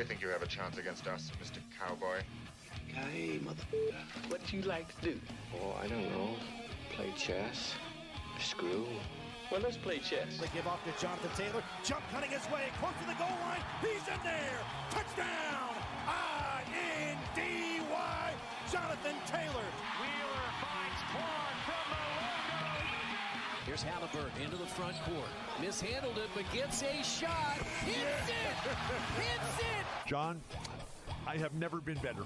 think you have a chance against us, Mr. Cowboy? Hey, motherfucker, what do you like to do? Oh, I don't know. Play chess. Screw. Well, let's play chess. They give off to Jonathan Taylor. Jump cutting his way close to the goal line. He's in there. Touchdown. I-N-D-Y. Jonathan Taylor. Wheeler finds Quan from the logo. Here's Halliburton into the front court. Mishandled it, but gets a shot. Hits it. Hits it. John, I have never been better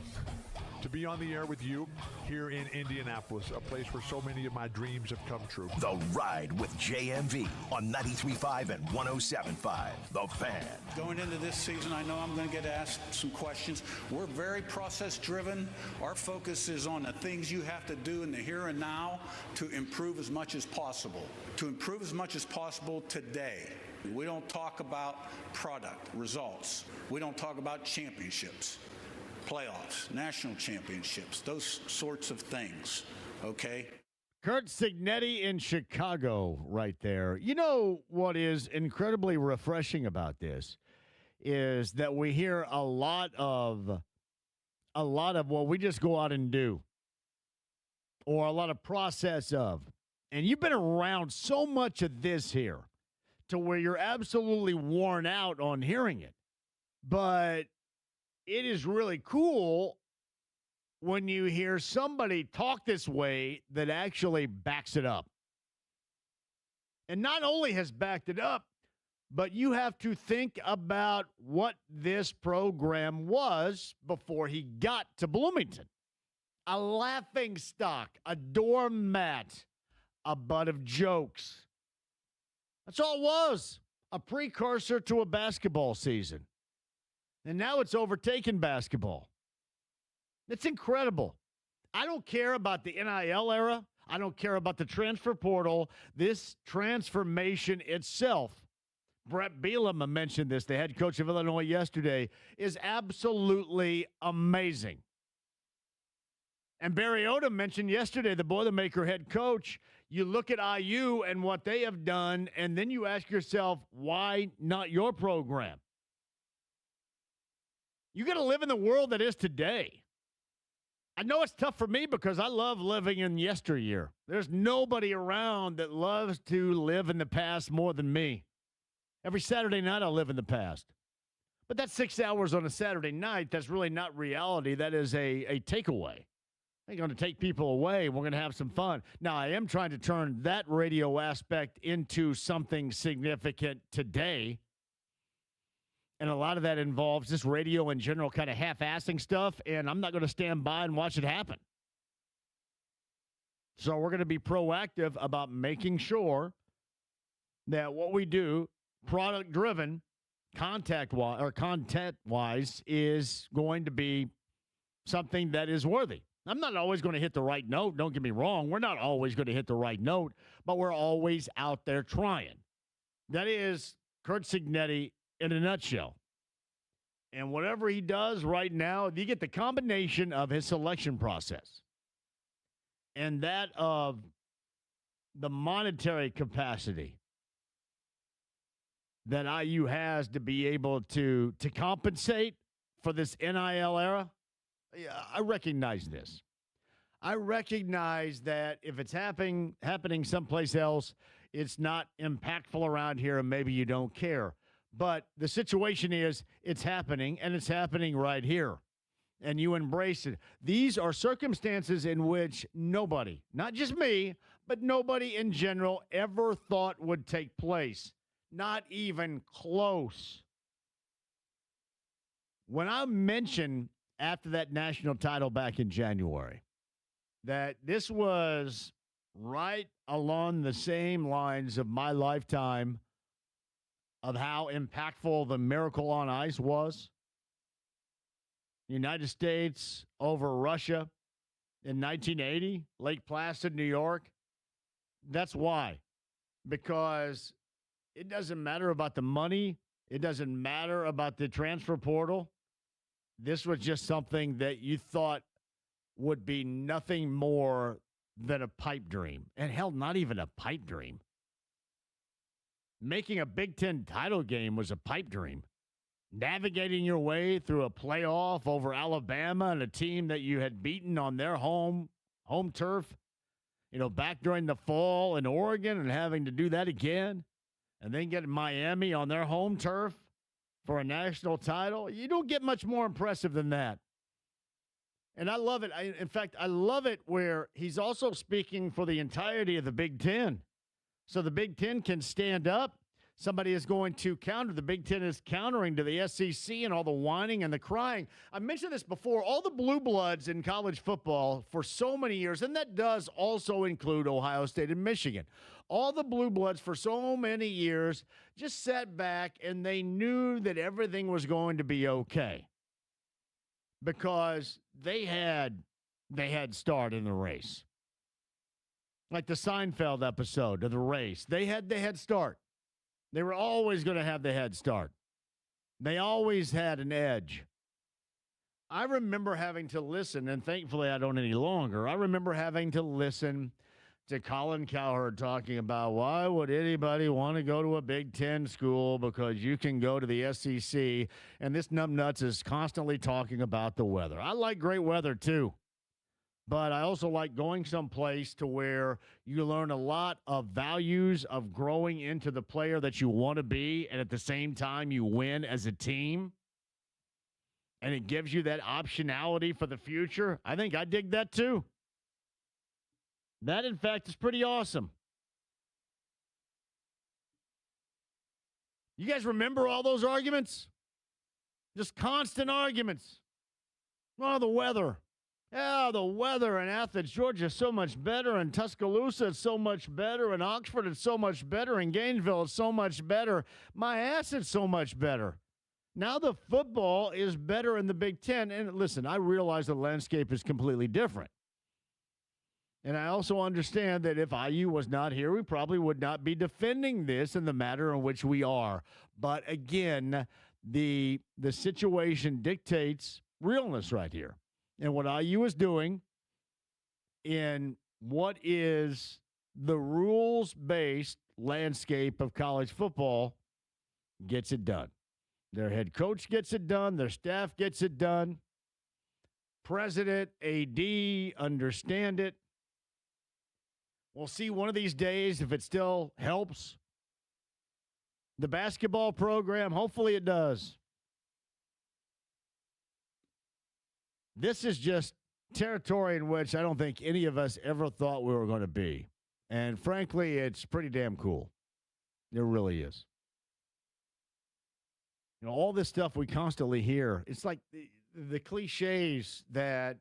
to be on the air with you here in Indianapolis, a place where so many of my dreams have come true. The Ride with JMV on 93.5 and 107.5. The Fan. Going into this season, I know I'm going to get asked some questions. We're very process-driven. Our focus is on the things you have to do in the here and now to improve as much as possible. To improve as much as possible today. We don't talk about product, results. We don't talk about championships. Playoffs, national championships, those sorts of things, okay? Curt Cignetti in Chicago right there. You know what is incredibly refreshing about this is that we hear a lot of what we just go out and do or a lot of process of. And you've been around so much of this here to where you're absolutely worn out on hearing it. But it is really cool when you hear somebody talk this way that actually backs it up. And not only has backed it up, but you have to think about what this program was before he got to Bloomington. A laughing stock, a doormat, a butt of jokes. That's all it was, a precursor to a basketball season. And now it's overtaken basketball. It's incredible. I don't care about the NIL era. I don't care about the transfer portal. This transformation itself, Brett Bielema mentioned this, the head coach of Illinois yesterday, is absolutely amazing. And Barry Odom mentioned yesterday, the Boilermaker head coach, you look at IU and what they have done, and then you ask yourself, why not your program? You got to live in the world that is today. I know it's tough for me because I love living in yesteryear. There's nobody around that loves to live in the past more than me. Every Saturday night, I live in the past. But that's 6 hours on a Saturday night. That's really not reality. That is a takeaway. I'm going to take people away. We're going to have some fun. Now, I am trying to turn that radio aspect into something significant today. And a lot of that involves just radio in general kind of half-assing stuff, and I'm not going to stand by and watch it happen. So we're going to be proactive about making sure that what we do, product-driven, content-wise, is going to be something that is worthy. I'm not always going to hit the right note. Don't get me wrong. We're not always going to hit the right note, but we're always out there trying. That is Curt Cignetti in a nutshell. And whatever he does right now, you get the combination of his selection process and that of the monetary capacity that IU has to be able to compensate for this NIL era. Yeah, I recognize this. I recognize that if it's happening someplace else, it's not impactful around here and maybe you don't care. But the situation is it's happening, and it's happening right here. And you embrace it. These are circumstances in which nobody, not just me, but nobody in general ever thought would take place. Not even close. When I mentioned after that national title back in January that this was right along the same lines of my lifetime of how impactful the Miracle on Ice was. United States over Russia in 1980, Lake Placid, New York. That's why. Because it doesn't matter about the money. It doesn't matter about the transfer portal. This was just something that you thought would be nothing more than a pipe dream. And hell, not even a pipe dream. Making a Big Ten title game was a pipe dream. navigating your way through a playoff over Alabama and a team that you had beaten on their home turf, back during the fall in Oregon, and having to do that again, and then get Miami on their home turf for a national title. You don't get much more impressive than that. And I love it. In fact, I love it where he's also speaking for the entirety of the Big Ten. So the Big Ten can stand up. Somebody is going to counter. The Big Ten is countering to the SEC and all the whining and the crying. I mentioned this before. All the blue bloods in college football for so many years, and that does also include Ohio State and Michigan. All the blue bloods for so many years just sat back and they knew that everything was going to be okay because they had start in the race. Like the Seinfeld episode of The Race. They had the head start. They were always going to have the head start. They always had an edge. I remember having to listen, and thankfully I don't any longer. I remember having to listen to Colin Cowherd talking about why would anybody want to go to a Big Ten school because you can go to the SEC, and this numbnuts is constantly talking about the weather. I like great weather too. But I also like going someplace to where you learn a lot of values of growing into the player that you want to be, and at the same time you win as a team. And it gives you that optionality for the future. I think I dig that too. That, in fact, is pretty awesome. You guys remember all those arguments? Just constant arguments. Oh, the weather. Yeah, the weather in Athens, Georgia is so much better, and Tuscaloosa is so much better, and Oxford is so much better, and Gainesville is so much better. My ass is so much better. Now the football is better in the Big Ten. And listen, I realize the landscape is completely different. And I also understand that if IU was not here, we probably would not be defending this in the manner in which we are. But again, the situation dictates realness right here. And what IU is doing in what is the rules-based landscape of college football gets it done. Their head coach gets it done. Their staff gets it done. President, AD, understand it. We'll see one of these days if it still helps. The basketball program, hopefully it does. This is just territory in which I don't think any of us ever thought we were going to be. And frankly, it's pretty damn cool. It really is. All this stuff we constantly hear, it's like the cliches that,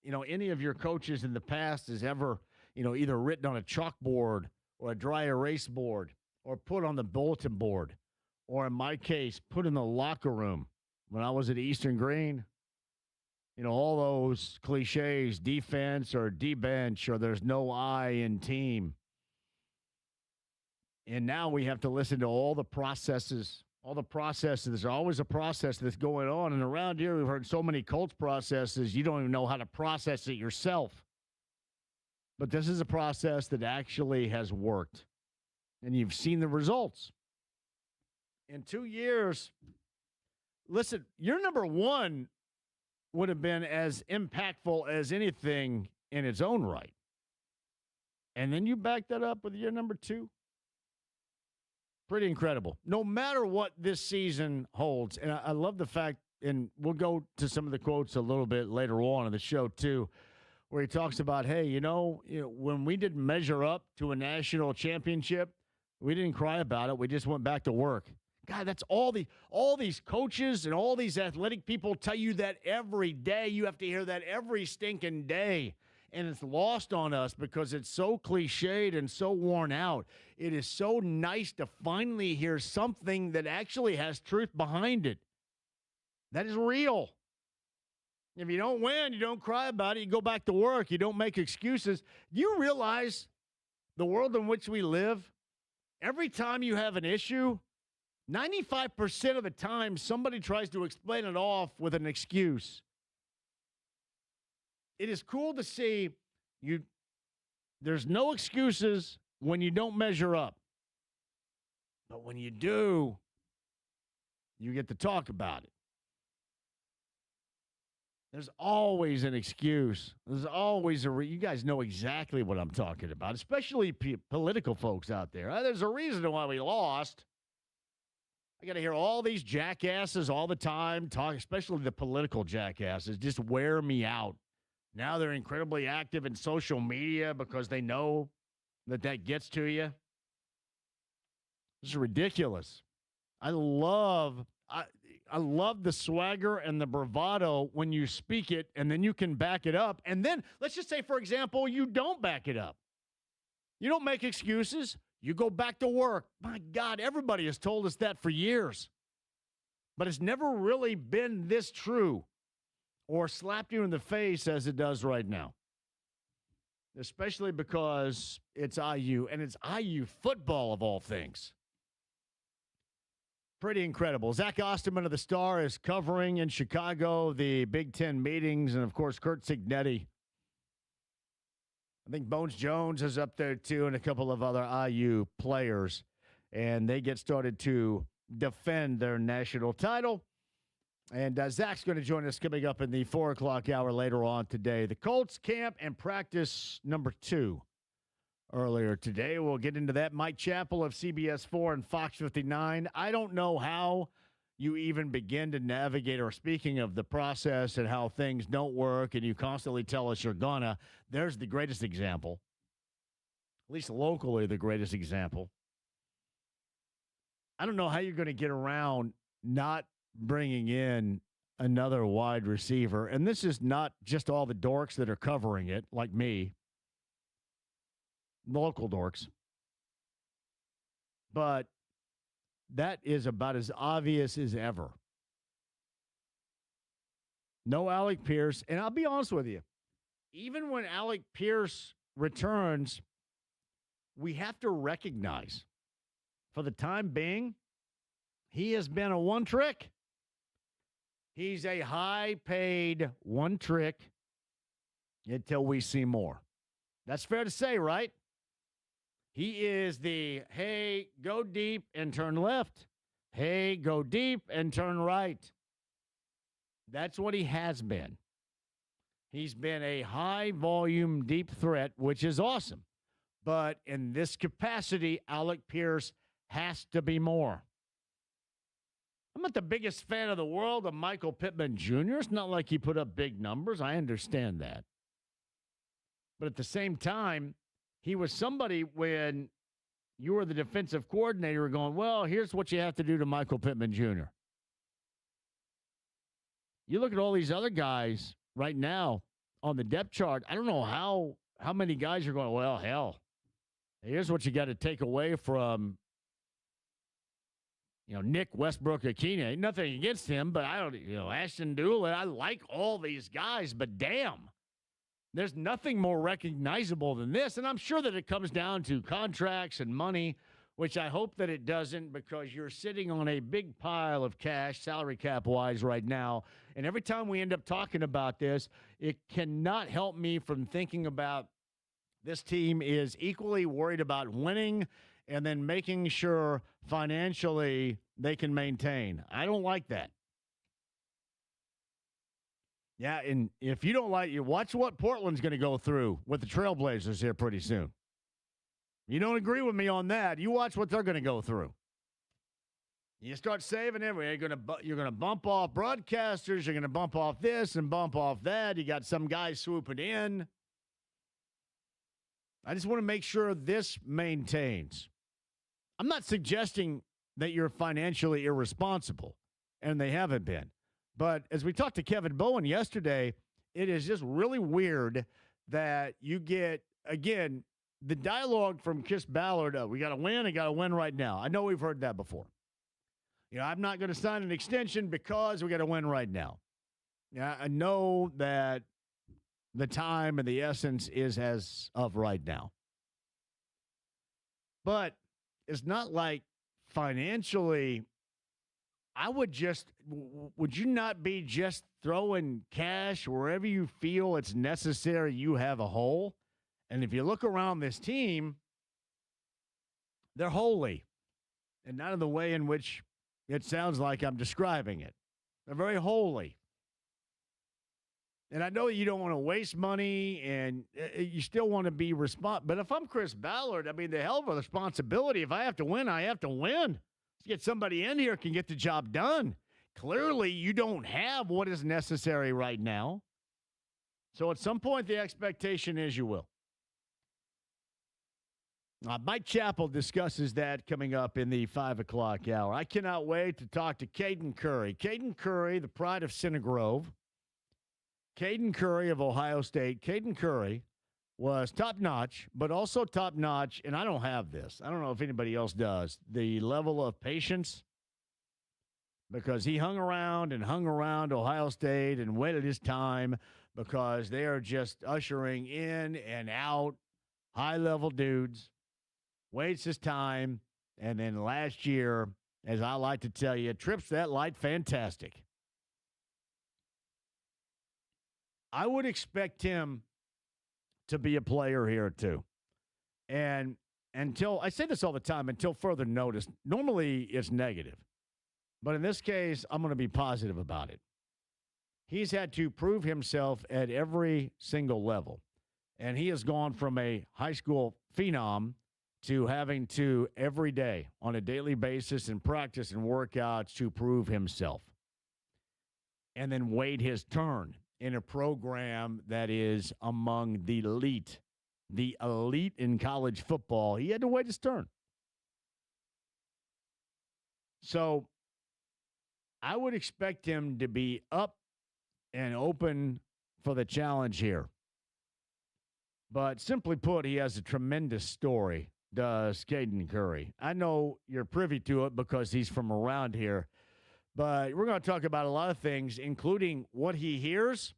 any of your coaches in the past has ever, either written on a chalkboard or a dry erase board or put on the bulletin board, or in my case, put in the locker room when I was at Eastern Green. All those cliches, defense or D-bench, or there's no I in team. And now we have to listen to all the processes. There's always a process that's going on. And around here, we've heard so many Colts processes, you don't even know how to process it yourself. But this is a process that actually has worked. And you've seen the results. In 2 years, listen, your number one would have been as impactful as anything in its own right. And then you back that up with year number two. Pretty incredible. No matter what this season holds, and I love the fact, and we'll go to some of the quotes a little bit later on in the show too, where he talks about, hey, when we didn't measure up to a national championship, we didn't cry about it. We just went back to work. God, that's all these coaches and all these athletic people tell you that every day. You have to hear that every stinking day. And it's lost on us because it's so cliched and so worn out. It is so nice to finally hear something that actually has truth behind it. That is real. If you don't win, you don't cry about it. You go back to work. You don't make excuses. Do you realize the world in which we live? Every time you have an issue, 95% of the time, somebody tries to explain it off with an excuse. It is cool to see there's no excuses when you don't measure up. But when you do, You get to talk about it. There's always an excuse. There's always you guys know exactly what I'm talking about, especially political folks out there. There's a reason why we lost. I got to hear all these jackasses all the time talk, especially the political jackasses, just wear me out. Now they're incredibly active in social media because they know that gets to you. This is ridiculous. I love the swagger and the bravado when you speak it and then you can back it up. And then let's just say, for example, you don't back it up. You don't make excuses. You go back to work. My God, everybody has told us that for years. But it's never really been this true or slapped you in the face as it does right now. Especially because it's IU, and it's IU football of all things. Pretty incredible. Zach Osterman of the Star is covering in Chicago the Big Ten meetings, and, of course, Curt Cignetti. I think Bones Jones is up there, too, and a couple of other IU players. And they get started to defend their national title. And Zach's going to join us coming up in the 4 o'clock hour later on today. The Colts camp and practice number 2 earlier today. We'll get into that. Mike Chappell of CBS 4 and Fox 59. I don't know how you even begin to navigate, or speaking of the process and how things don't work and you constantly tell us you're gonna. There's the greatest example, at least locally the greatest example. I don't know how you're going to get around not bringing in another wide receiver. And this is not just all the dorks that are covering it, like me, local dorks. But that is about as obvious as ever. No Alec Pierce. And I'll be honest with you, even when Alec Pierce returns, we have to recognize, for the time being, he has been a one trick. He's a high-paid one trick until we see more. That's fair to say, right? He is the, hey, go deep and turn left. Hey, go deep and turn right. That's what he has been. He's been a high-volume, deep threat, which is awesome. But in this capacity, Alec Pierce has to be more. I'm not the biggest fan of the world of Michael Pittman Jr. It's not like he put up big numbers. I understand that. But at the same time, he was somebody when you were the defensive coordinator going, well, here's what you have to do to Michael Pittman Jr. You look at all these other guys right now on the depth chart. I don't know how many guys are going, well, hell, here's what you got to take away from, Nick Westbrook-Akine. Nothing against him, but I don't, Ashton Doolin. I like all these guys, but damn. There's nothing more recognizable than this, and I'm sure that it comes down to contracts and money, which I hope that it doesn't, because you're sitting on a big pile of cash, salary cap-wise right now, and every time we end up talking about this, it cannot help me from thinking about this team is equally worried about winning and then making sure financially they can maintain. I don't like that. Yeah, and if you don't like, you watch what Portland's going to go through with the Trailblazers here pretty soon. You don't agree with me on that. You watch what they're going to go through. You start saving everything. You're going to bump off broadcasters. You're going to bump off this and bump off that. You got some guys swooping in. I just want to make sure this maintains. I'm not suggesting that you're financially irresponsible, and they haven't been. But as we talked to Kevin Bowen yesterday, it is just really weird that you get, again, the dialogue from Chris Ballard, we got to win, I got to win right now. I know we've heard that before. I'm not going to sign an extension because we got to win right now. Yeah, I know that the time and the essence is as of right now. But it's not like financially, would you not be just throwing cash wherever you feel it's necessary you have a hole? And if you look around this team, they're holy. And not in the way in which It sounds like I'm describing it. They're very holy. And I know you don't want to waste money and you still want to be responsible. But if I'm Chris Ballard, I mean, the hell of a responsibility. If I have to win, I have to win. Let's get somebody in here who can get the job done. Clearly, you don't have what is necessary right now. So at some point, the expectation is you will. Mike Chappell discusses that coming up in the 5 o'clock hour. I cannot wait to talk to Caden Curry. Caden Curry, the pride of Center Grove. Caden Curry of Ohio State. Caden Curry was top-notch, but also top-notch, and I don't have this. I don't know if anybody else does. The level of patience, because he hung around Ohio State and waited his time because they are just ushering in and out high-level dudes. Waits his time, and then last year, as I like to tell you, trips that light fantastic. I would expect him to be a player here too. And until, I say this all the time, until further notice, normally it's negative. But in this case, I'm going to be positive about it. He's had to prove himself at every single level. And he has gone from a high school phenom to having to every day on a daily basis in practice and workouts to prove himself. And then wait his turn in a program that is among the elite in college football. He had to wait his turn. So I would expect him to be up and open for the challenge here. But simply put, he has a tremendous story, does Caden Curry. I know you're privy to it because he's from around here. But we're going to talk about a lot of things, including what he hears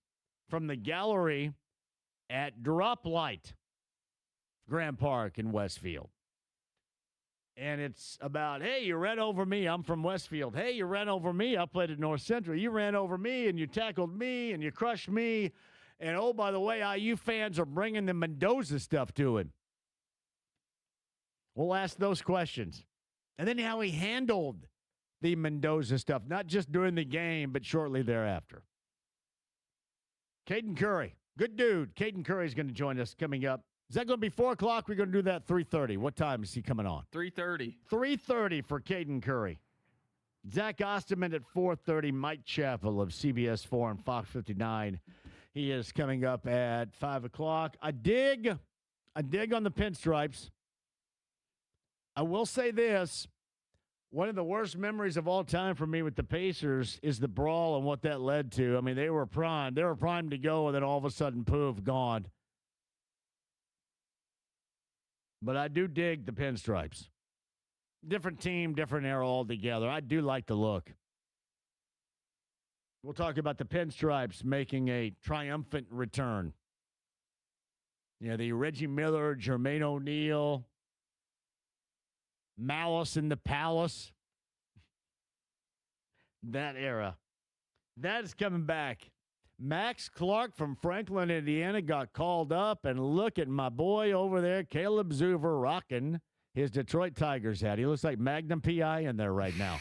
from the gallery at Drop Light, Grand Park in Westfield. And it's about, hey, you ran over me. I'm from Westfield. Hey, you ran over me. I played at North Central. You ran over me, and you tackled me, and you crushed me. And, oh, by the way, IU fans are bringing the Mendoza stuff to him. We'll ask those questions. And then how he handled the Mendoza stuff, not just during the game, but shortly thereafter. Caden Curry, good dude. Caden Curry is going to join us coming up. Is that going to be 4 o'clock? We're going to do that 3:30. What time is he coming on? 3:30. 3:30 for Caden Curry. Zach Osterman at 4:30. Mike Chappell of CBS 4 and Fox 59. He is coming up at 5 o'clock. I dig on the pinstripes. I will say this. One of the worst memories of all time for me with the Pacers is the brawl and what that led to. I mean, they were primed. They were primed to go, and then all of a sudden, poof, gone. But I do dig the pinstripes. Different team, different era altogether. I do like the look. We'll talk about the pinstripes making a triumphant return. Yeah, the Reggie Miller, Jermaine O'Neal, Malice in the Palace. That era. That is coming back. Max Clark from Franklin, Indiana got called up, and look at my boy over there, Caleb Zuver, rocking his Detroit Tigers hat. He looks like Magnum P.I. in there right now.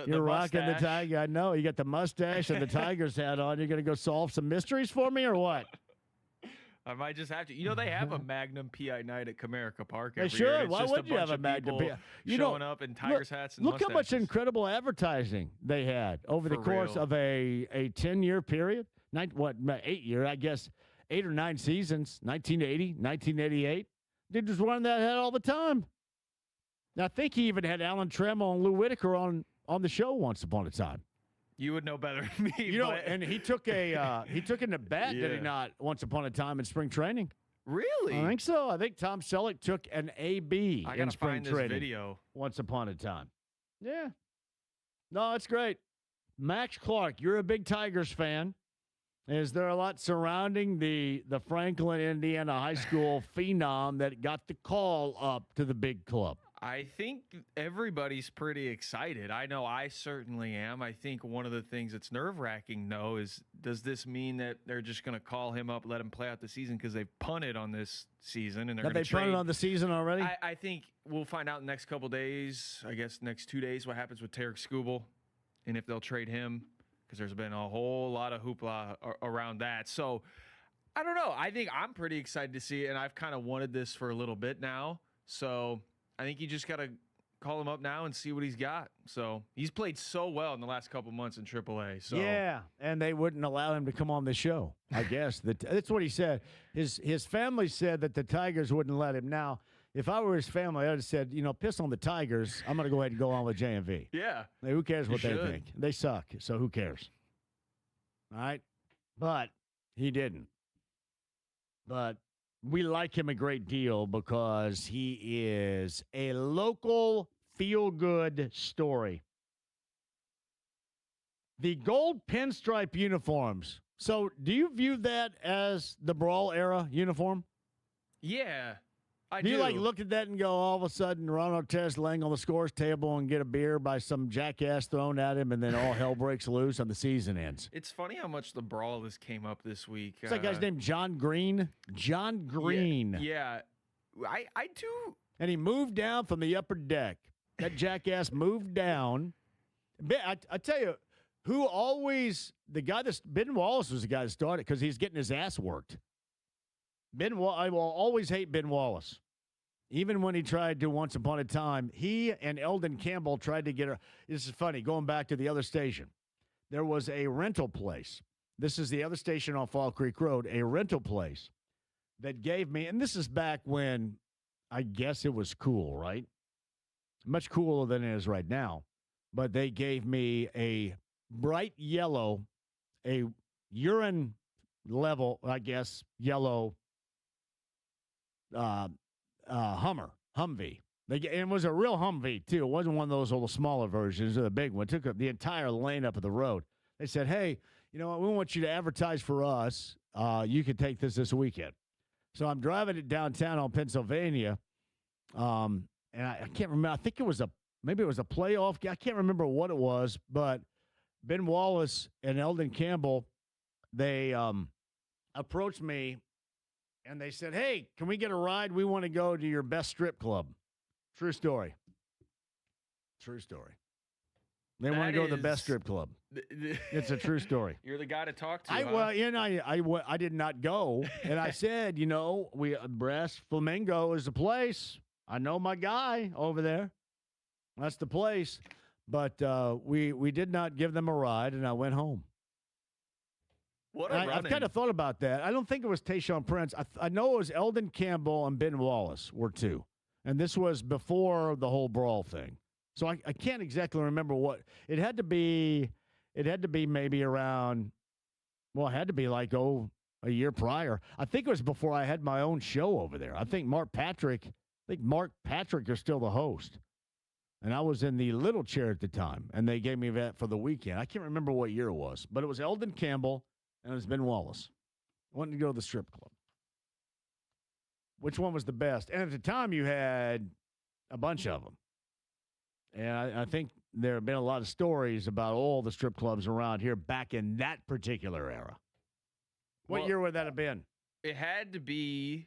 You're rocking the Tiger. I know. You got the mustache and the Tigers hat on. You're going to go solve some mysteries for me or what? I might just have to. You know, they have a Magnum PI night at Comerica Park every they year. should. Why would you have a Magnum PI? You showing up in Tigers hats and look how much mustaches. incredible advertising they had over the course of a 10-year period. 8 year, I guess, 8 or 9 seasons, 1980, 1988. They just running that hat all the time. Now, I think he even had Alan Trammell and Lou Whitaker on the show once upon a time. You would know better than me. You know, and he took an at bat, did he not, once upon a time in spring training? Really? I think so. I think Tom Selleck took an AB in spring training video once upon a time. Yeah. No, it's great. Max Clark, you're a big Tigers fan. Is there a lot surrounding the Franklin, Indiana high school phenom that got the call up to the big club? I think everybody's pretty excited. I know I certainly am. I think one of the things that's nerve-wracking, though, is does this mean that they're just going to call him up, let him play out the season because they've punted on this season and they're going to trade? They punted on the season already? I think we'll find out in the next couple days, I guess next 2 days, what happens with Tarek Skubal and if they'll trade him, because there's been a whole lot of hoopla around that. So I don't know. I think I'm pretty excited to see it, and I've kind of wanted this for a little bit now. So I think you just got to call him up now and see what he's got. So he's played so well in the last couple months in AAA. So yeah, and they wouldn't allow him to come on the show, I guess. That's what he said. His family said that the Tigers wouldn't let him. Now, if I were his family, I'd have said, piss on the Tigers. I'm going to go ahead and go on with JMV. Yeah. Who cares what they think? They suck, so who cares? All right? But he didn't. But we like him a great deal because he is a local feel-good story. The gold pinstripe uniforms. So do you view that as the Brawl era uniform? Yeah, I do. Do you look at that and go, all of a sudden, Ron Artest laying on the scores table and get a beer by some jackass thrown at him, and then all hell breaks loose and the season ends? It's funny how much the Brawl this came up this week. What's that guy's name? John Green? John Green. Yeah. I do. And he moved down from the upper deck. That jackass moved down. I tell you, Ben Wallace was the guy that started because he's getting his ass worked. I will always hate Ben Wallace. Even when he tried to once upon a time, he and Eldon Campbell tried to get her. This is funny, going back to the other station. There was a rental place. This is the other station on Fall Creek Road, a rental place that gave me, and this is back when I guess it was cool, right? Much cooler than it is right now. But they gave me a bright yellow, a urine level, I guess, yellow Humvee. It was a real Humvee, too. It wasn't one of those little smaller versions of the big one. It took up the entire lane up of the road. They said, hey, you know what? We want you to advertise for us. You can take this weekend. So I'm driving it downtown on Pennsylvania. And I can't remember. I think maybe it was a playoff. I can't remember what it was, but Ben Wallace and Eldon Campbell, they approached me and they said, hey, can we get a ride? We want to go to your best strip club. True story. True story. They want to go to the best strip club. It's a true story. You're the guy to talk to. I did not go. And I said, Brass Flamingo is the place. I know my guy over there. That's the place. But we did not give them a ride, and I went home. I've kind of thought about that. I don't think it was Tayshaun Prince. I know it was Eldon Campbell and Ben Wallace were two. And this was before the whole Brawl thing. So I can't exactly remember what. It had to be maybe around, well, it had to be like, a year prior. I think it was before I had my own show over there. I think Mark Patrick is still the host. And I was in the little chair at the time, and they gave me that for the weekend. I can't remember what year it was, but it was Eldon Campbell, and it was Ben Wallace. I wanted to go to the strip club. Which one was the best? And at the time, you had a bunch of them. And I think there have been a lot of stories about all the strip clubs around here back in that particular era. What year would that have been? It had to be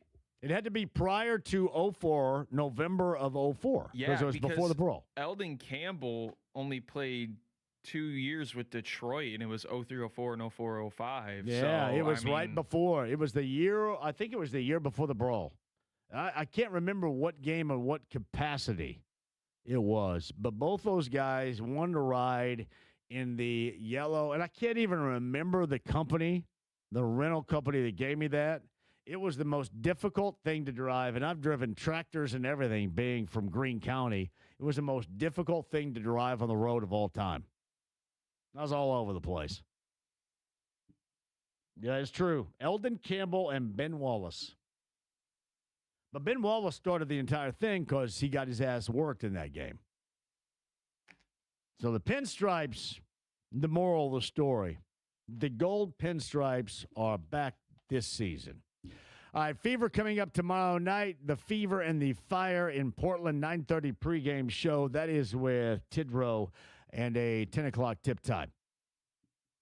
prior to 04, November of 04. Yeah, because it was before the Brawl. Eldon Campbell only played 2 years with Detroit, and it was 03, 04, and 04, 05. Yeah, so, it was right before. It was the year, I think it was the year before the Brawl. I can't remember what game or what capacity it was, but both those guys won the ride in the yellow, and I can't even remember the company, the rental company that gave me that. It was the most difficult thing to drive, and I've driven tractors and everything being from Greene County. It was the most difficult thing to drive on the road of all time. I was all over the place. Yeah, it's true. Eldon Campbell and Ben Wallace. But Ben Wallace started the entire thing because he got his ass worked in that game. So the pinstripes, the moral of the story, the gold pinstripes are back this season. All right, Fever coming up tomorrow night. The Fever and the Fire in Portland, 9:30 pregame show. That is with Tidrow and a 10 o'clock tip time.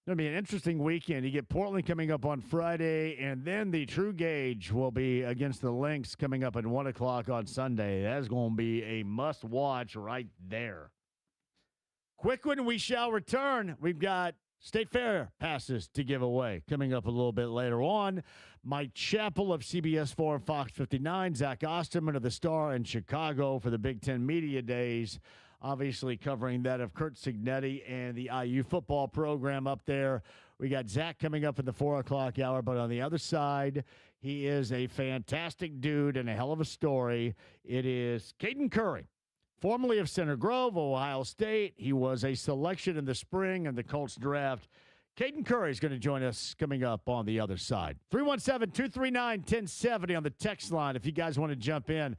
Going to be an interesting weekend. You get Portland coming up on Friday, and then the True Gauge will be against the Lynx coming up at 1 o'clock on Sunday. That's going to be a must-watch right there. Quick one, we shall return. We've got State Fair passes to give away coming up a little bit later on. Mike Chappell of CBS 4 and Fox 59, Zach Osterman of the Star in Chicago for the Big Ten Media Days. Obviously covering that of Curt Cignetti and the IU football program up there. We got Zach coming up in the 4 o'clock hour, but on the other side, he is a fantastic dude and a hell of a story. It is Caden Curry, formerly of Center Grove, Ohio State. He was a selection in the spring in the Colts draft. Caden Curry is going to join us coming up on the other side. 317-239-1070 on the text line if you guys want to jump in.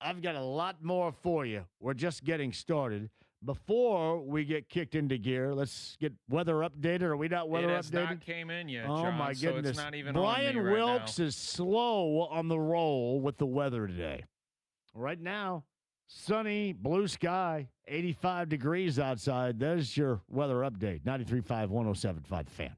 I've got a lot more for you. We're just getting started. Before we get kicked into gear, let's get weather updated. Are we not weather updated? It has not came in yet, Oh, John, my so goodness. it's not even Brian on me right Wilkes now. is slow on the roll with the weather today. Right now, sunny, blue sky, 85 degrees outside. There's your weather update. 93.5, 107.5 The Fan.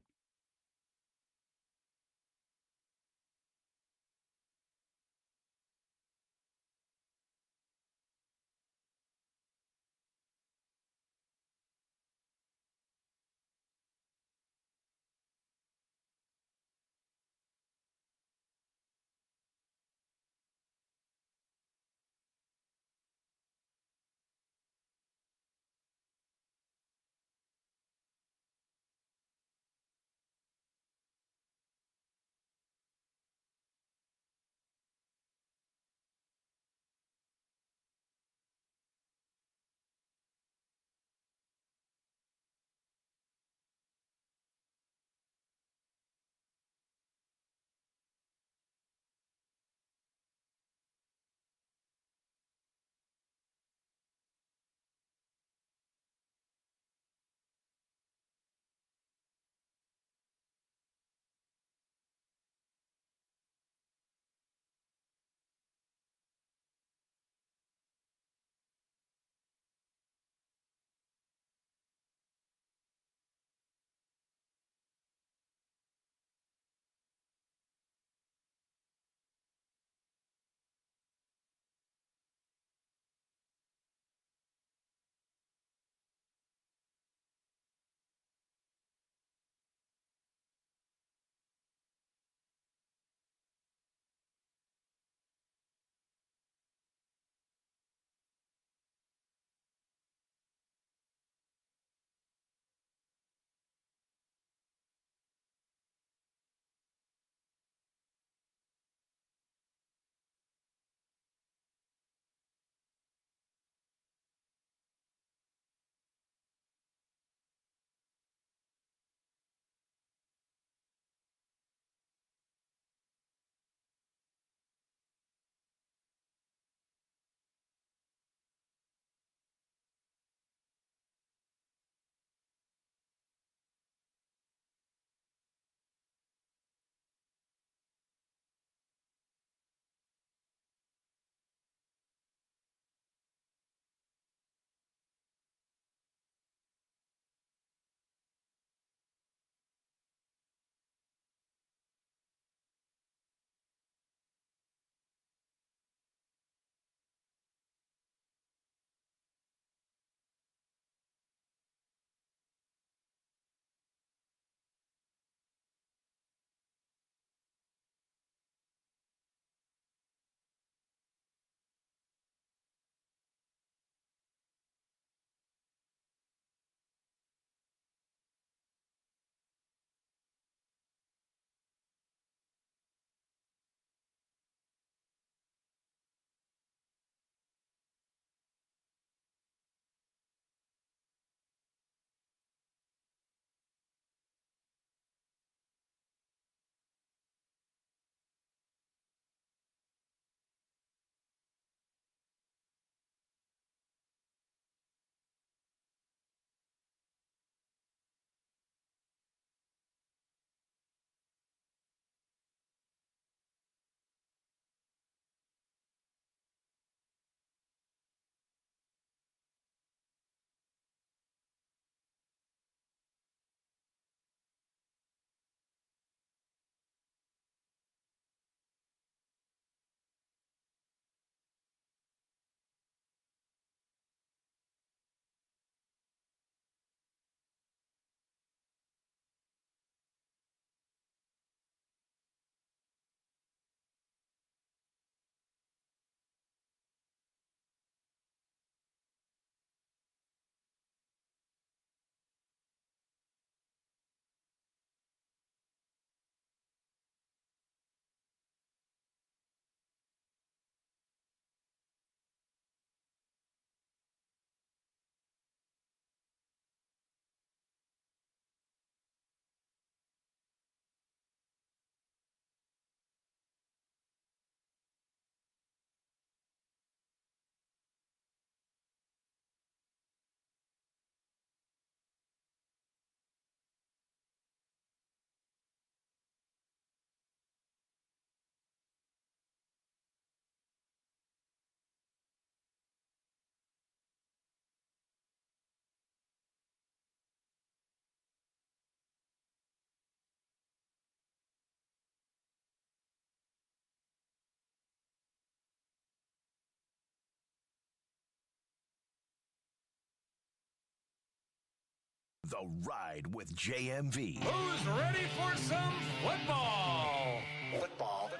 The Ride with JMV. Who's ready for some football? Football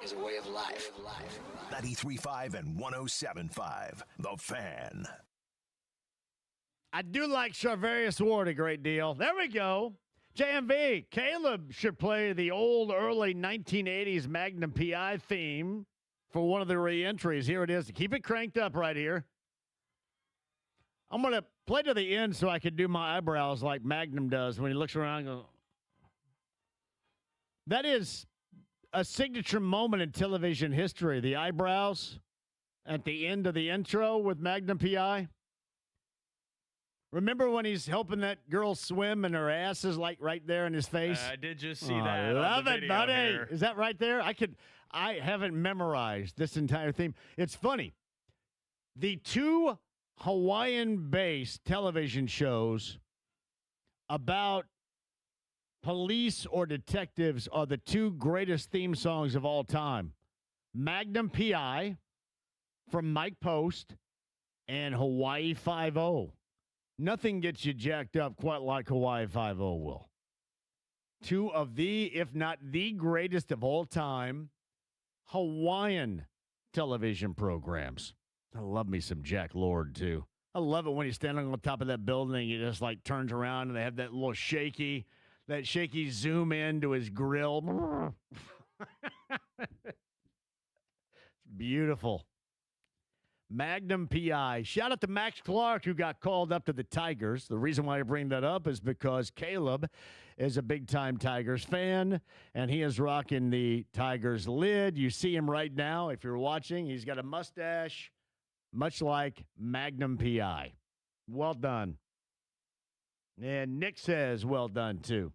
is a way of life. 93.5 and 107.5. The Fan. I do like Charvarius Ward a great deal. There we go. JMV, Caleb should play the old early 1980s Magnum PI theme for one of the re-entries. Here it is. Keep it cranked up right here. I'm going to play to the end so I can do my eyebrows like Magnum does when he looks around and goes. That is a signature moment in television history. The eyebrows at the end of the intro with Magnum PI. Remember when he's helping that girl swim and her ass is like right there in his face? I did just see that. I love it, buddy. Here. Is that right there? I haven't memorized this entire theme. It's funny. The two Hawaiian-based television shows about police or detectives are the two greatest theme songs of all time. Magnum PI from Mike Post and Hawaii Five-0. Nothing gets you jacked up quite like Hawaii Five-0 will. Two of the, if not the greatest of all time, Hawaiian television programs. I love me some Jack Lord, too. I love it when he's standing on top of that building. He just, like, turns around and they have that little shaky zoom in to his grill. It's beautiful. Magnum PI. Shout out to Max Clark, who got called up to the Tigers. The reason why I bring that up is because Caleb is a big-time Tigers fan, and he is rocking the Tigers lid. You see him right now. If you're watching, he's got a mustache, much like Magnum PI. Well done. And Nick says well done, too.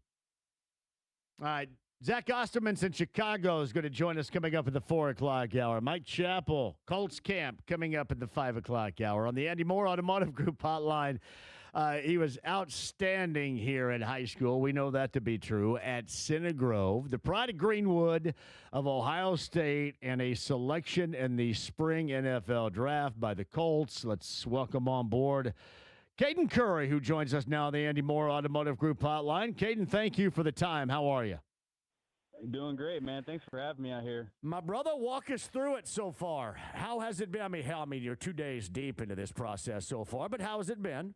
All right. Zach Osterman's in Chicago is going to join us coming up at the 4 o'clock hour. Mike Chappell, Colts Camp, coming up at the 5 o'clock hour. On the Andy Moore Automotive Group hotline, he was outstanding here in high school. We know that to be true. At Cinegrove, the pride of Greenwood of Ohio State, and a selection in the spring NFL draft by the Colts. Let's welcome on board Caden Curry, who joins us now on the Andy Moore Automotive Group hotline. Caden, thank you for the time. How are you? Doing great, man. Thanks for having me out here. My brother, walk us through it so far. How has it been? I mean, you're 2 days deep into this process so far, but how has it been?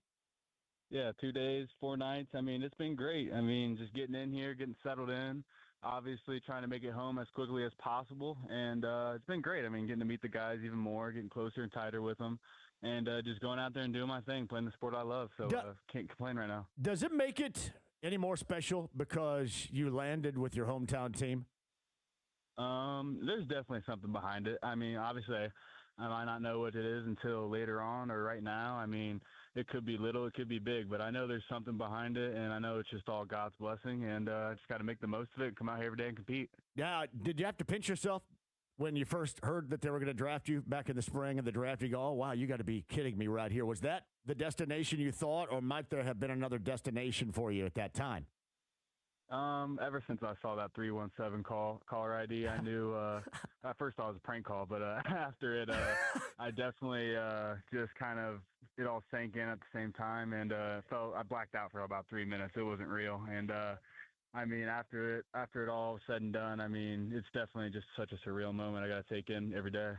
Yeah, 2 days, 4 nights. I mean, it's been great. I mean, just getting in here, getting settled in, obviously trying to make it home as quickly as possible. And it's been great. I mean, getting to meet the guys even more, getting closer and tighter with them, and just going out there and doing my thing, playing the sport I love. So can't complain right now. Does it make it any more special because you landed with your hometown team? There's definitely something behind it. I mean, obviously, I might not know what it is until later on or right now. I mean, it could be little, it could be big, but I know there's something behind it, and I know it's just all God's blessing, and I just got to make the most of it, come out here every day and compete. Yeah. Did you have to pinch yourself when you first heard that they were going to draft you back in the spring of the draft? You go, oh, wow, you got to be kidding me right here. Was that the destination you thought, or might there have been another destination for you at that time? Ever since I saw that 317 caller ID, I knew at first I was a prank call, but after it, I definitely just kind of, it all sank in at the same time, and I blacked out for about 3 minutes. It wasn't real. And I mean, after it all was said and done, I mean, it's definitely just such a surreal moment I got to take in every day.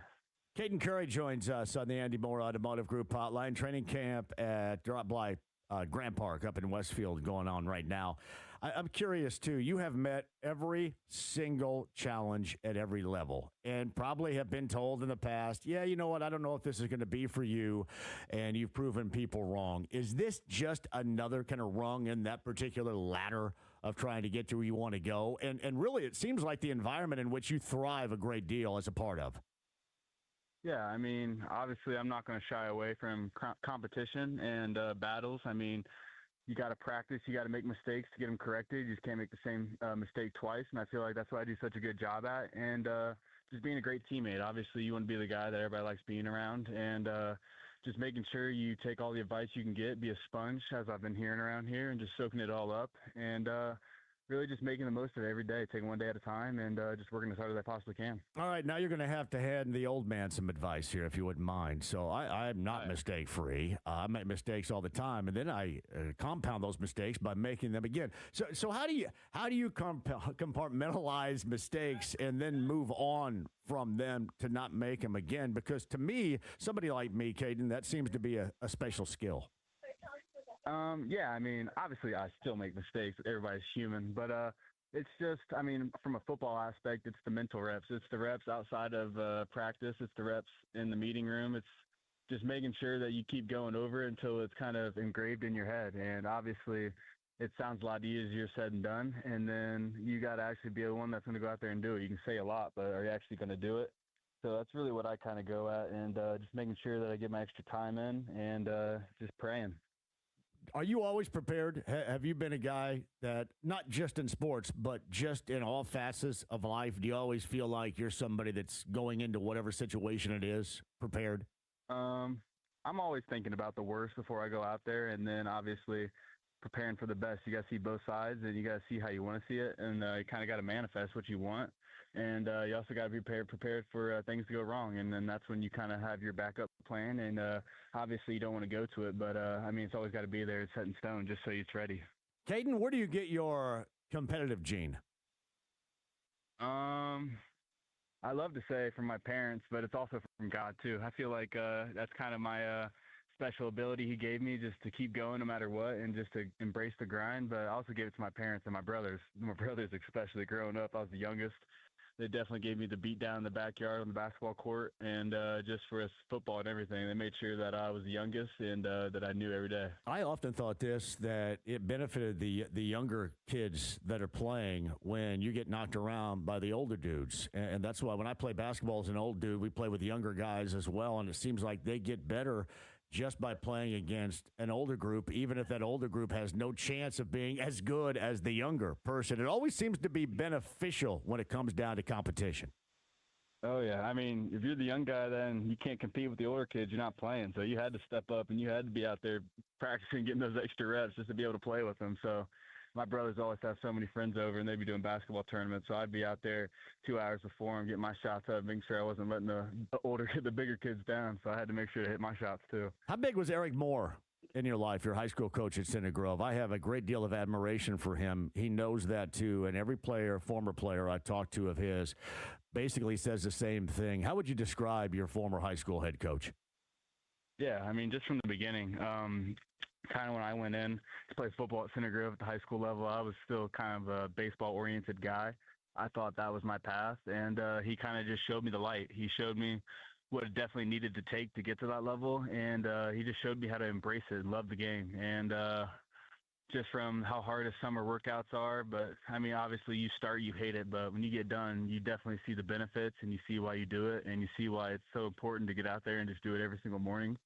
Caden Curry joins us on the Andy Moore Automotive Group hotline. Training camp at Grant Park up in Westfield going on right now. I'm curious, too. You have met every single challenge at every level and probably have been told in the past, yeah, you know what, I don't know if this is going to be for you, and you've proven people wrong. Is this just another kind of rung in that particular ladder of trying to get to where you want to go? And really, it seems like the environment in which you thrive a great deal as a part of. Yeah, I mean, obviously I'm not going to shy away from competition and battles. I mean, you got to practice. You got to make mistakes to get them corrected. You just can't make the same mistake twice, and I feel like that's what I do such a good job at. And just being a great teammate. Obviously, you want to be the guy that everybody likes being around, and just making sure you take all the advice you can get, be a sponge, as I've been hearing around here, and just soaking it all up. And really just making the most of it every day, taking one day at a time, and just working as hard as I possibly can. All right, now you're going to have to hand the old man some advice here, if you wouldn't mind. So I'm not mistake-free. I make mistakes all the time, and then I compound those mistakes by making them again. So how do you compartmentalize mistakes and then move on from them to not make them again? Because to me, somebody like me, Caden, that seems to be a special skill. Yeah, I mean, obviously I still make mistakes. Everybody's human, but it's just, I mean, from a football aspect, it's the mental reps. It's the reps outside of practice. It's the reps in the meeting room. It's just making sure that you keep going over it until it's kind of engraved in your head. And obviously it sounds a lot easier said than done. And then you got to actually be the one that's going to go out there and do it. You can say a lot, but are you actually going to do it? So that's really what I kind of go at, and just making sure that I get my extra time in and just praying. Are you always prepared? Have you been a guy that, not just in sports, but just in all facets of life, do you always feel like you're somebody that's going into whatever situation it is prepared? I'm always thinking about the worst before I go out there, and then obviously preparing for the best. You got to see both sides, and you got to see how you want to see it, and you kind of got to manifest what you want. And you also got to be prepared for things to go wrong. And then that's when you kind of have your backup plan. And obviously you don't want to go to it, but I mean, it's always got to be there. It's set in stone just so it's ready. Caden, where do you get your competitive gene? I love to say from my parents, but it's also from God too. I feel like that's kind of my special ability he gave me, just to keep going no matter what and just to embrace the grind. But I also gave it to my parents and my brothers especially. Growing up, I was the youngest. They definitely gave me the beat down in the backyard on the basketball court, and just for us football and everything, they made sure that I was the youngest and that I knew every day. I often thought that it benefited the younger kids that are playing when you get knocked around by the older dudes. And that's why when I play basketball as an old dude, we play with younger guys as well, and it seems like they get better just by playing against an older group, even if that older group has no chance of being as good as the younger person. It always seems to be beneficial when it comes down to competition. Oh, yeah. I mean, if you're the young guy, then you can't compete with the older kids. You're not playing. So you had to step up, and you had to be out there practicing, getting those extra reps just to be able to play with them. So my brothers always have so many friends over, and they'd be doing basketball tournaments. So I'd be out there 2 hours before them, getting my shots up, making sure I wasn't letting the bigger kids down. So I had to make sure to hit my shots too. How big was Eric Moore in your life, your high school coach at Center Grove? I have a great deal of admiration for him. He knows that too. And every former player I talked to of his basically says the same thing. How would you describe your former high school head coach? Yeah, I mean, just from the beginning, kind of when I went in to play football at Center Grove at the high school level, I was still kind of a baseball-oriented guy. I thought that was my path, and he kind of just showed me the light. He showed me what it definitely needed to take to get to that level, and he just showed me how to embrace it and love the game. And just from how hard his summer workouts are, but, I mean, obviously you start, you hate it, but when you get done, you definitely see the benefits, and you see why you do it, and you see why it's so important to get out there and just do it every single morning.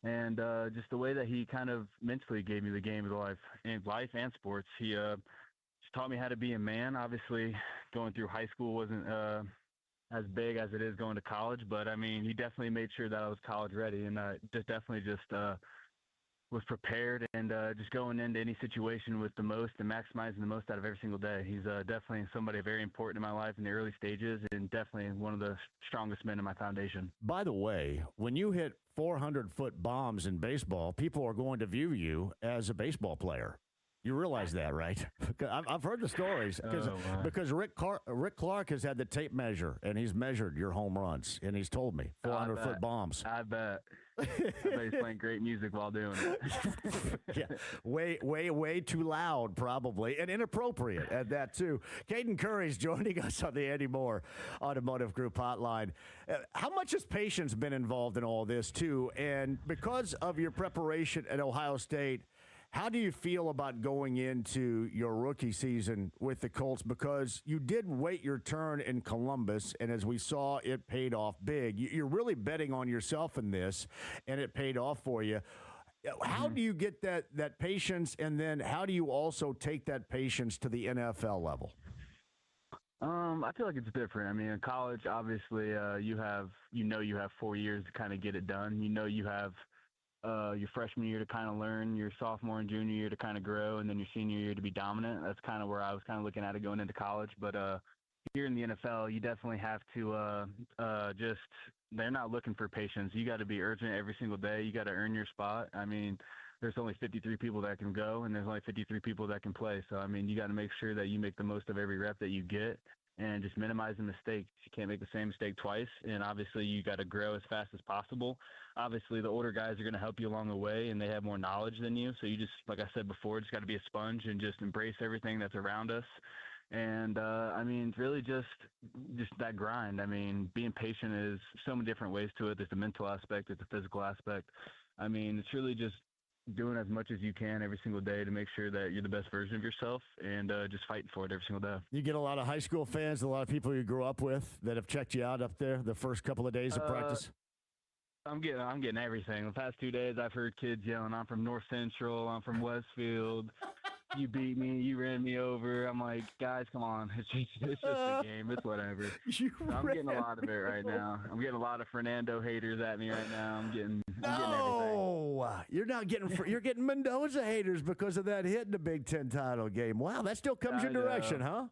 And just the way that he kind of mentally gave me the game of life and sports. He just taught me how to be a man. Obviously, going through high school wasn't as big as it is going to college, but I mean, he definitely made sure that I was college ready, and was prepared and just going into any situation with the most and maximizing the most out of every single day. He's definitely somebody very important in my life in the early stages, and definitely one of the strongest men in my foundation. By the way, when you hit 400-foot bombs in baseball, people are going to view you as a baseball player. You realize that, right? I've heard the stories because Rick Clark has had the tape measure, and he's measured your home runs, and he's told me 400-foot bombs. I bet. I bet he's playing great music while doing it. Yeah, way too loud, probably, and inappropriate at that, too. Caden Curry's joining us on the Andy Moore Automotive Group hotline. How much has patience been involved in all this, too? And because of your preparation at Ohio State, how do you feel about going into your rookie season with the Colts? Because you did wait your turn in Columbus, and as we saw, it paid off big. You're really betting on yourself in this, and it paid off for you. How do you get that patience, and then how do you also take that patience to the NFL level? I feel like it's different. I mean, in college, obviously, you have 4 years to kind of get it done. You have your freshman year to kind of learn, your sophomore and junior year to kind of grow, and then your senior year to be dominant. That's kind of where I was kind of looking at it going into college. But here in the NFL, you definitely have to just – they're not looking for patience. You got to be urgent every single day. You got to earn your spot. I mean, there's only 53 people that can go, and there's only 53 people that can play. So, I mean, you got to make sure that you make the most of every rep that you get and just minimize the mistakes. You can't make the same mistake twice, and obviously you got to grow as fast as possible. Obviously, the older guys are going to help you along the way, and they have more knowledge than you. So you just, like I said before, just got to be a sponge and just embrace everything that's around us. And, I mean, it's really just that grind. I mean, being patient is so many different ways to it. There's the mental aspect, there's the physical aspect. I mean, it's really just doing as much as you can every single day to make sure that you're the best version of yourself and just fighting for it every single day. You get a lot of high school fans, a lot of people you grew up with that have checked you out up there the first couple of days of practice? I'm getting everything. The past 2 days, I've heard kids yelling, "I'm from North Central. I'm from Westfield. You beat me. You ran me over." I'm like, guys, come on. It's just a game. It's whatever. I'm getting a lot of it right now. I'm getting a lot of Fernando haters at me right now. I'm getting everything. You're getting Mendoza haters because of that hit in the Big Ten title game. Wow, that still comes your direction, huh?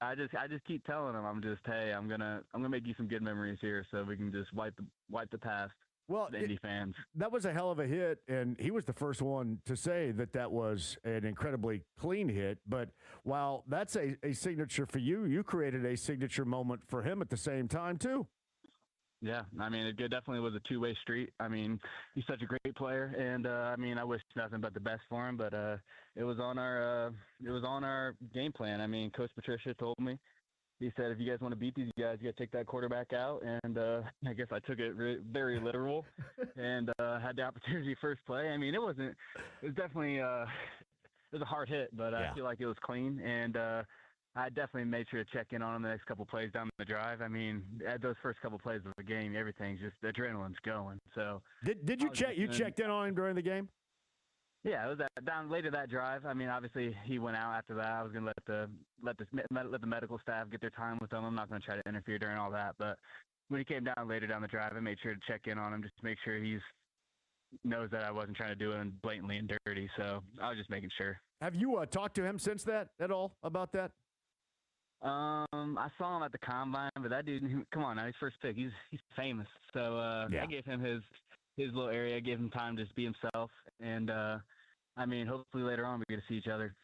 I just keep telling them, I'm gonna make you some good memories here, so we can just wipe the past. Well, the Indy fans. That was a hell of a hit, and he was the first one to say that was an incredibly clean hit. But while that's a signature for you, you created a signature moment for him at the same time too. Yeah, I mean, it definitely was a two-way street. I mean, he's such a great player, and I mean, I wish nothing but the best for him. But it was on our game plan. I mean, Coach Patricia told me. He said, if you guys want to beat these guys, you got to take that quarterback out. And I guess I took it very literal and had the opportunity first play. I mean, it was definitely it was a hard hit, but I feel like it was clean. And I definitely made sure to check in on him the next couple plays down the drive. I mean, at those first couple plays of the game, everything's just the adrenaline's going. So did you check? You checked in on him during the game? Yeah, it was down later that drive. I mean, obviously he went out after that. I was gonna let the medical staff get their time with him. I'm not gonna try to interfere during all that. But when he came down later down the drive, I made sure to check in on him just to make sure he knows that I wasn't trying to do it blatantly and dirty. So I was just making sure. Have you talked to him since that at all about that? I saw him at the combine, but that dude, come on now, he's first pick. He's famous. So I gave him his little area, gave him time to just be himself. And, I mean, hopefully later on we get to see each other.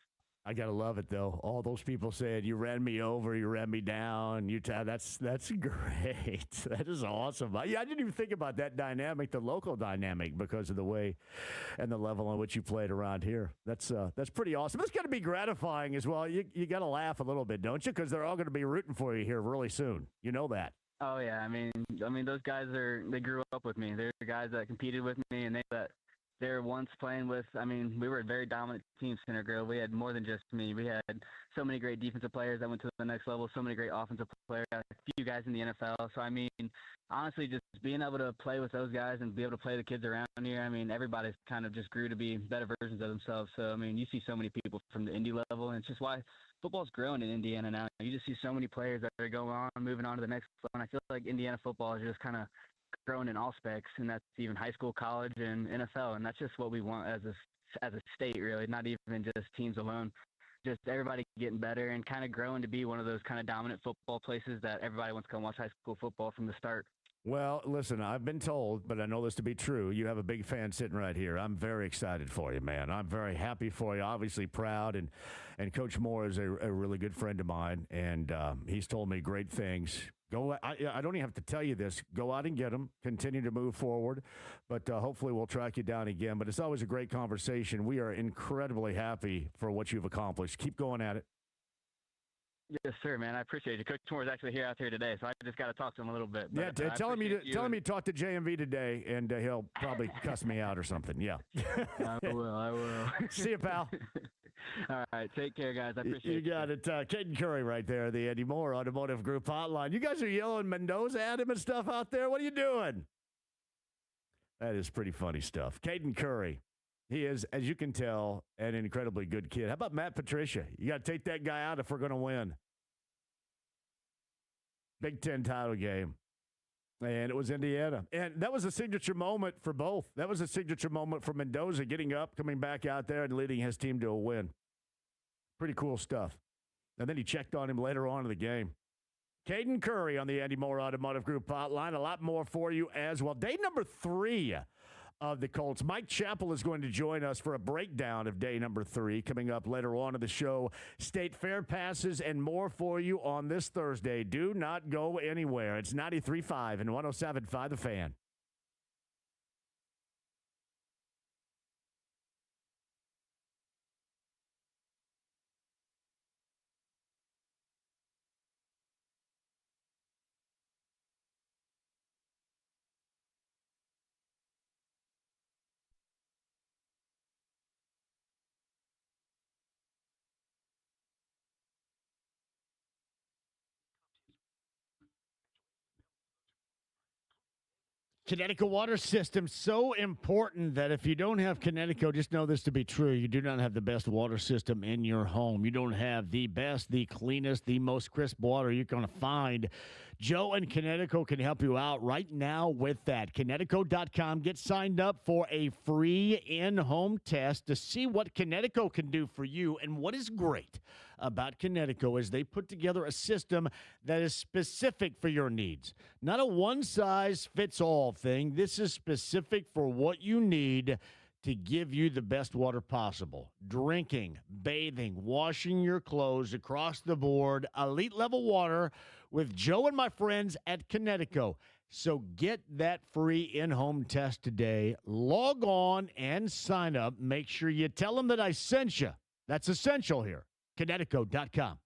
I got to love it, though. All those people said, you ran me over, you ran me down. That's great. That is awesome. I didn't even think about that dynamic, the local dynamic, because of the way and the level on which you played around here. That's pretty awesome. It's got to be gratifying as well. You got to laugh a little bit, don't you? Because they're all going to be rooting for you here really soon. You know that. Oh, yeah. I mean, those guys they grew up with me. They're the guys that competed with me, and they're once playing with, I mean, we were a very dominant team, Center Grove. We had more than just me. We had so many great defensive players that went to the next level, so many great offensive players, a few guys in the NFL. So, I mean, honestly, just being able to play with those guys and be able to play the kids around here, I mean, everybody's kind of just grew to be better versions of themselves. So, I mean, you see so many people from the Indy level, and it's just why football's growing in Indiana now. You just see so many players that are going on, moving on to the next level, and I feel like Indiana football is just kind of growing in all specs, and that's even high school, college, and NFL, and that's just what we want as a state, really, not even just teams alone. Just everybody getting better and kind of growing to be one of those kind of dominant football places that everybody wants to come watch high school football from the start. Well, listen, I've been told, but I know this to be true. You have a big fan sitting right here. I'm very excited for you, man. I'm very happy for you, obviously proud. And Coach Moore is a really good friend of mine, and he's told me great things. I don't even have to tell you this. Go out and get them. Continue to move forward. But hopefully we'll track you down again. But it's always a great conversation. We are incredibly happy for what you've accomplished. Keep going at it. Yes, sir, man. I appreciate it. Coach Moore is actually here out here today, so I just got to talk to him a little bit. But, tell him you talk to JMV today, and he'll probably cuss me out or something. Yeah. I will. See you, pal. All right. Take care, guys. I appreciate it. You got it. Caden Curry right there, the Andy Moore Automotive Group hotline. You guys are yelling Mendoza at him and stuff out there. What are you doing? That is pretty funny stuff. Caden Curry. He is, as you can tell, an incredibly good kid. How about Matt Patricia? You got to take that guy out if we're going to win. Big Ten title game. And it was Indiana. And that was a signature moment for both. That was a signature moment for Mendoza getting up, coming back out there, and leading his team to a win. Pretty cool stuff. And then he checked on him later on in the game. Caden Curry on the Andy Moore Automotive Group hotline. A lot more for you as well. Day number 3 of the Colts. Mike Chappell is going to join us for a breakdown of day number 3 coming up later on in the show. State Fair passes and more for you on this Thursday. Do not go anywhere. It's 93.5 and 107.5 The Fan. Connecticut water system, so important that if you don't have Connecticut, just know this to be true. You do not have the best water system in your home. You don't have the best, the cleanest, the most crisp water you're going to find. Joe and Connecticut can help you out right now with that. Connecticut.com. Get signed up for a free in-home test to see what Connecticut can do for you. And what is great about Connecticut is they put together a system that is specific for your needs. Not a one-size-fits-all thing. This is specific for what you need to give you the best water possible. Drinking, bathing, washing your clothes across the board. Elite level water with Joe and my friends at Connecticut. So get that free in-home test today. Log on and sign up. Make sure you tell them that I sent you. That's essential here. Connecticut.com.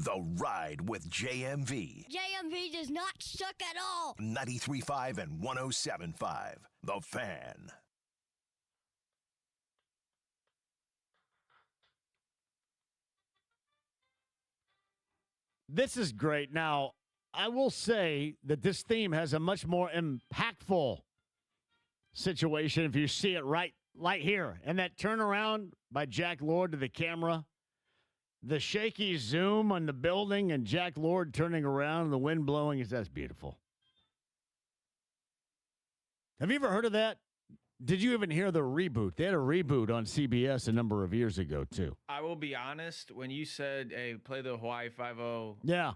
The Ride with JMV. JMV does not suck at all. 93.5 and 107.5. The Fan. This is great. Now, I will say that this theme has a much more impactful situation if you see it right here. And that turnaround by Jack Lord to the camera. The shaky zoom on the building and Jack Lord turning around and the wind blowing. That's beautiful. Have you ever heard of that? Did you even hear the reboot? They had a reboot on CBS a number of years ago, too. I will be honest. When you said, hey, play the Hawaii 5-0 yeah.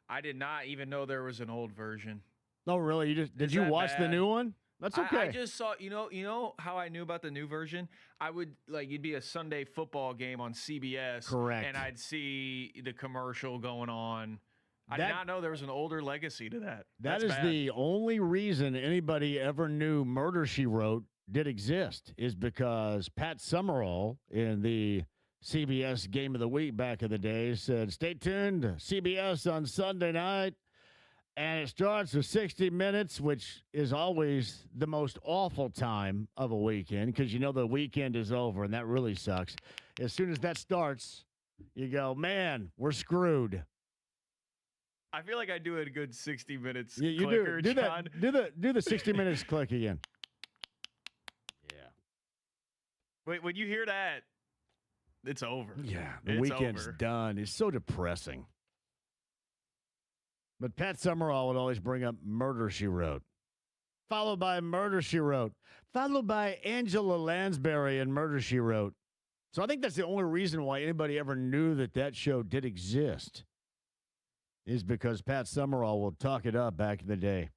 I did not even know there was an old version. Oh, really? Did you watch the new one? That's okay. I just saw, you know how I knew about the new version? You'd be a Sunday football game on CBS. Correct. And I'd see the commercial going on. I did not know there was an older legacy to that. That is the only reason anybody ever knew Murder, She Wrote did exist, is because Pat Summerall in the CBS Game of the Week back in the day said, stay tuned, CBS on Sunday night. And it starts with 60 minutes, which is always the most awful time of a weekend because you know the weekend is over, and that really sucks. As soon as that starts, you go, man, we're screwed. I feel like I do a good 60 minutes you clicker, do John. Do the 60 minutes click again. Yeah. Wait, when you hear that, it's over. Yeah, the weekend's done. It's so depressing. But Pat Summerall would always bring up Murder, She Wrote. Followed by Murder, She Wrote. Followed by Angela Lansbury and Murder, She Wrote. So I think that's the only reason why anybody ever knew that show did exist, is because Pat Summerall will talk it up back in the day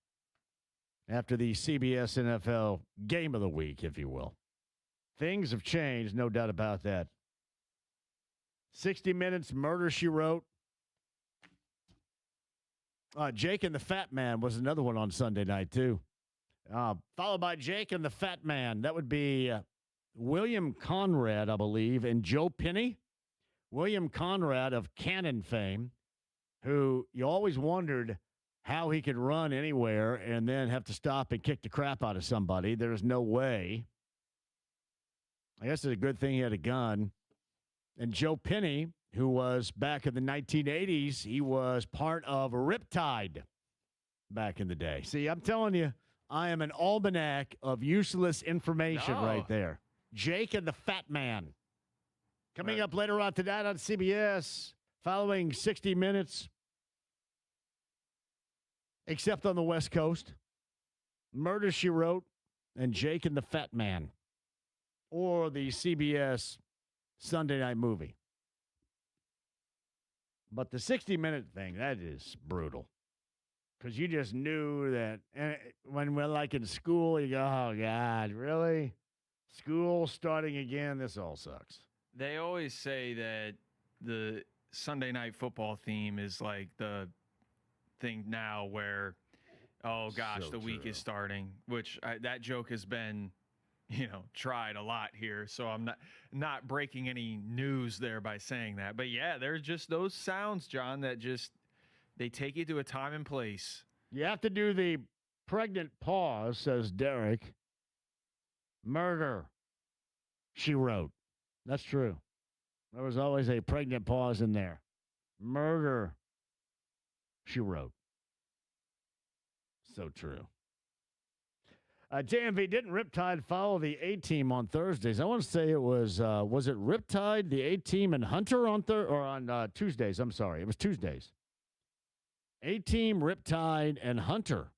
after the CBS NFL Game of the Week, if you will. Things have changed, no doubt about that. 60 Minutes, Murder, She Wrote. Jake and the Fat Man was another one on Sunday night, too. Followed by Jake and the Fat Man. That would be William Conrad, I believe, and Joe Penny. William Conrad of Cannon fame, who you always wondered how he could run anywhere and then have to stop and kick the crap out of somebody. There's no way. I guess it's a good thing he had a gun. And Joe Penny, who was back in the 1980s, he was part of Riptide back in the day. See, I'm telling you, I am an almanac of useless information right there. Jake and the Fat Man. Coming up later on tonight on CBS, following 60 Minutes, except on the West Coast, Murder, She Wrote, and Jake and the Fat Man, or the CBS Sunday night movie. But the 60-minute thing, that is brutal. Because you just knew that when we're like in school, you go, oh, God, really? School starting again? This all sucks. They always say that the Sunday night football theme is like the thing now where, oh, gosh, So the week true. is starting, which that joke has been, tried a lot here. So I'm not breaking any news there by saying that. But, yeah, there's just those sounds, John, that just they take you to a time and place. You have to do the pregnant pause, says Derek. Murder, she wrote. That's true. There was always a pregnant pause in there. Murder, she wrote. So true. JMV, didn't Riptide follow the A-Team on Thursdays? I want to say it was it Riptide, the A-Team, and Hunter on Tuesdays? I'm sorry. It was Tuesdays. A-Team, Riptide, and Hunter.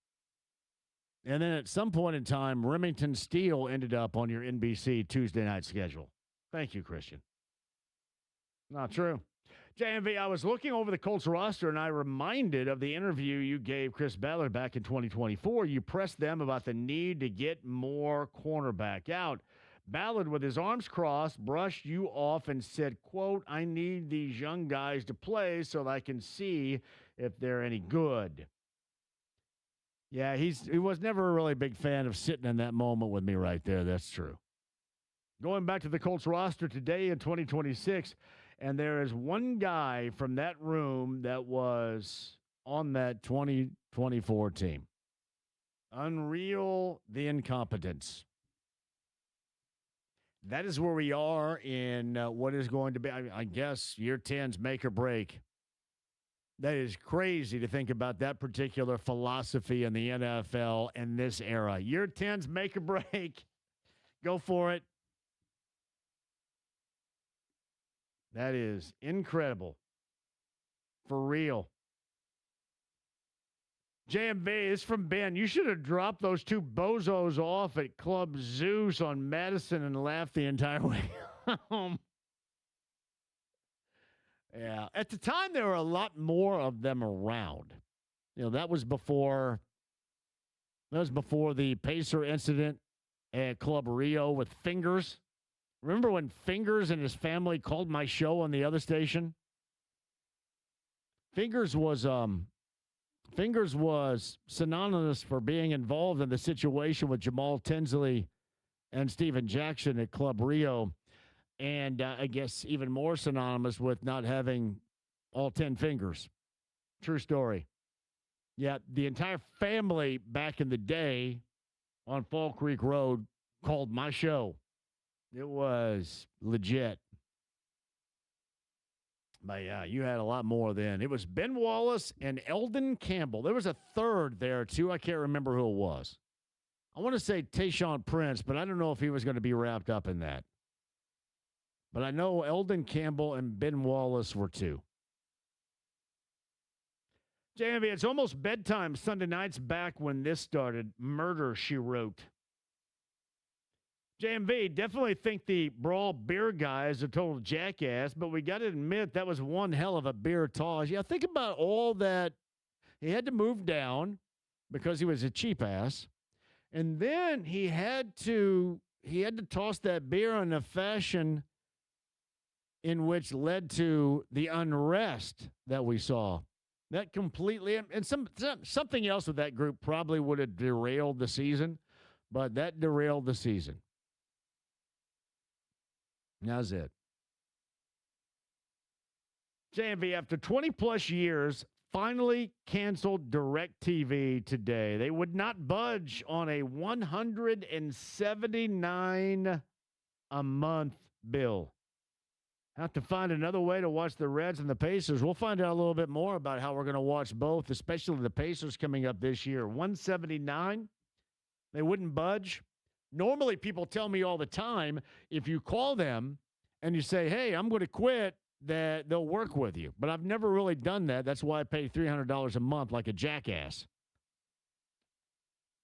And then at some point in time, Remington Steele ended up on your NBC Tuesday night schedule. Thank you, Christian. Not true. JMV, I was looking over the Colts roster, and I reminded of the interview you gave Chris Ballard back in 2024. You pressed them about the need to get more cornerback out. Ballard, with his arms crossed, brushed you off and said, quote, I need these young guys to play so that I can see if they're any good. Yeah, he was never a really big fan of sitting in that moment with me right there. That's true. Going back to the Colts roster today in 2026, and there is one guy from that room that was on that 2024 team. Unreal, the incompetence. That is where we are in what is going to be, I guess, year 10's make or break. That is crazy to think about that particular philosophy in the NFL in this era. Year 10's make or break. Go for it. That is incredible. For real. JMV, this is from Ben. You should have dropped those two bozos off at Club Zeus on Madison and laughed the entire way home. Yeah. At the time, there were a lot more of them around. That was before the Pacer incident at Club Rio with Fingers. Remember when Fingers and his family called my show on the other station? Fingers was synonymous for being involved in the situation with Jamal Tinsley and Steven Jackson at Club Rio. And I guess even more synonymous with not having all 10 fingers. True story. Yeah, the entire family back in the day on Fall Creek Road called my show. It was legit. But yeah, you had a lot more then. It was Ben Wallace and Eldon Campbell. There was a third there, too. I can't remember who it was. I want to say Tayshaun Prince, but I don't know if he was going to be wrapped up in that. But I know Eldon Campbell and Ben Wallace were two. JMV, it's almost bedtime. Sunday night's back when this started. Murder, she wrote. JMV, definitely think the Brawl beer guy is a total jackass, but we got to admit that was one hell of a beer toss. Yeah, think about all that. He had to move down because he was a cheap ass. And then he had to toss that beer in a fashion in which led to the unrest that we saw. That completely, and something else with that group probably would have derailed the season, but that derailed the season. That's it. JMV, after 20-plus years, finally canceled DirecTV today. They would not budge on a $179 a month bill. Have to find another way to watch the Reds and the Pacers. We'll find out a little bit more about how we're going to watch both, especially the Pacers coming up this year. $179, they wouldn't budge. Normally, people tell me all the time, if you call them and you say, hey, I'm going to quit, that they'll work with you. But I've never really done that. That's why I pay $300 a month like a jackass.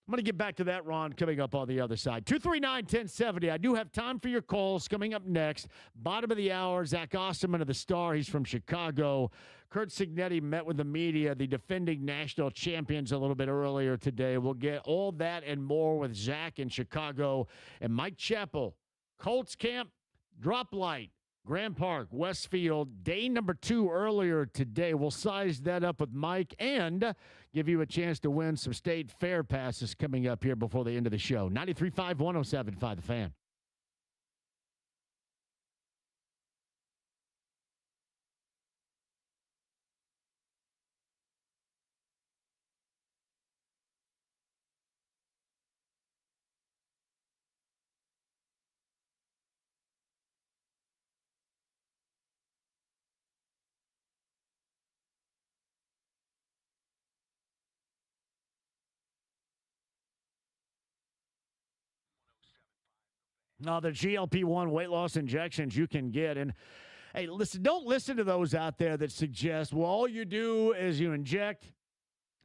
I'm going to get back to that, Ron, coming up on the other side. 239-1070. I do have time for your calls coming up next. Bottom of the hour, Zach Osterman of the Star. He's from Chicago. Curt Cignetti met with the media, the defending national champions, a little bit earlier today. We'll get all that and more with Zach in Chicago. And Mike Chappell, Colts Camp, Drop Light, Grand Park, Westfield, day number 2 earlier today. We'll size that up with Mike and give you a chance to win some state fair passes coming up here before the end of the show. 93.5, 107.5, The Fan. No, the GLP-1 weight loss injections you can get. And, hey, listen, don't listen to those out there that suggest, well, all you do is you inject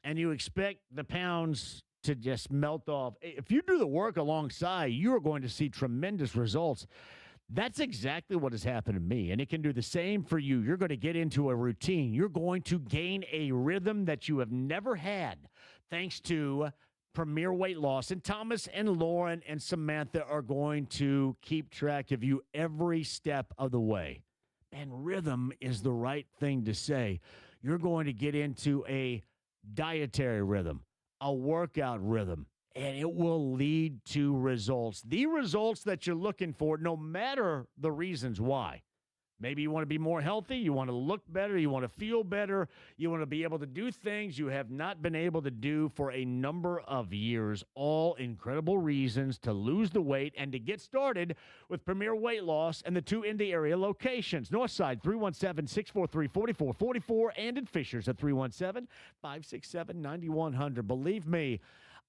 and you expect the pounds to just melt off. If you do the work alongside, you are going to see tremendous results. That's exactly what has happened to me, and it can do the same for you. You're going to get into a routine. You're going to gain a rhythm that you have never had thanks to Premier Weight Loss. And Thomas and Lauren and Samantha are going to keep track of you every step of the way. And rhythm is the right thing to say. You're going to get into a dietary rhythm, a workout rhythm, and it will lead to results. The results that you're looking for, no matter the reasons why. Maybe you want to be more healthy, you want to look better, you want to feel better, you want to be able to do things you have not been able to do for a number of years. All incredible reasons to lose the weight and to get started with Premier Weight Loss and the 2 Indy area locations. Northside, 317-643-4444, and in Fishers at 317-567-9100. Believe me,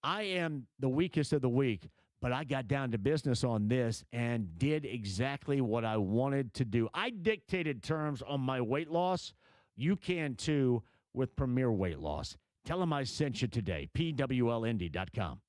I am the weakest of the weak. But I got down to business on this and did exactly what I wanted to do. I dictated terms on my weight loss. You can too with Premier Weight Loss. Tell them I sent you today. PWLindy.com.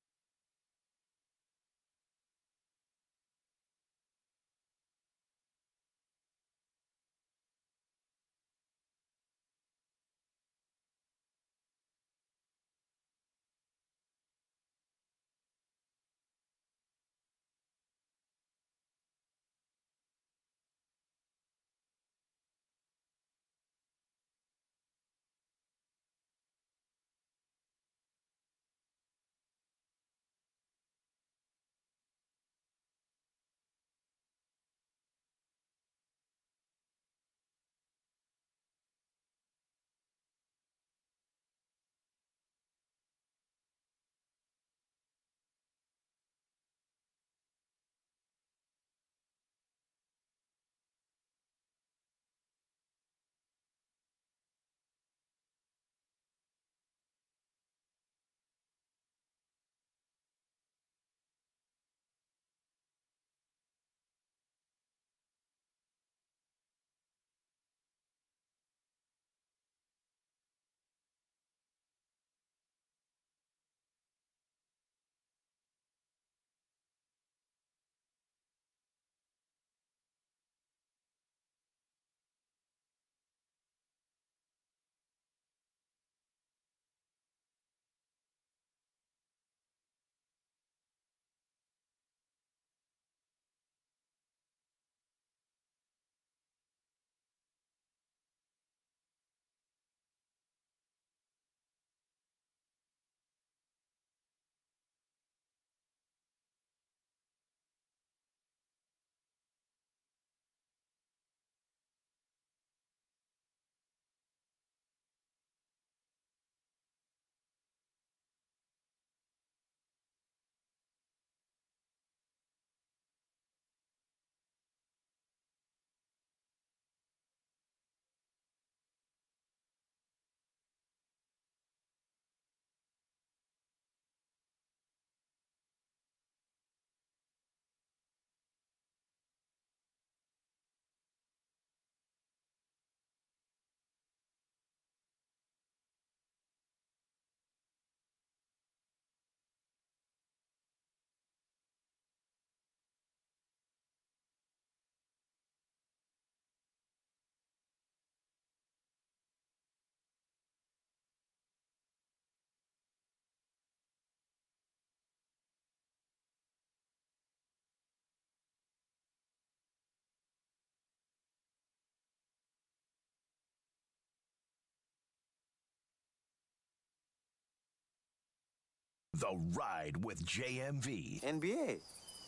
The Ride with JMV. NBA.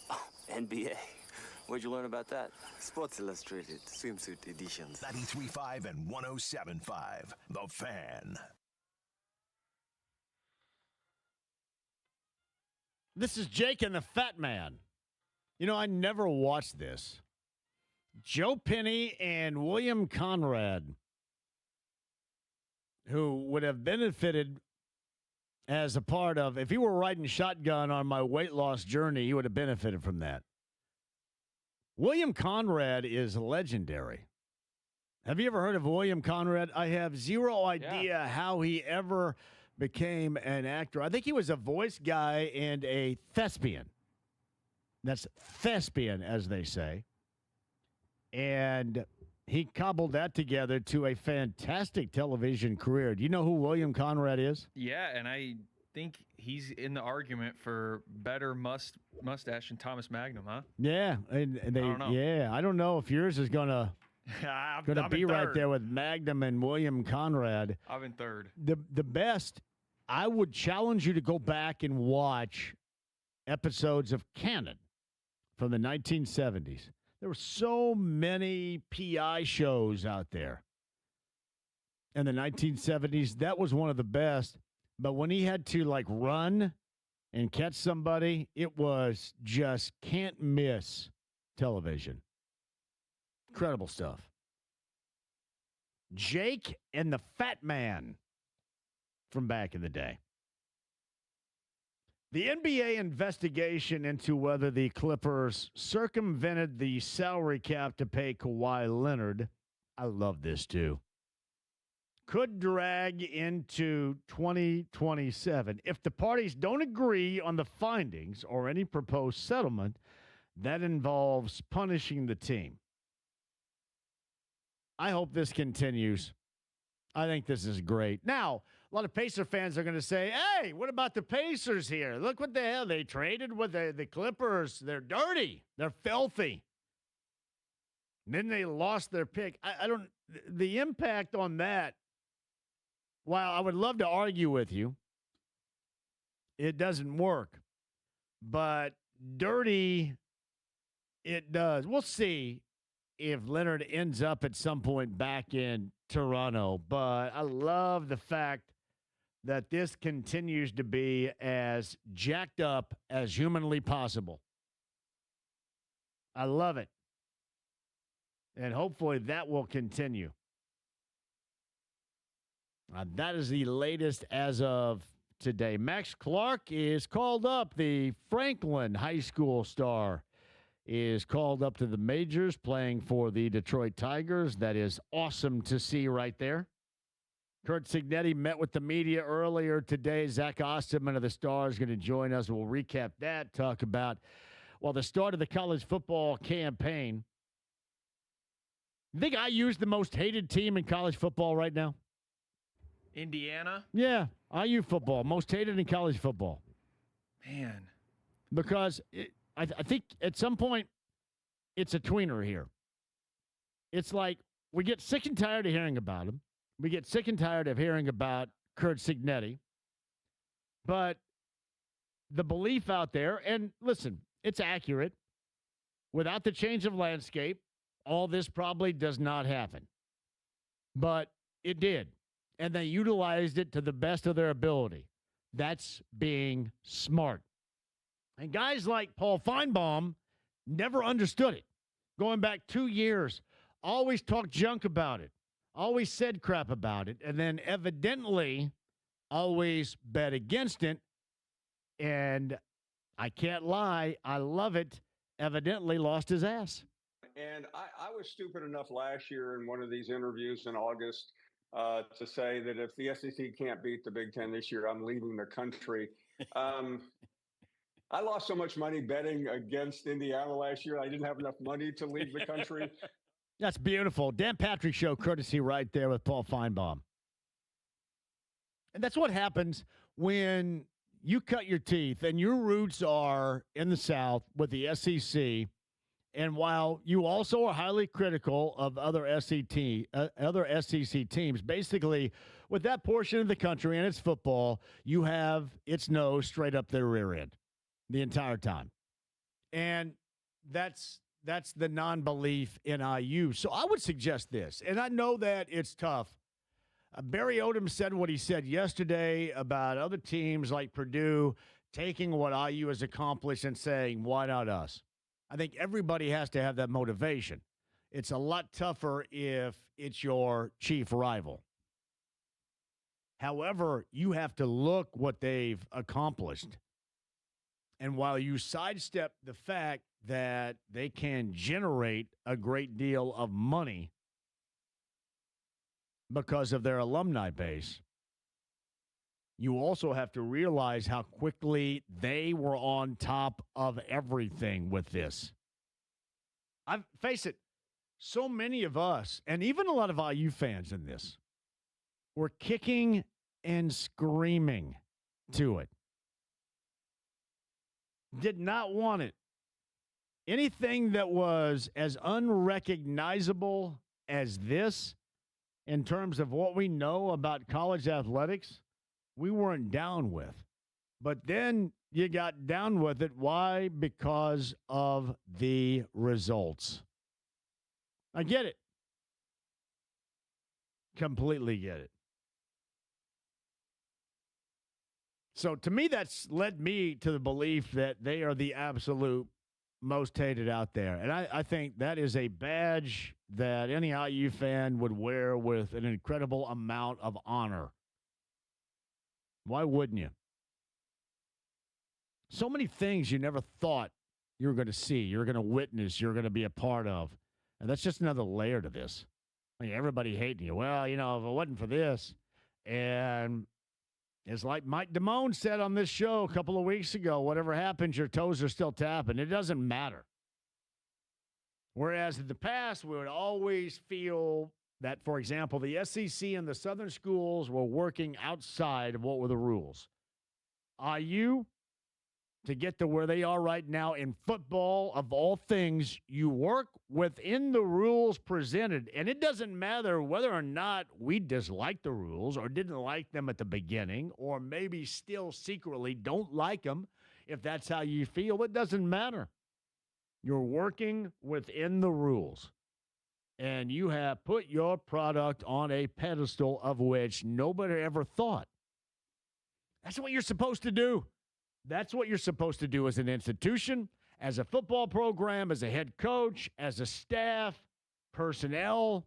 Oh, NBA. Where'd you learn about that? Sports Illustrated swimsuit editions. 93.5 and 107.5. The Fan. This is Jake and the Fat Man. You know, I never watched this. Joe Penny and William Conrad, who would have benefited as a part of, if he were riding shotgun on my weight loss journey, he would have benefited from that. William Conrad is legendary. Have you ever heard of William Conrad? I have zero idea how he ever became an actor. I think he was a voice guy and a thespian. That's thespian, as they say. And he cobbled that together to a fantastic television career. Do you know who William Conrad is? Yeah, and I think he's in the argument for better mustache than Thomas Magnum, huh? Yeah, and they, I don't know. yeah, I don't know if yours is gonna be right there with Magnum and William Conrad. I'm in third. The best. I would challenge you to go back and watch episodes of Canon from the 1970s. There were so many PI shows out there in the 1970s. That was one of the best. But when he had to, like, run and catch somebody, it was just can't miss television. Incredible stuff. Jake and the Fat Man from back in the day. The NBA investigation into whether the Clippers circumvented the salary cap to pay Kawhi Leonard, I love this too, could drag into 2027. If the parties don't agree on the findings or any proposed settlement, that involves punishing the team. I hope this continues. I think this is great. Now, a lot of Pacer fans are going to say, hey, what about the Pacers here? Look what the hell. They traded with the Clippers. They're dirty. They're filthy. And then they lost their pick. I don't, the impact on that, while I would love to argue with you, it doesn't work. But dirty, it does. We'll see if Leonard ends up at some point back in Toronto. But I love the fact that this continues to be as jacked up as humanly possible. I love it. And hopefully that will continue. That is the latest as of today. Max Clark is called up. The Franklin High School star is called up to the majors playing for the Detroit Tigers. That is awesome to see right there. Curt Cignetti met with the media earlier today. Zach Osterman of the Stars is going to join us. We'll recap that, talk about, well, the start of the college football campaign. You think I use the most hated team in college football right now? Indiana? Yeah, IU football, most hated in college football. Man. Because I think at some point it's a tweener here. It's like we get sick and tired of hearing about him. We get sick and tired of hearing about Curt Cignetti. But the belief out there, and listen, it's accurate. Without the change of landscape, all this probably does not happen. But it did. And they utilized it to the best of their ability. That's being smart. And guys like Paul Feinbaum never understood it. Going back 2 years, always talked junk about it. Always said crap about it, and then evidently always bet against it. And I can't lie, I love it. Evidently lost his ass. And I was stupid enough last year in one of these interviews in August to say that if the SEC can't beat the Big Ten this year, I'm leaving the country. I lost so much money betting against Indiana last year. I didn't have enough money to leave the country. That's beautiful. Dan Patrick Show, courtesy right there with Paul Feinbaum. And that's what happens when you cut your teeth and your roots are in the South with the SEC And while you also are highly critical of other SEC teams, basically with that portion of the country and its football, you have its nose straight up their rear end the entire time. And that's the non-belief in IU. So I would suggest this, and I know that it's tough. Barry Odom said what he said yesterday about other teams like Purdue taking what IU has accomplished and saying, why not us? I think everybody has to have that motivation. It's a lot tougher if it's your chief rival. However, you have to look what they've accomplished. And while you sidestep the fact that they can generate a great deal of money because of their alumni base, you also have to realize how quickly they were on top of everything with this. Face it, so many of us, and even a lot of IU fans in this, were kicking and screaming to it. Did not want it. Anything that was as unrecognizable as this in terms of what we know about college athletics, we weren't down with. But then you got down with it. Why? Because of the results. I get it. Completely get it. So to me, that's led me to the belief that they are the absolute most hated out there. And I think that is a badge that any IU fan would wear with an incredible amount of honor. Why wouldn't you? So many things you never thought you were going to see, you're going to witness, you're going to be a part of. And that's just another layer to this. I mean, everybody hating you. Well, if it wasn't for this. And it's like Mike Damone said on this show a couple of weeks ago, whatever happens, your toes are still tapping. It doesn't matter. Whereas in the past, we would always feel that, for example, the SEC and the Southern schools were working outside of what were the rules. IU, to get to where they are right now in football, of all things, you work within the rules presented. And it doesn't matter whether or not we dislike the rules or didn't like them at the beginning, or maybe still secretly don't like them. If that's how you feel, it doesn't matter. You're working within the rules. And you have put your product on a pedestal of which nobody ever thought. That's what you're supposed to do. That's what you're supposed to do as an institution, as a football program, as a head coach, as a staff, personnel.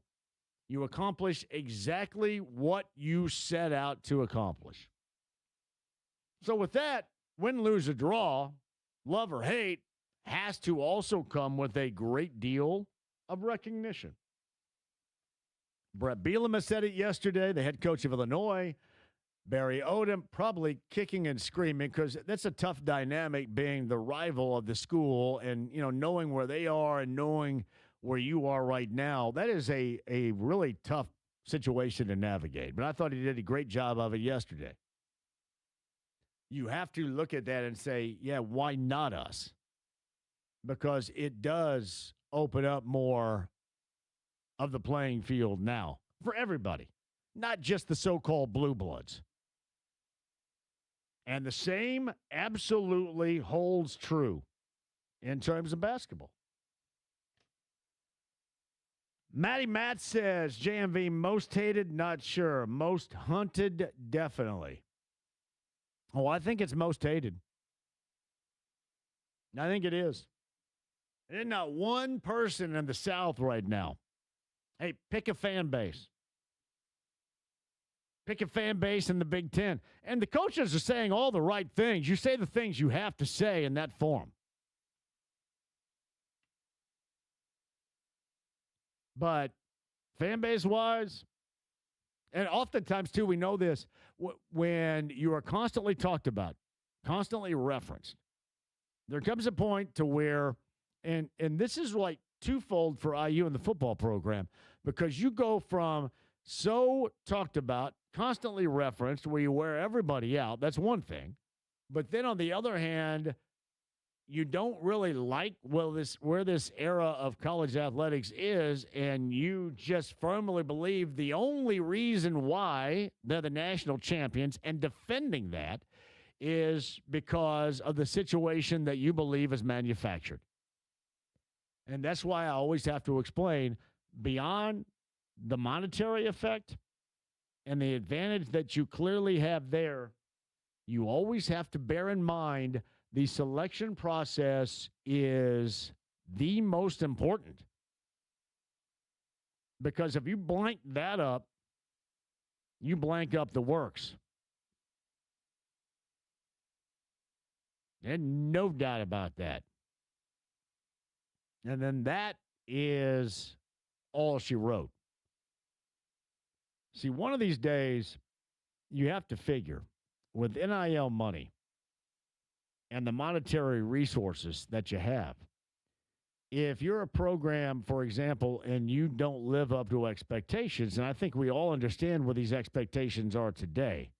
You accomplish exactly what you set out to accomplish. So with that, win, lose, or draw, love or hate, has to also come with a great deal of recognition. Brett Bielema said it yesterday, the head coach of Illinois. Barry Odom probably kicking and screaming because that's a tough dynamic, being the rival of the school and, knowing where they are and knowing where you are right now. That is a really tough situation to navigate. But I thought he did a great job of it yesterday. You have to look at that and say, yeah, why not us? Because it does open up more of the playing field now for everybody, not just the so-called blue bloods. And the same absolutely holds true in terms of basketball. Matty Matt says, JMV, most hated, not sure. Most hunted, definitely. Oh, I think it's most hated. I think it is. There's not one person in the South right now. Hey, pick a fan base. Pick a fan base in the Big Ten. And the coaches are saying all the right things. You say the things you have to say in that forum. But fan base-wise, and oftentimes, too, we know this, when you are constantly talked about, constantly referenced, there comes a point to where, and this is like twofold for IU in the football program, because you go from so talked about, constantly referenced, where you wear everybody out. That's one thing. But then on the other hand, you don't really like where this era of college athletics is, and you just firmly believe the only reason why they're the national champions and defending that is because of the situation that you believe is manufactured. And that's why I always have to explain, beyond the monetary effect and the advantage that you clearly have there, you always have to bear in mind the selection process is the most important. Because if you blank that up, you blank up the works. And no doubt about that. And then that is all she wrote. See, one of these days, you have to figure with NIL money and the monetary resources that you have, if you're a program, for example, and you don't live up to expectations, and I think we all understand what these expectations are today,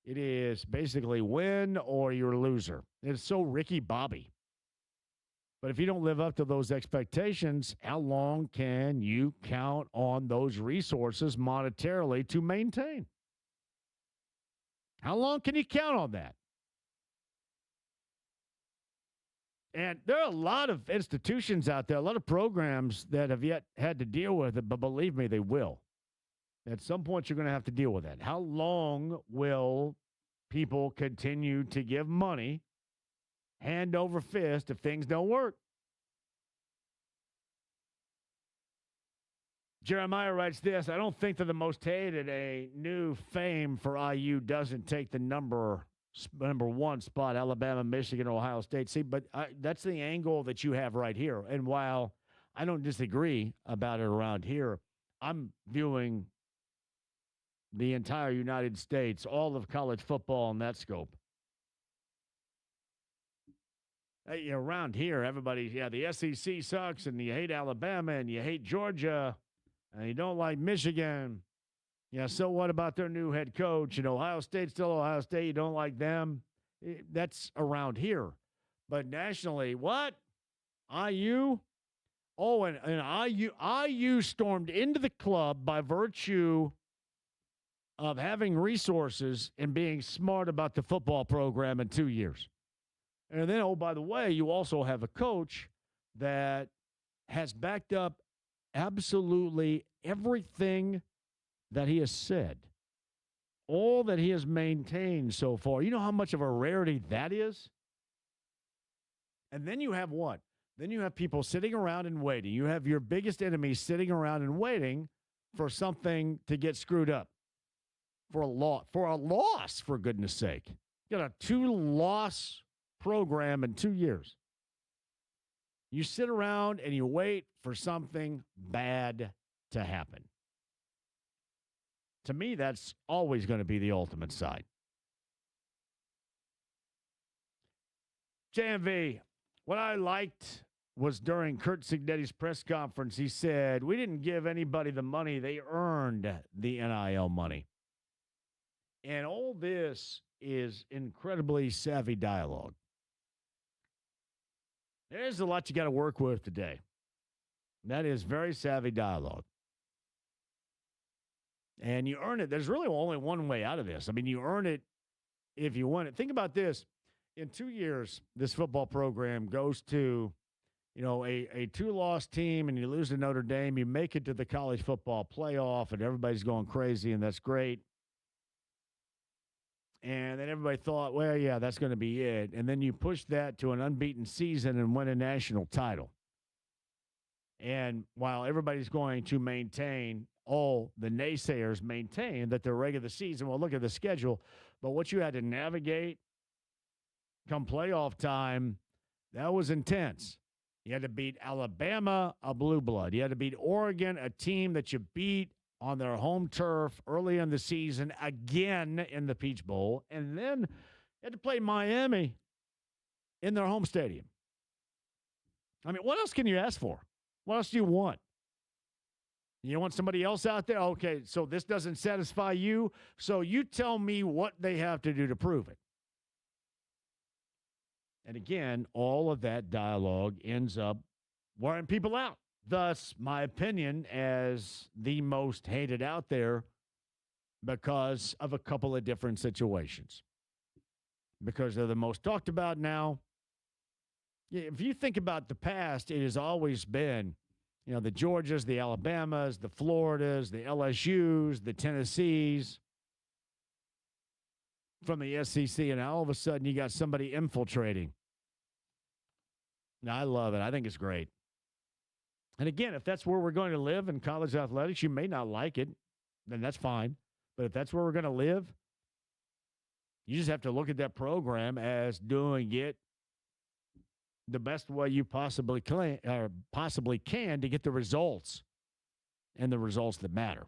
it is basically win or you're a loser. It's so Ricky Bobby. But if you don't live up to those expectations, how long can you count on those resources monetarily to maintain? How long can you count on that? And there are a lot of institutions out there, a lot of programs that have yet had to deal with it, but believe me, they will. At some point, you're going to have to deal with that. How long will people continue to give money hand over fist if things don't work? Jeremiah writes this: I don't think they're the most hated. A new fame for IU doesn't take the number one spot, Alabama, Michigan, Ohio State. See, but that's the angle that you have right here. And while I don't disagree about it around here, I'm viewing the entire United States, all of college football in that scope. Around here, everybody, the SEC sucks, and you hate Alabama, and you hate Georgia, and you don't like Michigan. Yeah, so what about their new head coach? Ohio State's still Ohio State. You don't like them. That's around here. But nationally, what? IU? Oh, and IU stormed into the club by virtue of having resources and being smart about the football program in 2 years. And then, oh, by the way, you also have a coach that has backed up absolutely everything that he has said, all that he has maintained so far. You know how much of a rarity that is? And then you have what? Then you have people sitting around and waiting. You have your biggest enemy sitting around and waiting for something to get screwed up. For a loss, for goodness sake. You got a 2-loss program in 2 years. You sit around and you wait for something bad to happen. To me, that's always going to be the ultimate side. JMV, what I liked was during Curt Cignetti's press conference, he said, we didn't give anybody the money. They earned the NIL money. And all this is incredibly savvy dialogue. There's a lot you got to work with today. That is very savvy dialogue. And you earn it. There's really only one way out of this. I mean, you earn it if you want it. Think about this. In 2 years, this football program goes to, a 2-loss team, and you lose to Notre Dame. You make it to the college football playoff, and everybody's going crazy, and that's great. And then everybody thought, well, yeah, that's going to be it. And then you push that to an unbeaten season and win a national title. And while everybody's going to maintain, all the naysayers maintain that the regular season, well, look at the schedule. But what you had to navigate come playoff time, that was intense. You had to beat Alabama, a blue blood. You had to beat Oregon, a team that you beat on their home turf early in the season, again in the Peach Bowl. And then you had to play Miami in their home stadium. I mean, what else can you ask for? What else do you want? You want somebody else out there? Okay, so this doesn't satisfy you, so you tell me what they have to do to prove it. And again, all of that dialogue ends up wearing people out. Thus, my opinion as the most hated out there because of a couple of different situations. Because they're the most talked about now. If you think about the past, it has always been, the Georgias, the Alabamas, the Floridas, the LSUs, the Tennessees from the SEC, and all of a sudden you got somebody infiltrating. Now, I love it. I think it's great. And again, if that's where we're going to live in college athletics, you may not like it, then that's fine. But if that's where we're going to live, you just have to look at that program as doing it the best way you possibly can to get the results and the results that matter.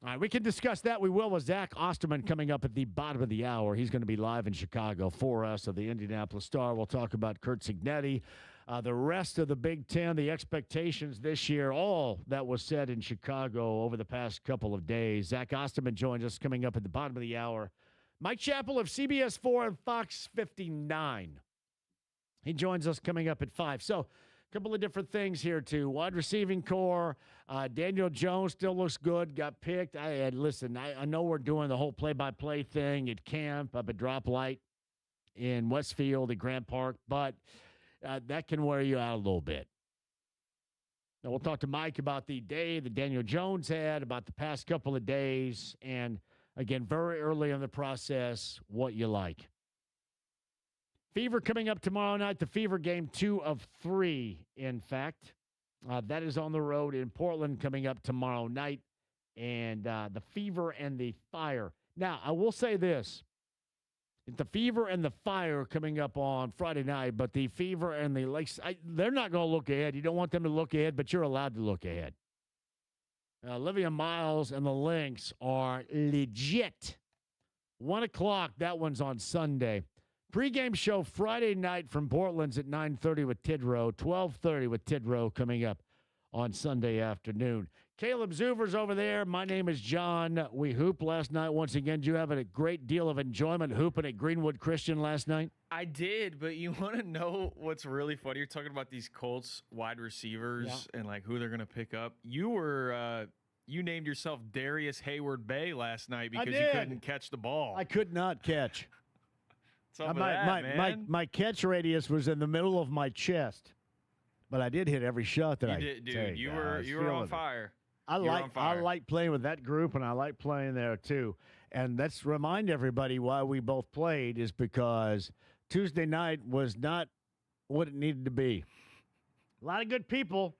All right, we can discuss that. We will with Zach Osterman coming up at the bottom of the hour. He's going to be live in Chicago for us of the Indianapolis Star. We'll talk about Curt Cignetti, the rest of the Big Ten, the expectations this year, all that was said in Chicago over the past couple of days. Zach Osterman joins us coming up at the bottom of the hour. Mike Chappell of CBS 4 and Fox 59. He joins us coming up at 5. So a couple of different things here, too. Wide receiving core. Daniel Jones still looks good. Got picked. I know we're doing the whole play-by-play thing at camp, up at Drop Light in Westfield at Grant Park, but that can wear you out a little bit. Now, we'll talk to Mike about the day that Daniel Jones had, about the past couple of days, and, again, very early in the process, what you like. Fever coming up tomorrow night, the Fever game 2 of 3, in fact. That is on the road in Portland coming up tomorrow night. And the Fever and the Fire. Now, I will say this. The Fever and the Fire coming up on Friday night, but the Fever and the Lakes, they're not going to look ahead. You don't want them to look ahead, but you're allowed to look ahead. Olivia Miles and the Lynx are legit. 1 o'clock, that one's on Sunday. Pre-game show Friday night from Portland's at 9:30 with Tidrow, 12:30 with Tidrow coming up on Sunday afternoon. Caleb Zuber's over there. My name is John. We hooped last night once again. Did you have a great deal of enjoyment hooping at Greenwood Christian last night? I did, but you want to know what's really funny? You're talking about these Colts wide receivers and like who they're going to pick up. You were you named yourself Darius Hayward Bay last night because you couldn't catch the ball. I could not catch. Man. My catch radius was in the middle of my chest, but I did hit every shot that you did, dude. You were on fire. I like playing with that group, and I like playing there too. And let's remind everybody why we both played is because Tuesday night was not what it needed to be. A lot of good people,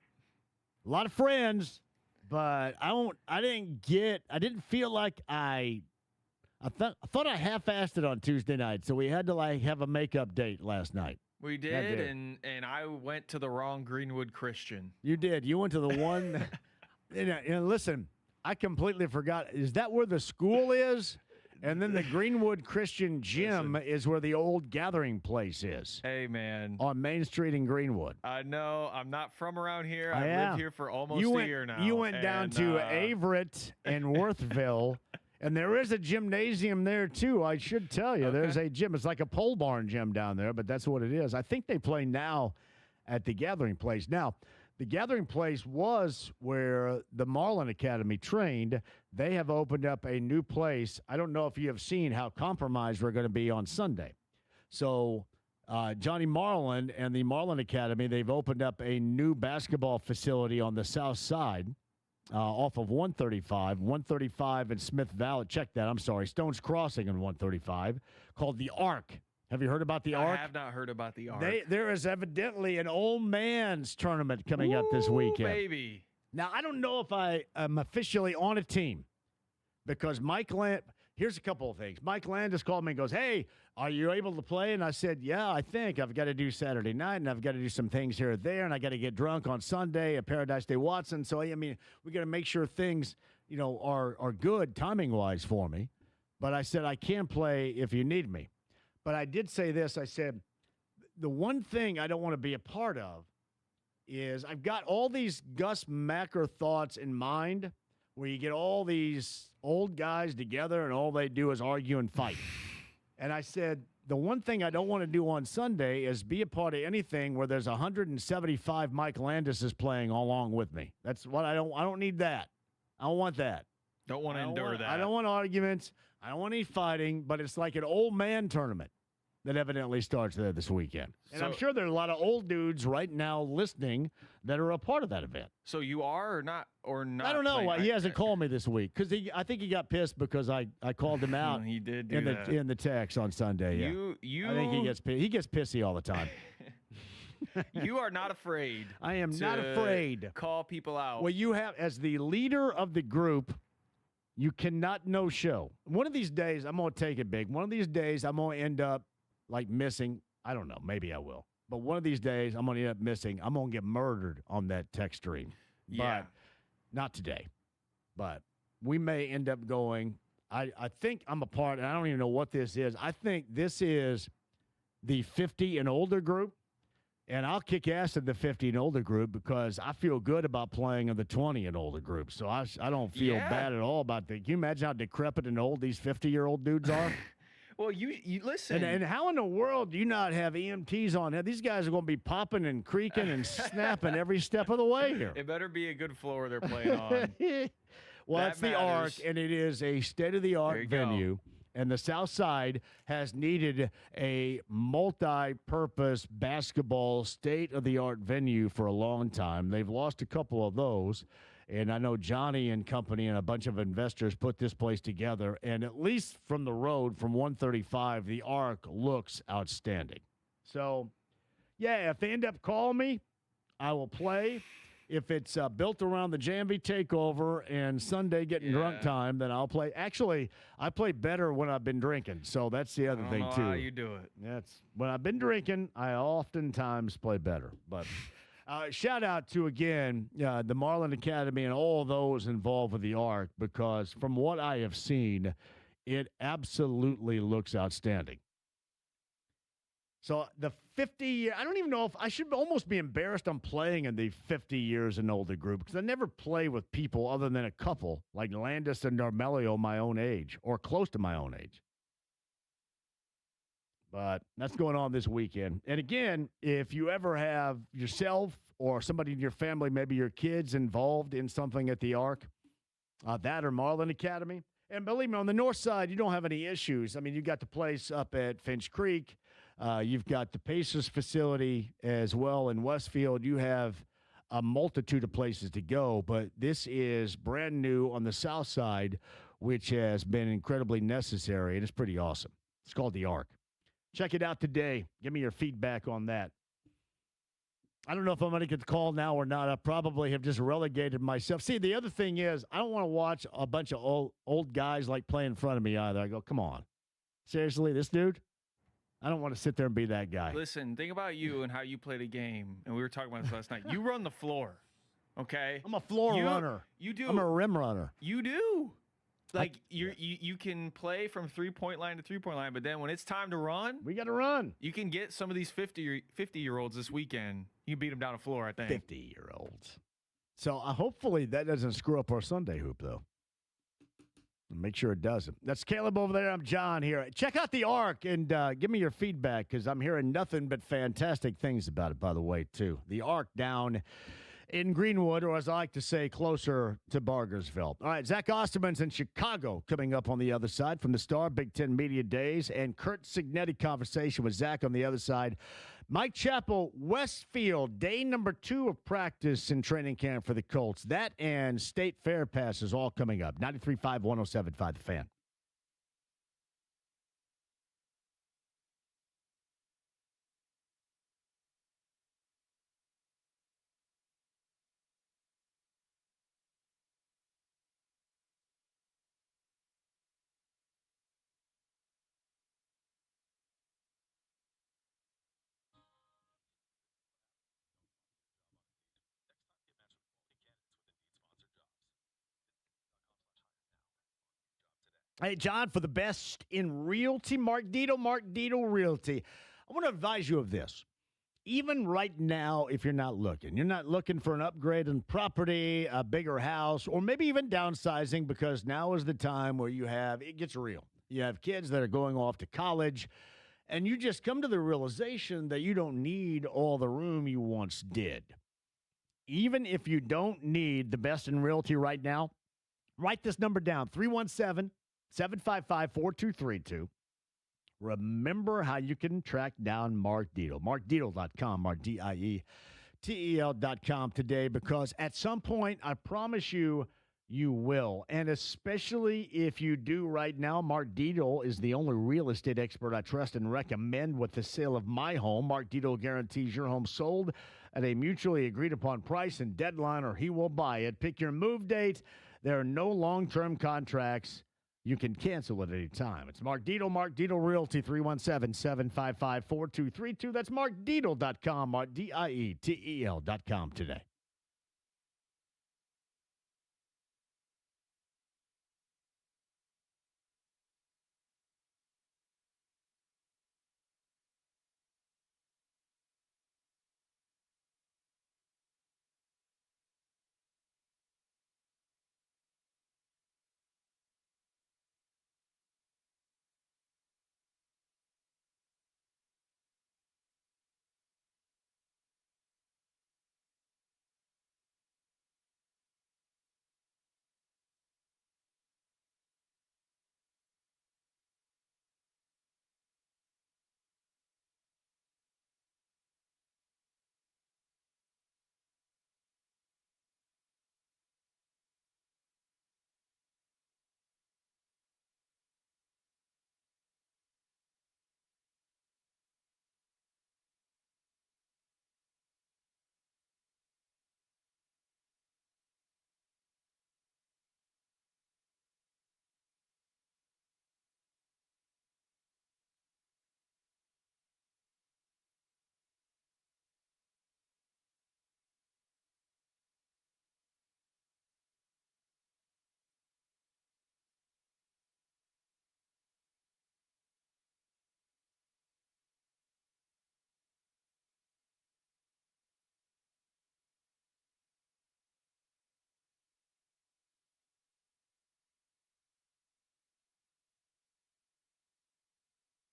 a lot of friends, but I didn't feel like I thought I half-assed it on Tuesday night, so we had to have a makeup date last night. We did, and I went to the wrong Greenwood Christian. You did. You went to the one. Listen, I completely forgot. Is that where the school is? And then the Greenwood Christian Gym is where the old gathering place is. Hey, man. On Main Street in Greenwood. I know. I'm not from around here. I've lived here for almost a year now. You went down to Averett and Worthville. And there is a gymnasium there, too. I should tell you. Okay. There's a gym. It's like a pole barn gym down there, but that's what it is. I think they play now at the Gathering Place. Now, the Gathering Place was where the Marlin Academy trained. They have opened up a new place. I don't know if you have seen how compromised we're going to be on Sunday. So Johnny Marlin and the Marlin Academy, they've opened up a new basketball facility on the south side. Off of 135 in Smith Valley. Check that. I'm sorry. Stone's Crossing on 135 called the Arc. Have you heard about the Arc? I have not heard about the Arc. There is evidently an old man's tournament coming up this weekend. Baby. Now, I don't know if I am officially on a team because here's a couple of things. Mike Landis called me and goes, hey, are you able to play? And I said, yeah, I think I've got to do Saturday night, and I've got to do some things here or there, and I got to get drunk on Sunday at Paradise Day Watson. So, I mean, we got to make sure things, are good timing-wise for me. But I said, I can play if you need me. But I did say this. I said, the one thing I don't want to be a part of is I've got all these Gus Macker thoughts in mind where you get all these old guys together and all they do is argue and fight. And I said, the one thing I don't want to do on Sunday is be a part of anything where there's 175 Mike Landis playing along with me. That's what I don't need that. I don't want that. Don't want to endure that. I don't want arguments. I don't want any fighting, but it's like an old man tournament that evidently starts there this weekend. And I'm sure there are a lot of old dudes right now listening that are a part of that event. So you are or not? I don't know. He hasn't called me this week because I think he got pissed because I called him out. He did do in the text on Sunday. Yeah. I think he gets pissy all the time. You are not afraid. I am not afraid. Call people out. Well, you have, as the leader of the group, you cannot no show. One of these days, I'm going to take it big. One of these days, I'm going to end up like missing. I don't know. Maybe I will. But one of these days, I'm going to end up missing. I'm going to get murdered on that text stream. Yeah. But not today. But we may end up going. I think I'm a part, and I don't even know what this is. I think this is the 50 and older group. And I'll kick ass in the 50 and older group because I feel good about playing in the 20 and older group. So I don't feel bad at all about that. Can you imagine how decrepit and old these 50-year-old dudes are? Well, you listen. And how in the world do you not have EMTs on? These guys are going to be popping and creaking and snapping every step of the way here. It better be a good floor they're playing on. Well, that's the Arc, and it is a state-of-the-art venue. And the South Side has needed a multi-purpose basketball state-of-the-art venue for a long time. They've lost a couple of those. And I know Johnny and company and a bunch of investors put this place together. And at least from the road, from 135, the Arc looks outstanding. So, yeah, if they end up calling me, I will play. If it's built around the JMV takeover and Sunday getting drunk time, then I'll play. Actually, I play better when I've been drinking, so that's the other thing, too. How you do it. That's when I've been drinking, I oftentimes play better. But shout out to, again, the Marlin Academy and all those involved with the Arc, because from what I have seen, it absolutely looks outstanding. So the 50 I don't even know if I should almost be embarrassed I'm playing in the 50 years and older group because I never play with people other than a couple like Landis and Darmelio my own age or close to my own age. But that's going on this weekend. And again, if you ever have yourself or somebody in your family, maybe your kids involved in something at the Arc, that or Marlin Academy. And believe me, on the north side, you don't have any issues. I mean, you got the place up at Finch Creek. You've got the Pacers facility as well in Westfield. You have a multitude of places to go, but this is brand new on the south side, which has been incredibly necessary, and it's pretty awesome. It's called the Arc. Check it out today. Give me your feedback on that. I don't know if I'm going to get the call now or not. I probably have just relegated myself. See, the other thing is I don't want to watch a bunch of old guys like play in front of me either. I go, come on. Seriously, this dude? I don't want to sit there and be that guy. Listen, think about you and how you played a game, and we were talking about this last night. You run the floor, okay? I'm a floor runner. You do. I'm a rim runner. You do. Like, you can play from three-point line to three-point line, but then when it's time to run. We got to run. You can get some of these 50-year-olds this weekend. You can beat them down the floor, I think. 50-year-olds. So hopefully that doesn't screw up our Sunday hoop, though. Make sure it doesn't. That's Caleb over there. I'm John here. Check out the Arc and give me your feedback because I'm hearing nothing but fantastic things about it, by the way, too. The Arc down in Greenwood, or as I like to say, closer to Bargersville. All right, Zach Osterman's in Chicago coming up on the other side from the Star Big Ten Media Days, and Curt Cignetti conversation with Zach on the other side. Mike Chappell, Westfield, day number 2 of practice and training camp for the Colts. That and State Fair passes all coming up. 93.5, 107.5 The Fan. Hey, John, for the best in realty, Mark Dito Realty. I want to advise you of this. Even right now, if you're not looking for an upgrade in property, a bigger house, or maybe even downsizing, because now is the time where it gets real. You have kids that are going off to college, And you just come to the realization that you don't need all the room you once did. Even if you don't need the best in realty right now, write this number down, 317-755-4232. Remember how you can track down Mark Dietel. MarkDietel.com, Mark DIETEL.com today, because at some point, I promise you, you will. And especially if you do right now, Mark Dietel is the only real estate expert I trust and recommend with the sale of my home. Mark Dietel guarantees your home sold at a mutually agreed upon price and deadline, or he will buy it. Pick your move date. There are no long-term contracts. You can cancel at any time. It's Mark Dietel Realty, 317-755-4232. That's MarkDietel.com, Mark DIETEL.com today.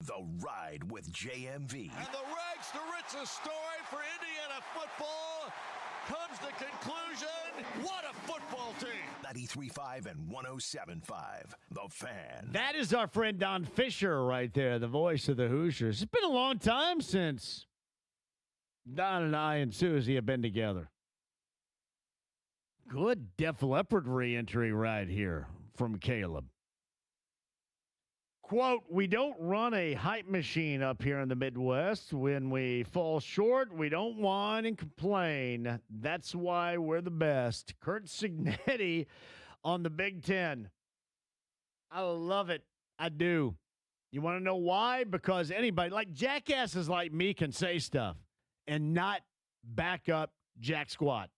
The Ride with JMV. And the rags to riches story for Indiana football comes to conclusion. What a football team. 93.5 and 107.5. The Fan. That is our friend Don Fisher right there, the voice of the Hoosiers. It's been a long time since Don and I and Susie have been together. Good Def Leppard re-entry right here from Caleb. Quote, we don't run a hype machine up here in the Midwest. When we fall short, we don't whine and complain. That's why we're the best. Curt Cignetti on the Big Ten. I love it. I do. You want to know why? Because anybody, like jackasses like me, can say stuff and not back up jack squat.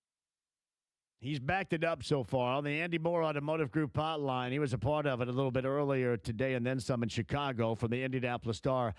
He's backed it up so far. On the Andy Moore Automotive Group hotline, he was a part of it a little bit earlier today and then some in Chicago from the Indianapolis Star.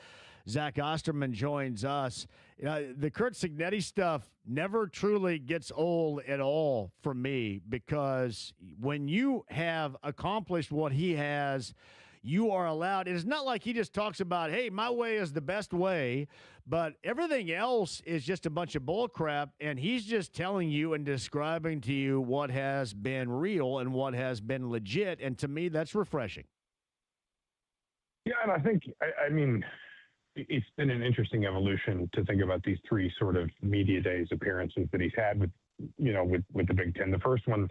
Zach Osterman joins us. The Curt Cignetti stuff never truly gets old at all for me, because when you have accomplished what he has, you are allowed. It is not like he just talks about, hey, my way is the best way, but everything else is just a bunch of bull crap, and he's just telling you and describing to you what has been real and what has been legit, and to me, that's refreshing. Yeah, and I think, I mean, it's been an interesting evolution to think about these three sort of media days appearances that he's had with the Big Ten. The first one,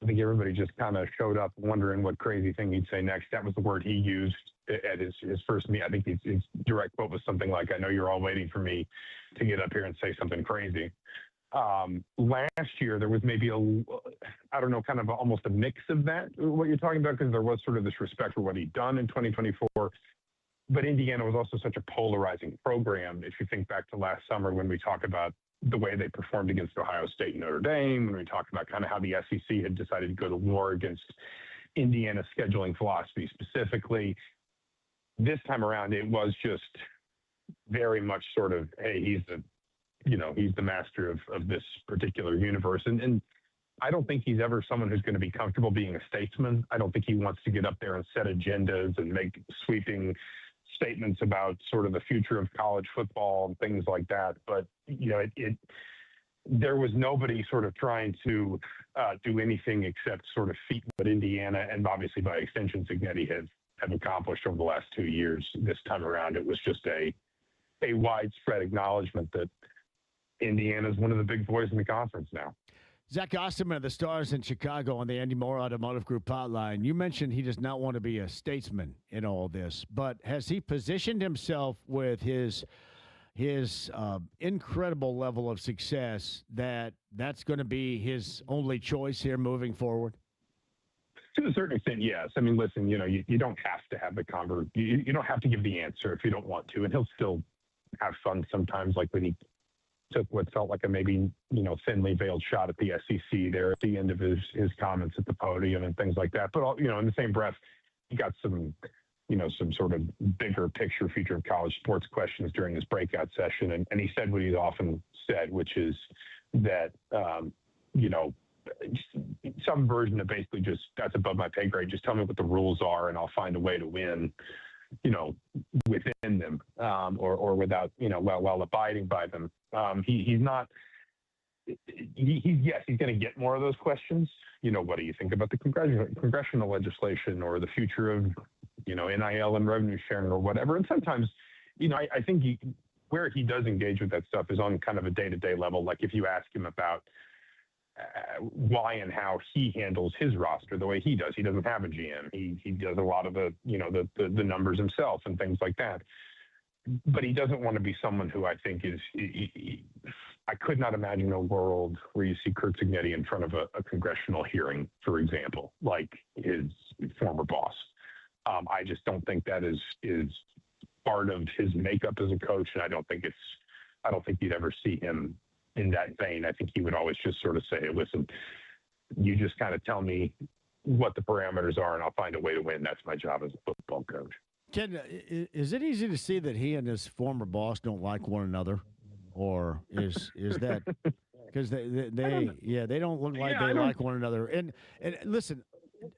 I think everybody just kind of showed up wondering what crazy thing he'd say next. That was the word he used at his first meet. I think his direct quote was something like, I know you're all waiting for me to get up here and say something crazy. Last year, there was maybe kind of almost a mix of that, what you're talking about, because there was sort of this respect for what he'd done in 2024. But Indiana was also such a polarizing program. If you think back to last summer when we talked about the way they performed against Ohio State and Notre Dame, when we talked about kind of how the SEC had decided to go to war against Indiana's scheduling philosophy specifically. This time around, it was just very much sort of, hey, he's the master of this particular universe. And I don't think he's ever someone who's going to be comfortable being a statesman. I don't think he wants to get up there and set agendas and make sweeping statements about sort of the future of college football and things like that. But, there was nobody sort of trying to do anything except sort of feed what Indiana and obviously by extension Cignetti have accomplished over the last 2 years. This time around, it was just a widespread acknowledgement that Indiana is one of the big boys in the conference now. Zach Osterman of the Stars in Chicago on the Andy Moore Automotive Group hotline. You mentioned he does not want to be a statesman in all this, but has he positioned himself with his incredible level of success that's going to be his only choice here moving forward? To a certain extent, yes. I mean, listen, you don't have to have the you don't have to give the answer if you don't want to, and he'll still have fun sometimes, like when he took what felt like a maybe, thinly veiled shot at the SEC there at the end of his comments at the podium and things like that. But, in the same breath, he got some sort of bigger picture future of college sports questions during his breakout session. And he said what he's often said, which is that, some version of basically just that's above my pay grade. Just tell me what the rules are and I'll find a way to win, within them or without, while abiding by them. He's not. He's going to get more of those questions. What do you think about the congressional legislation or the future of, NIL and revenue sharing or whatever? And sometimes, I think where he does engage with that stuff is on kind of a day-to-day level. Like if you ask him about why and how he handles his roster the way he does, he doesn't have a GM. He does a lot of the numbers himself and things like that. But he doesn't want to be someone who I think is. I could not imagine a world where you see Curt Cignetti in front of a congressional hearing, for example, like his former boss. I just don't think that is part of his makeup as a coach, and I don't think you'd ever see him in that vein. I think he would always just sort of say, "Listen, you just kind of tell me what the parameters are, and I'll find a way to win. That's my job as a football coach." Ken, is it easy to see that he and his former boss don't like one another, or is that because they don't look like they like one another? And listen,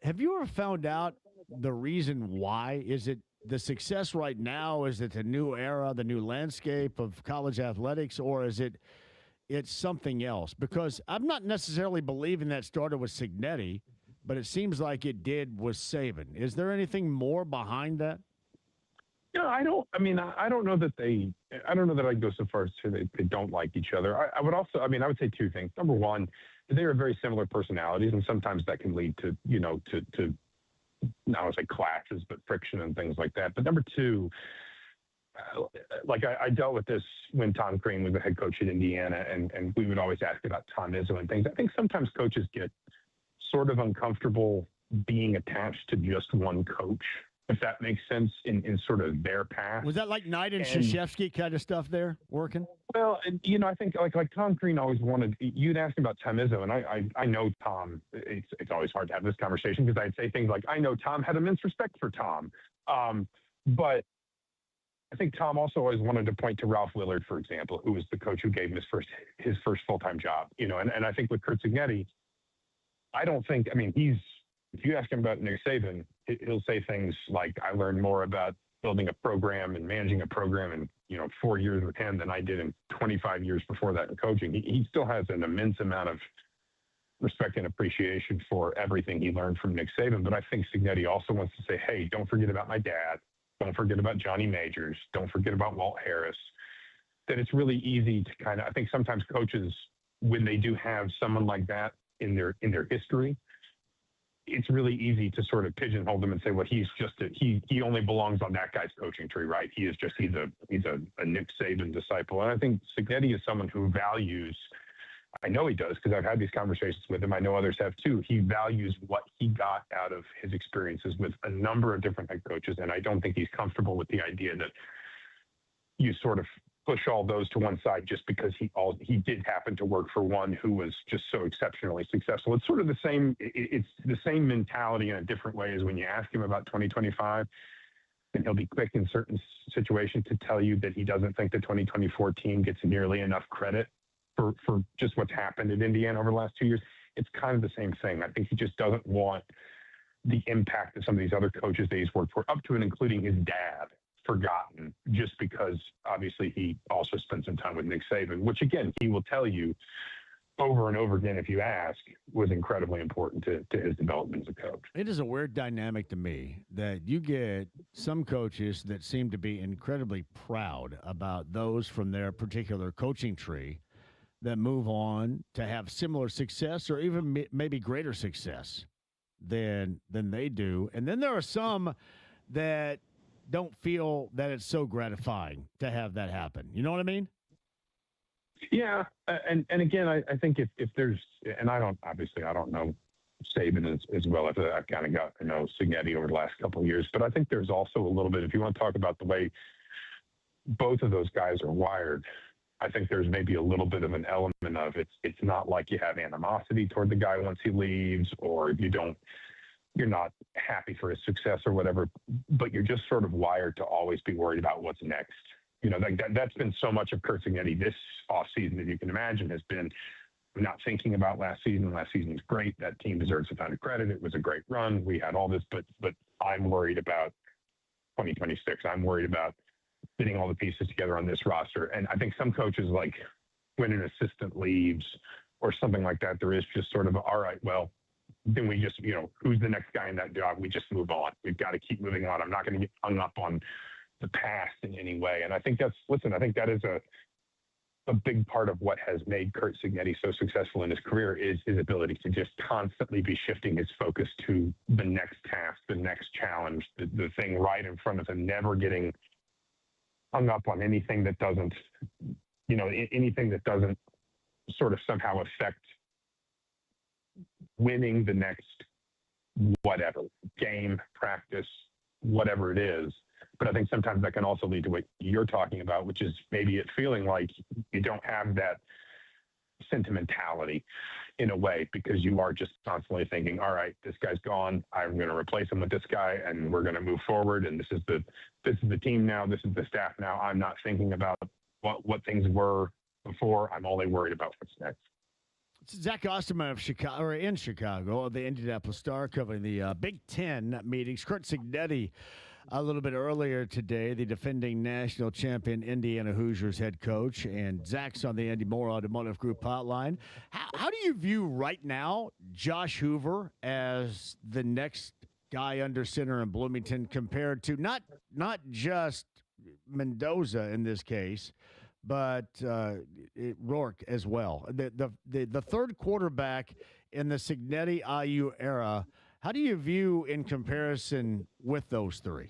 have you ever found out the reason why? Is it the success right now? Is it the new era, the new landscape of college athletics, or is it's something else? Because I'm not necessarily believing that started with Cignetti, but it seems like it did with Saban. Is there anything more behind that? I don't know that I'd go so far as to say they don't like each other. I would say two things. Number one, they are very similar personalities, and sometimes that can lead to, to not want to say clashes, but friction and things like that. But number two, I dealt with this when Tom Crean was the head coach at Indiana, and we would always ask about Tom Izzo and things. I think sometimes coaches get sort of uncomfortable being attached to just one coach, if that makes sense, in sort of their path. Was that like Knight and Krzyzewski kind of stuff there working? Well, I think like Tom Crean always wanted, you'd ask about Tom Izzo, and I know Tom, it's always hard to have this conversation because I'd say things like, I know Tom had immense respect for Tom. But I think Tom also always wanted to point to Ralph Willard, for example, who was the coach who gave him his first full-time job, and I think with Curt Cignetti, if you ask him about Nick Saban, he'll say things like, I learned more about building a program and managing a program in, 4 years with him than I did in 25 years before that in coaching. He still has an immense amount of respect and appreciation for everything he learned from Nick Saban. But I think Cignetti also wants to say, hey, don't forget about my dad. Don't forget about Johnny Majors. Don't forget about Walt Harris. That it's really easy to I think sometimes coaches, when they do have someone like that in their history, it's really easy to sort of pigeonhole them and say, well, he's just he only belongs on that guy's coaching tree, right? He's a Nick Saban disciple. And I think Cignetti is someone who values, I know he does because I've had these conversations with him. I know others have too. He values what he got out of his experiences with a number of different head coaches. And I don't think he's comfortable with the idea that you sort of push all those to one side just because he did happen to work for one who was just so exceptionally successful. It's sort of the same. It's the same mentality in a different way as when you ask him about 2025, and he'll be quick in certain situations to tell you that he doesn't think the 2024 team gets nearly enough credit for just what's happened in Indiana over the last 2 years. It's kind of the same thing. I think he just doesn't want the impact of some of these other coaches that he's worked for, up to and including his dad, forgotten just because obviously he also spent some time with Nick Saban, which again, he will tell you over and over again, if you ask, was incredibly important to his development as a coach. It is a weird dynamic to me that you get some coaches that seem to be incredibly proud about those from their particular coaching tree that move on to have similar success or even maybe greater success than they do. And then there are some that don't feel that it's so gratifying to have that happen. You know what I mean? Yeah, and again, I think if there's, and I don't know Saban as well as I've kind of got to know Cignetti over the last couple of years, but I think there's also a little bit, if you want to talk about the way both of those guys are wired, I think there's maybe a little bit of an element of it's not like you have animosity toward the guy once he leaves, or you're not happy for his success or whatever, but you're just sort of wired to always be worried about what's next. You know, that's been so much of Curt Cignetti this offseason that you can imagine has been not thinking about last season. Last season was great. That team deserves a ton of credit. It was a great run. We had all this, but I'm worried about 2026. I'm worried about fitting all the pieces together on this roster. And I think some coaches, like when an assistant leaves or something like that, there is just sort of, all right, well, then we just, who's the next guy in that job? We just move on. We've got to keep moving on. I'm not going to get hung up on the past in any way. And I think I think that is a big part of what has made Curt Cignetti so successful in his career is his ability to just constantly be shifting his focus to the next task, the next challenge, the thing right in front of him, never getting hung up on anything that doesn't, anything that doesn't sort of somehow affect winning the next whatever game, practice, whatever it is. But I think sometimes that can also lead to what you're talking about, which is maybe it feeling like you don't have that sentimentality in a way because you are just constantly thinking, all right, this guy's gone. I'm going to replace him with this guy and we're going to move forward. And this is the team now. This is the staff now. I'm not thinking about what things were before. I'm only worried about what's next. It's Zach Osterman of Chicago, or in Chicago, of the Indianapolis Star, covering the Big Ten meetings. Curt Cignetti, a little bit earlier today, the defending national champion Indiana Hoosiers head coach, and Zach's on the Andy Moore Automotive Group hotline. How do you view right now Josh Hoover as the next guy under center in Bloomington compared to not just Mendoza in this case, but Rourke as well? The third quarterback in the Cignetti-IU era. How do you view in comparison with those three?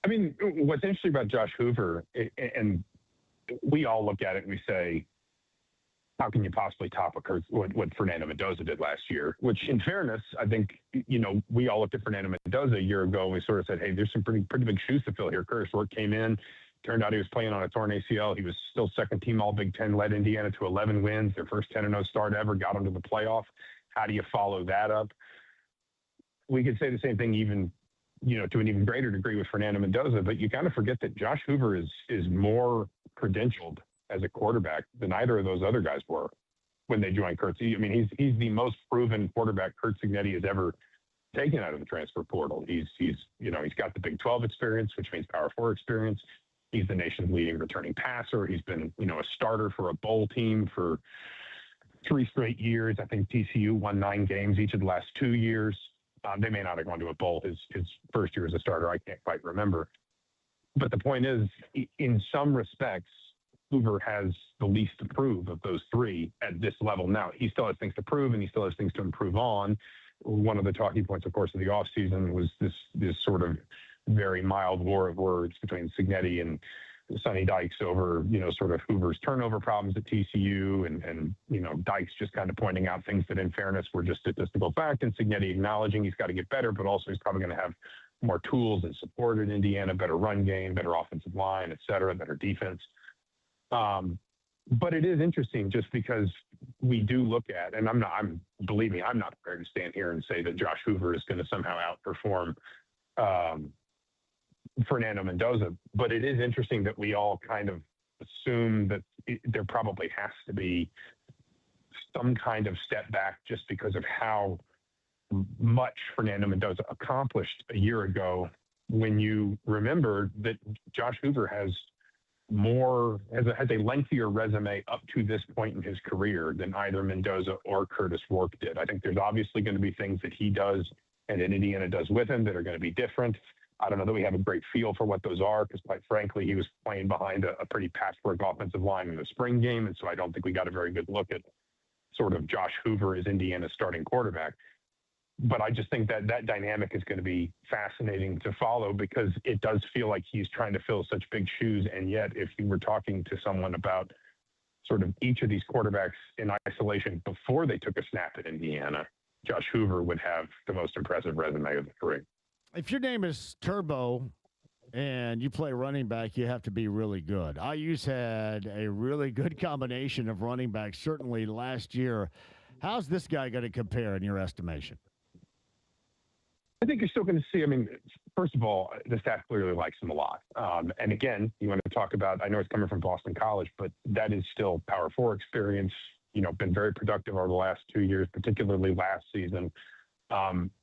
I mean, what's interesting about Josh Hoover, and we all look at it and we say, how can you possibly top what Fernando Mendoza did last year? Which, in fairness, I think, we all looked at Fernando Mendoza a year ago and we sort of said, hey, there's some pretty big shoes to fill here. Curtis Rourke came in. Turned out he was playing on a torn ACL. He was still second team All Big Ten, led Indiana to 11 wins, their first 10-0 start ever, got them to the playoff. How do you follow that up? We could say the same thing even, to an even greater degree with Fernando Mendoza, but you kind of forget that Josh Hoover is more credentialed as a quarterback than either of those other guys were when they joined Curt. I mean, he's the most proven quarterback Curt Cignetti has ever taken out of the transfer portal. He's got the Big 12 experience, which means Power 4 experience. He's the nation's leading returning passer. He's been, a starter for a bowl team for 3 straight years. I think TCU won 9 games each of the last 2 years. They may not have gone to a bowl his first year as a starter. I can't quite remember. But the point is, in some respects, Hoover has the least to prove of those 3 at this level now. He still has things to prove, and he still has things to improve on. One of the talking points, of course, of the offseason was this sort of very mild war of words between Cignetti and Sonny Dykes over, sort of Hoover's turnover problems at TCU and Dykes just kind of pointing out things that in fairness were just statistical fact, and Cignetti acknowledging he's got to get better, but also he's probably going to have more tools and support in Indiana, better run game, better offensive line, et cetera, better defense. But it is interesting just because we do look at, and believe me, I'm not prepared to stand here and say that Josh Hoover is going to somehow outperform Fernando Mendoza, but it is interesting that we all kind of assume that there probably has to be some kind of step back just because of how much Fernando Mendoza accomplished a year ago when you remember that Josh Hoover has a lengthier resume up to this point in his career than either Mendoza or Curtis Rourke did. I think there's obviously going to be things that he does and that Indiana does with him that are going to be different. I don't know that we have a great feel for what those are because, quite frankly, he was playing behind a pretty patchwork offensive line in the spring game, and so I don't think we got a very good look at sort of Josh Hoover as Indiana's starting quarterback. But I just think that dynamic is going to be fascinating to follow because it does feel like he's trying to fill such big shoes. And yet, if you were talking to someone about sort of each of these quarterbacks in isolation before they took a snap at Indiana, Josh Hoover would have the most impressive resume of the three. If your name is Turbo and you play running back, you have to be really good. IU's had a really good combination of running backs, certainly last year. How's this guy going to compare in your estimation? I think you're still going to see, first of all, the staff clearly likes him a lot. And again, you want to talk about, I know it's coming from Boston College, but that is still Power 4 experience, been very productive over the last 2 years, particularly last season.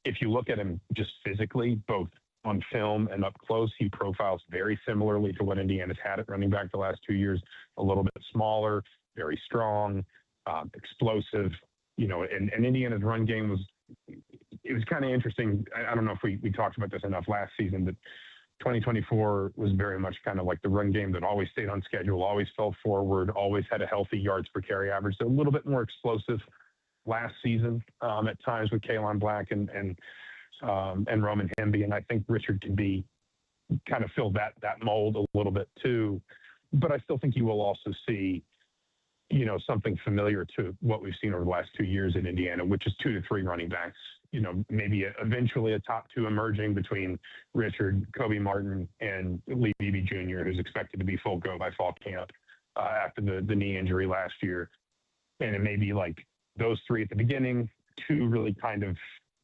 If you look at him just physically, both on film and up close, he profiles very similarly to what Indiana's had at running back the last 2 years, a little bit smaller, very strong, explosive, and Indiana's run game was kind of interesting. I don't know if we talked about this enough last season, but 2024 was very much kind of like the run game that always stayed on schedule, always fell forward, always had a healthy yards per carry average. So a little bit more explosive last season at times with Kaelon Black and Roman Hemby. And I think Richard can kind of fill that mold a little bit too. But I still think you will also see, something familiar to what we've seen over the last 2 years in Indiana, which is 2 to 3 running backs, maybe eventually a top 2 emerging between Richard, Kobe Martin, and Lee Beebe Jr., who's expected to be full go by fall camp after the knee injury last year. And it may be like those 3 at the beginning, 2 really kind of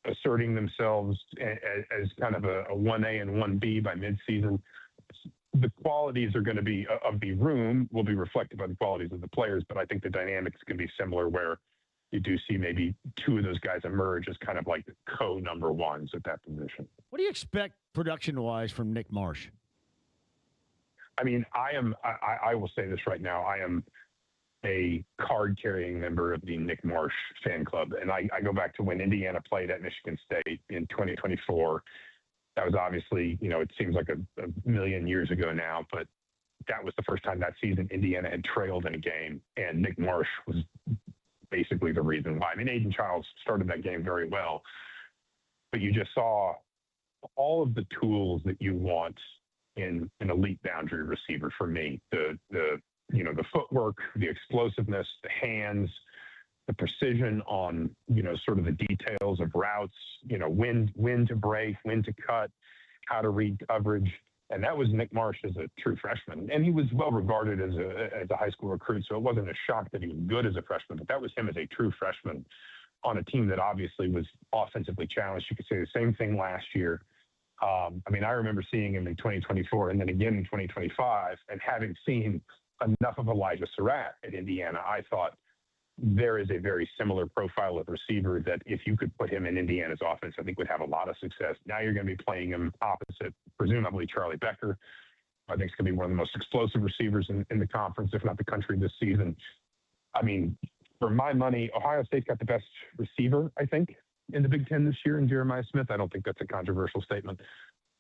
asserting themselves as kind of a 1A and 1B by midseason. The qualities are going to be of the room will be reflected by the qualities of the players, but I think the dynamics can be similar where you do see maybe 2 of those guys emerge as kind of like the co-number ones at that position. What do you expect production-wise from Nick Marsh? I will say this right now. I am a card-carrying member of the Nick Marsh fan club, and I go back to when Indiana played at Michigan State in 2024. That was obviously, it seems like a million years ago now, but that was the first time that season Indiana had trailed in a game, and Nick Marsh was basically the reason why. Aiden Childs started that game very well, but you just saw all of the tools that you want in an elite boundary receiver for me. The footwork, the explosiveness, the hands, the precision on, sort of the details of routes, when to break, when to cut, how to read coverage. And that was Nick Marsh as a true freshman. And he was well regarded as a high school recruit, so it wasn't a shock that he was good as a freshman, but that was him as a true freshman on a team that obviously was offensively challenged. You could say the same thing last year. I remember seeing him in 2024 and then again in 2025, and having seen enough of Elijah Surratt at Indiana, I thought there is a very similar profile of receiver that if you could put him in Indiana's offense, I think would have a lot of success. Now you're going to be playing him opposite, presumably Charlie Becker. I think it's going to be one of the most explosive receivers in the conference, if not the country this season. For my money, Ohio State's got the best receiver, I think, in the Big Ten this year in Jeremiah Smith. I don't think that's a controversial statement.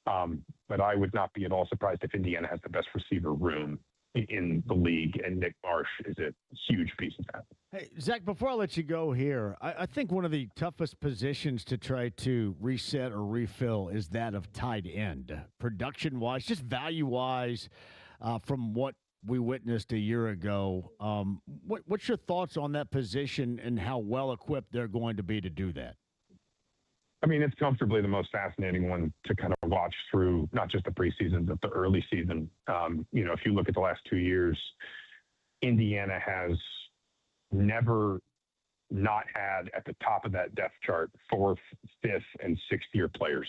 But I would not be at all surprised if Indiana has the best receiver room in the league, and Nick Marsh is a huge piece of that. Hey, Zach, before I let you go here, I think one of the toughest positions to try to reset or refill is that of tight end. Production-wise, just value-wise, from what we witnessed a year ago, what's your thoughts on that position and how well-equipped they're going to be to do that? It's comfortably the most fascinating one to kind of watch through, not just the preseason, but the early season. If you look at the last 2 years, Indiana has never not had at the top of that depth chart 4th, 5th, and 6th year players.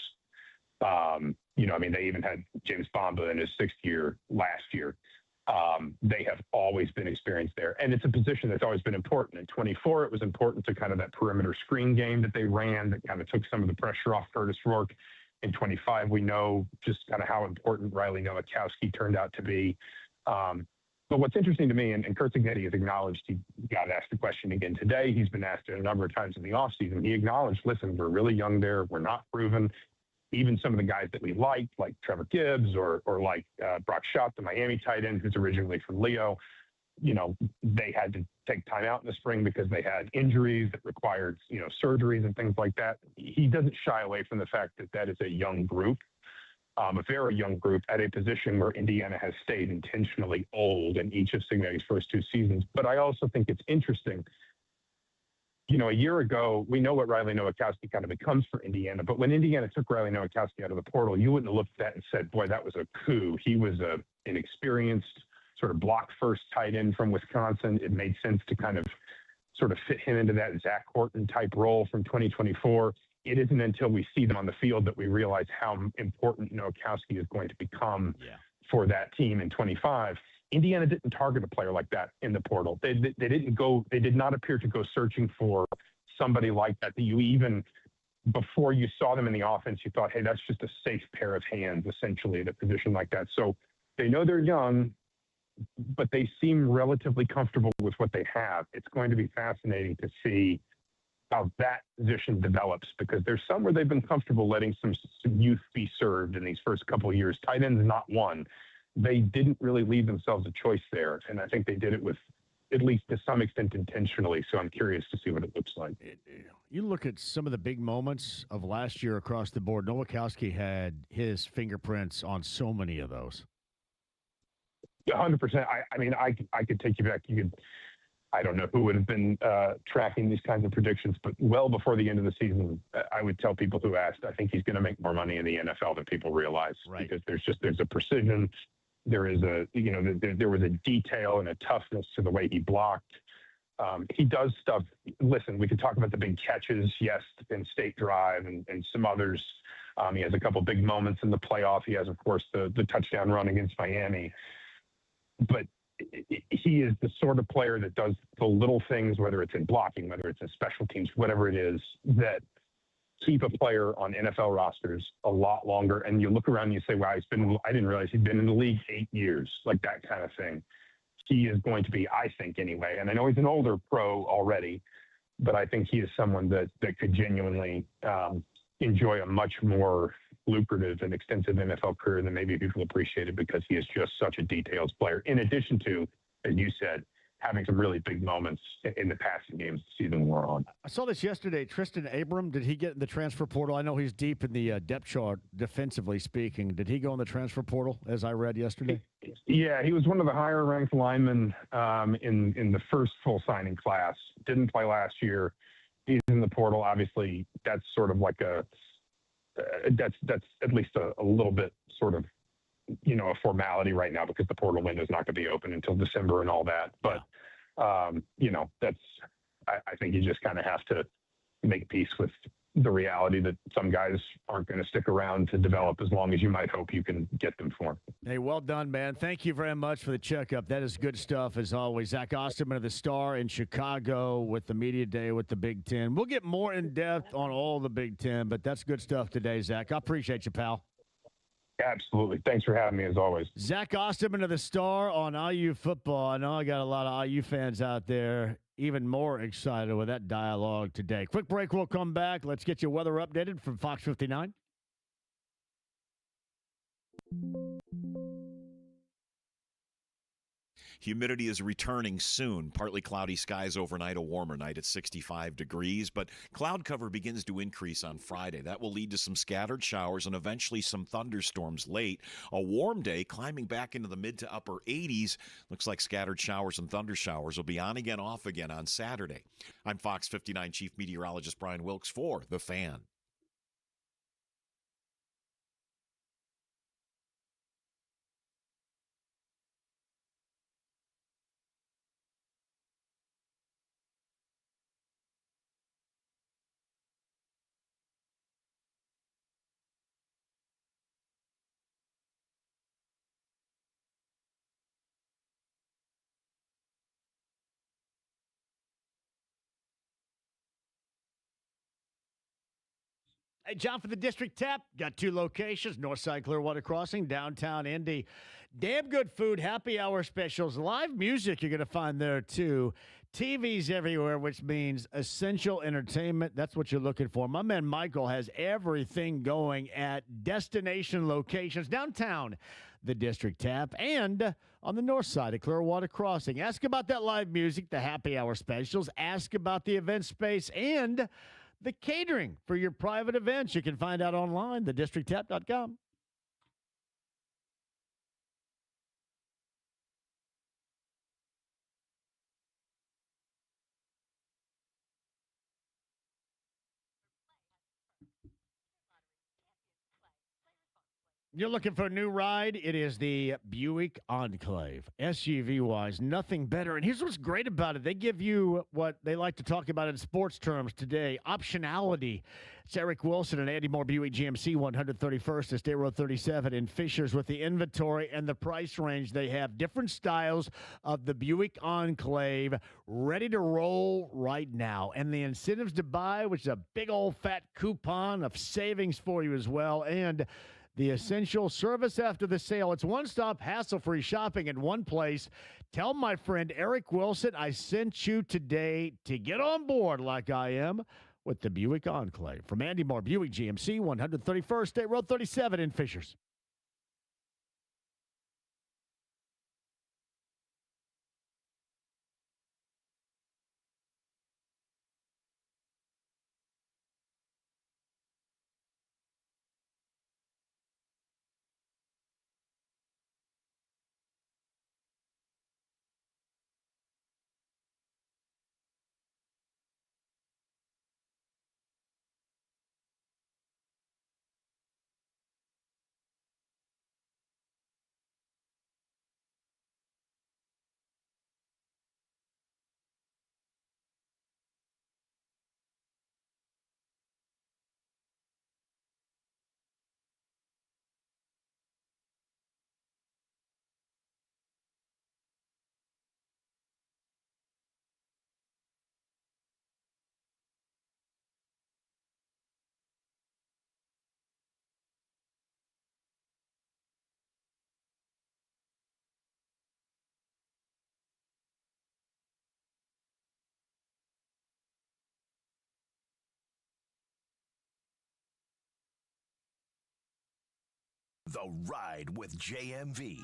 They even had James Bamba in his 6th year last year. They have always been experienced there. And it's a position that's always been important. In 24, it was important to kind of that perimeter screen game that they ran that kind of took some of the pressure off Curtis Rourke. in 25. We know just kind of how important Riley Nowakowski turned out to be. But what's interesting to me, and Curt Cignetti has acknowledged, he got asked the question again today. He's been asked it a number of times in the offseason. He acknowledged, listen, we're really young there. We're not proven. Even some of the guys that we liked, like Trevor Gibbs or like Brock Schott, the Miami tight end, who's originally from Leo, they had to take time out in the spring because they had injuries that required, surgeries and things like that. He doesn't shy away from the fact that that is a young group, a very young group at a position where Indiana has stayed intentionally old in each of Cignetti's first two seasons. But I also think it's interesting. A year ago, we know what Riley Nowakowski kind of becomes for Indiana. But when Indiana took Riley Nowakowski out of the portal, you wouldn't have looked at that and said, boy, that was a coup. He was an experienced sort of block first tight end from Wisconsin. It made sense to kind of sort of fit him into that Zach Horton type role from 2024. It isn't until we see them on the field that we realize how important Nowakowski is going to become for that team in 25. Indiana didn't target a player like that in the portal. They did not appear to go searching for somebody like that you even, before you saw them in the offense, you thought, hey, that's just a safe pair of hands, essentially, at a position like that. So they know they're young, but they seem relatively comfortable with what they have. It's going to be fascinating to see how that position develops, because there's some where they've been comfortable letting some youth be served in these first couple of years. Tight end's not one. They didn't really leave themselves a choice there, and I think they did it with, at least to some extent, intentionally. So I'm curious to see what it looks like. You look at some of the big moments of last year across the board. Nowakowski had his fingerprints on so many of those. 100%. I mean, I could take you back. I don't know who would have been tracking these kinds of predictions, but well before the end of the season, I would tell people who asked, I think he's going to make more money in the NFL than people realize, because there's a precision. There is there was a detail and a toughness to the way he blocked. He does stuff. Listen, we could talk about the big catches, yes, in State Drive and some others. He has a couple big moments in the playoff. He has, of course, the touchdown run against Miami. But he is the sort of player that does the little things, whether it's in blocking, whether it's in special teams, whatever it is, that keep a player on NFL rosters a lot longer. And you look around and you say, wow, I didn't realize he'd been in the league 8 years, like that kind of thing. He is going to be, I think anyway, and I know he's an older pro already, but I think he is someone that could genuinely enjoy a much more lucrative and extensive NFL career than maybe people appreciate it, because he is just such a detailed player. In addition to, as you said, having some really big moments in the passing games the season we're on. I saw this yesterday. Tristan Abram, did he get in the transfer portal? I know he's deep in the depth chart, defensively speaking. Did he go in the transfer portal, as I read yesterday? Yeah, he was one of the higher-ranked linemen in the first full signing class. Didn't play last year. He's in the portal. Obviously, that's sort of like that's at least a little bit sort of, a formality right now, because the portal window is not going to be open until December and all that. But, that's, I think you just kind of have to make peace with the reality that some guys aren't going to stick around to develop as long as you might hope you can get them for. Hey, well done, man. Thank you very much for the checkup. That is good stuff, as always. Zach Osterman of the Star in Chicago with the media day with the Big Ten. We'll get more in depth on all the Big Ten, but that's good stuff today, Zach. I appreciate you, pal. Absolutely. Thanks for having me, as always. Zach Osterman of the Star on IU football. I know I got a lot of IU fans out there even more excited with that dialogue today. Quick break. We'll come back. Let's get your weather updated from Fox 59. Humidity is returning soon. Partly cloudy skies overnight, a warmer night at 65 degrees, but cloud cover begins to increase on Friday. That will lead to some scattered showers and eventually some thunderstorms late. A warm day climbing back into the mid to upper 80s. Looks like scattered showers and thunder showers will be on again, off again on Saturday. I'm Fox 59 Chief Meteorologist Brian Wilkes for The Fan. Hey, John for the District Tap. Got 2 locations, Northside Clearwater Crossing, downtown Indy. Damn good food, happy hour specials, live music you're going to find there too. TVs everywhere, which means essential entertainment. That's what you're looking for. My man Michael has everything going at destination locations downtown, the District Tap, and on the north side of Clearwater Crossing. Ask about that live music, the happy hour specials. Ask about the event space and the catering for your private events. You can find out online, thedistricttap.com. You're looking for a new ride? It is the Buick Enclave. SUV-wise, nothing better. And here's what's great about it. They give you what they like to talk about in sports terms today, optionality. It's Eric Wilson and Andy Moore Buick GMC 131st and State Road 37 in Fishers with the inventory and the price range. They have different styles of the Buick Enclave ready to roll right now. And the incentives to buy, which is a big old fat coupon of savings for you as well. And the essential service after the sale. It's one-stop, hassle-free shopping in one place. Tell my friend Eric Wilson I sent you today to get on board like I am with the Buick Enclave. From Andy Moore, Buick GMC, 131st State Road 37 in Fishers. The Ride with JMV.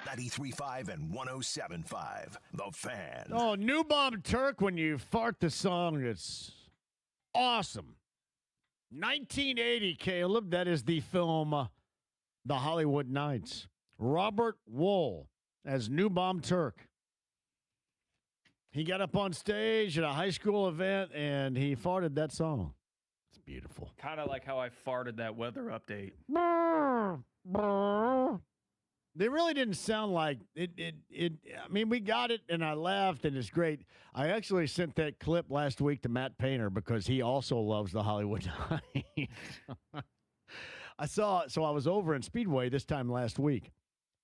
.93.5 and 107.5. The Fan. Oh, New Bomb Turk, when you fart the song, it's awesome. 1980, Caleb. That is the film The Hollywood Knights. Robert Wool as New Bomb Turk. He got up on stage at a high school event, and he farted that song. It's beautiful. Kind of like how I farted that weather update. They really didn't sound like it. I mean, we got it, and I laughed, and it's great. I actually sent that clip last week to Matt Painter because he also loves the Hollywood Knights. I was over in Speedway this time last week,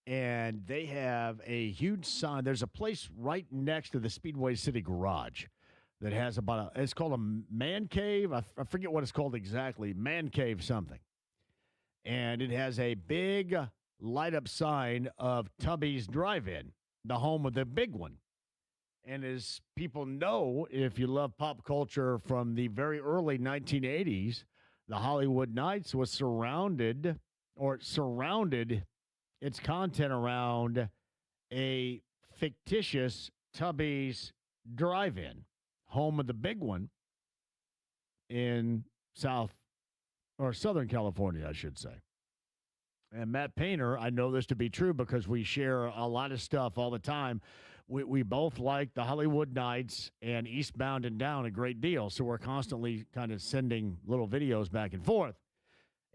and they have a huge sign. There's a place right next to the Speedway City Garage that has it's called a man cave. I forget what it's called exactly, man cave something. And it has a big light-up sign of Tubby's Drive-In, the home of the big one. And as people know, if you love pop culture from the very early 1980s, the Hollywood Knights was surrounded its content around a fictitious Tubby's Drive-In, home of the big one in Southern California, I should say. And Matt Painter, I know this to be true because we share a lot of stuff all the time. We both like the Hollywood Knights and Eastbound and Down a great deal, so we're constantly kind of sending little videos back and forth.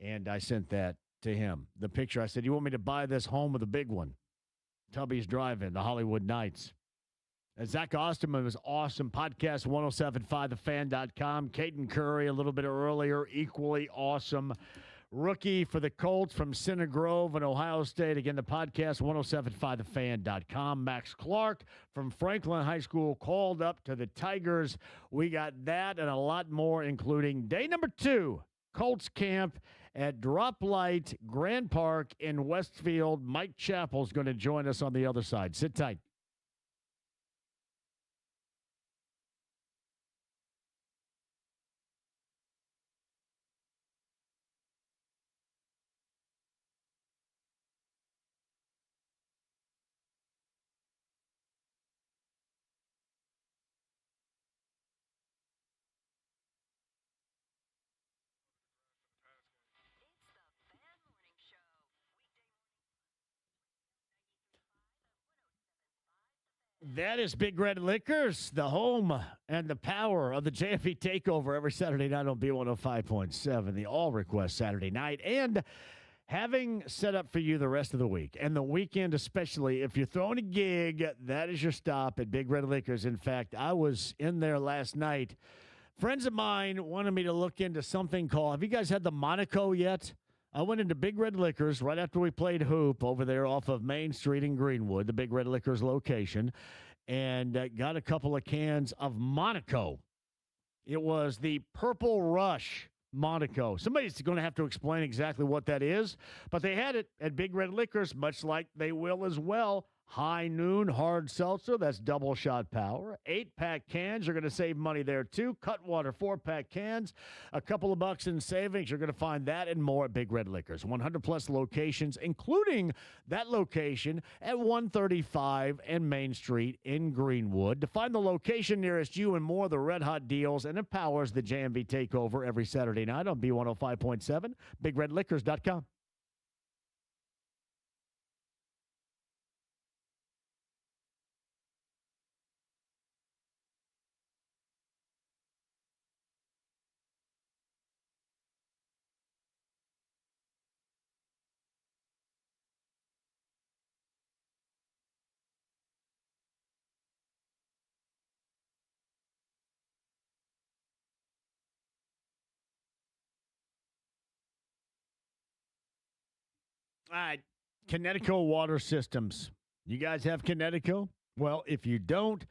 And I sent that to him, the picture. I said, you want me to buy this home of the big one? Tubby's Drive-In, the Hollywood Knights. And Zach Osterman was awesome. Podcast 1075thefan.com. Caden Curry a little bit earlier, equally awesome. rookie for the Colts from Center Grove in Ohio State. Again, the podcast, 1075thefan.com. Max Clark from Franklin High School called up to the Tigers. We got that and a lot more, including day number 2, Colts Camp at Drop Light Grand Park in Westfield. Mike Chappell's going to join us on the other side. Sit tight. That is Big Red Liquors, the home and the power of the JMV Takeover every Saturday night on B105.7, the All Request Saturday night. And having set up for you the rest of the week and the weekend, especially if you're throwing a gig, that is your stop at Big Red Liquors. In fact, I was in there last night. Friends of mine wanted me to look into something called, have you guys had the Monaco yet? I went into Big Red Liquors right after we played hoop over there off of Main Street in Greenwood, the Big Red Liquors location, and got a couple of cans of Monaco. It was the Purple Rush Monaco. Somebody's going to have to explain exactly what that is, but they had it at Big Red Liquors, much like they will as well. High Noon Hard Seltzer, that's double shot power. 8-pack cans, you're going to save money there too. Cutwater 4-pack cans, a couple of bucks in savings. You're going to find that and more at Big Red Liquors. 100-plus locations, including that location at 135 and Main Street in Greenwood. To find the location nearest you and more of the red-hot deals and empowers the JMV Takeover every Saturday night on B105.7, BigRedLiquors.com. All right, Connecticut Water Systems. You guys have Connecticut? Well, if you don't,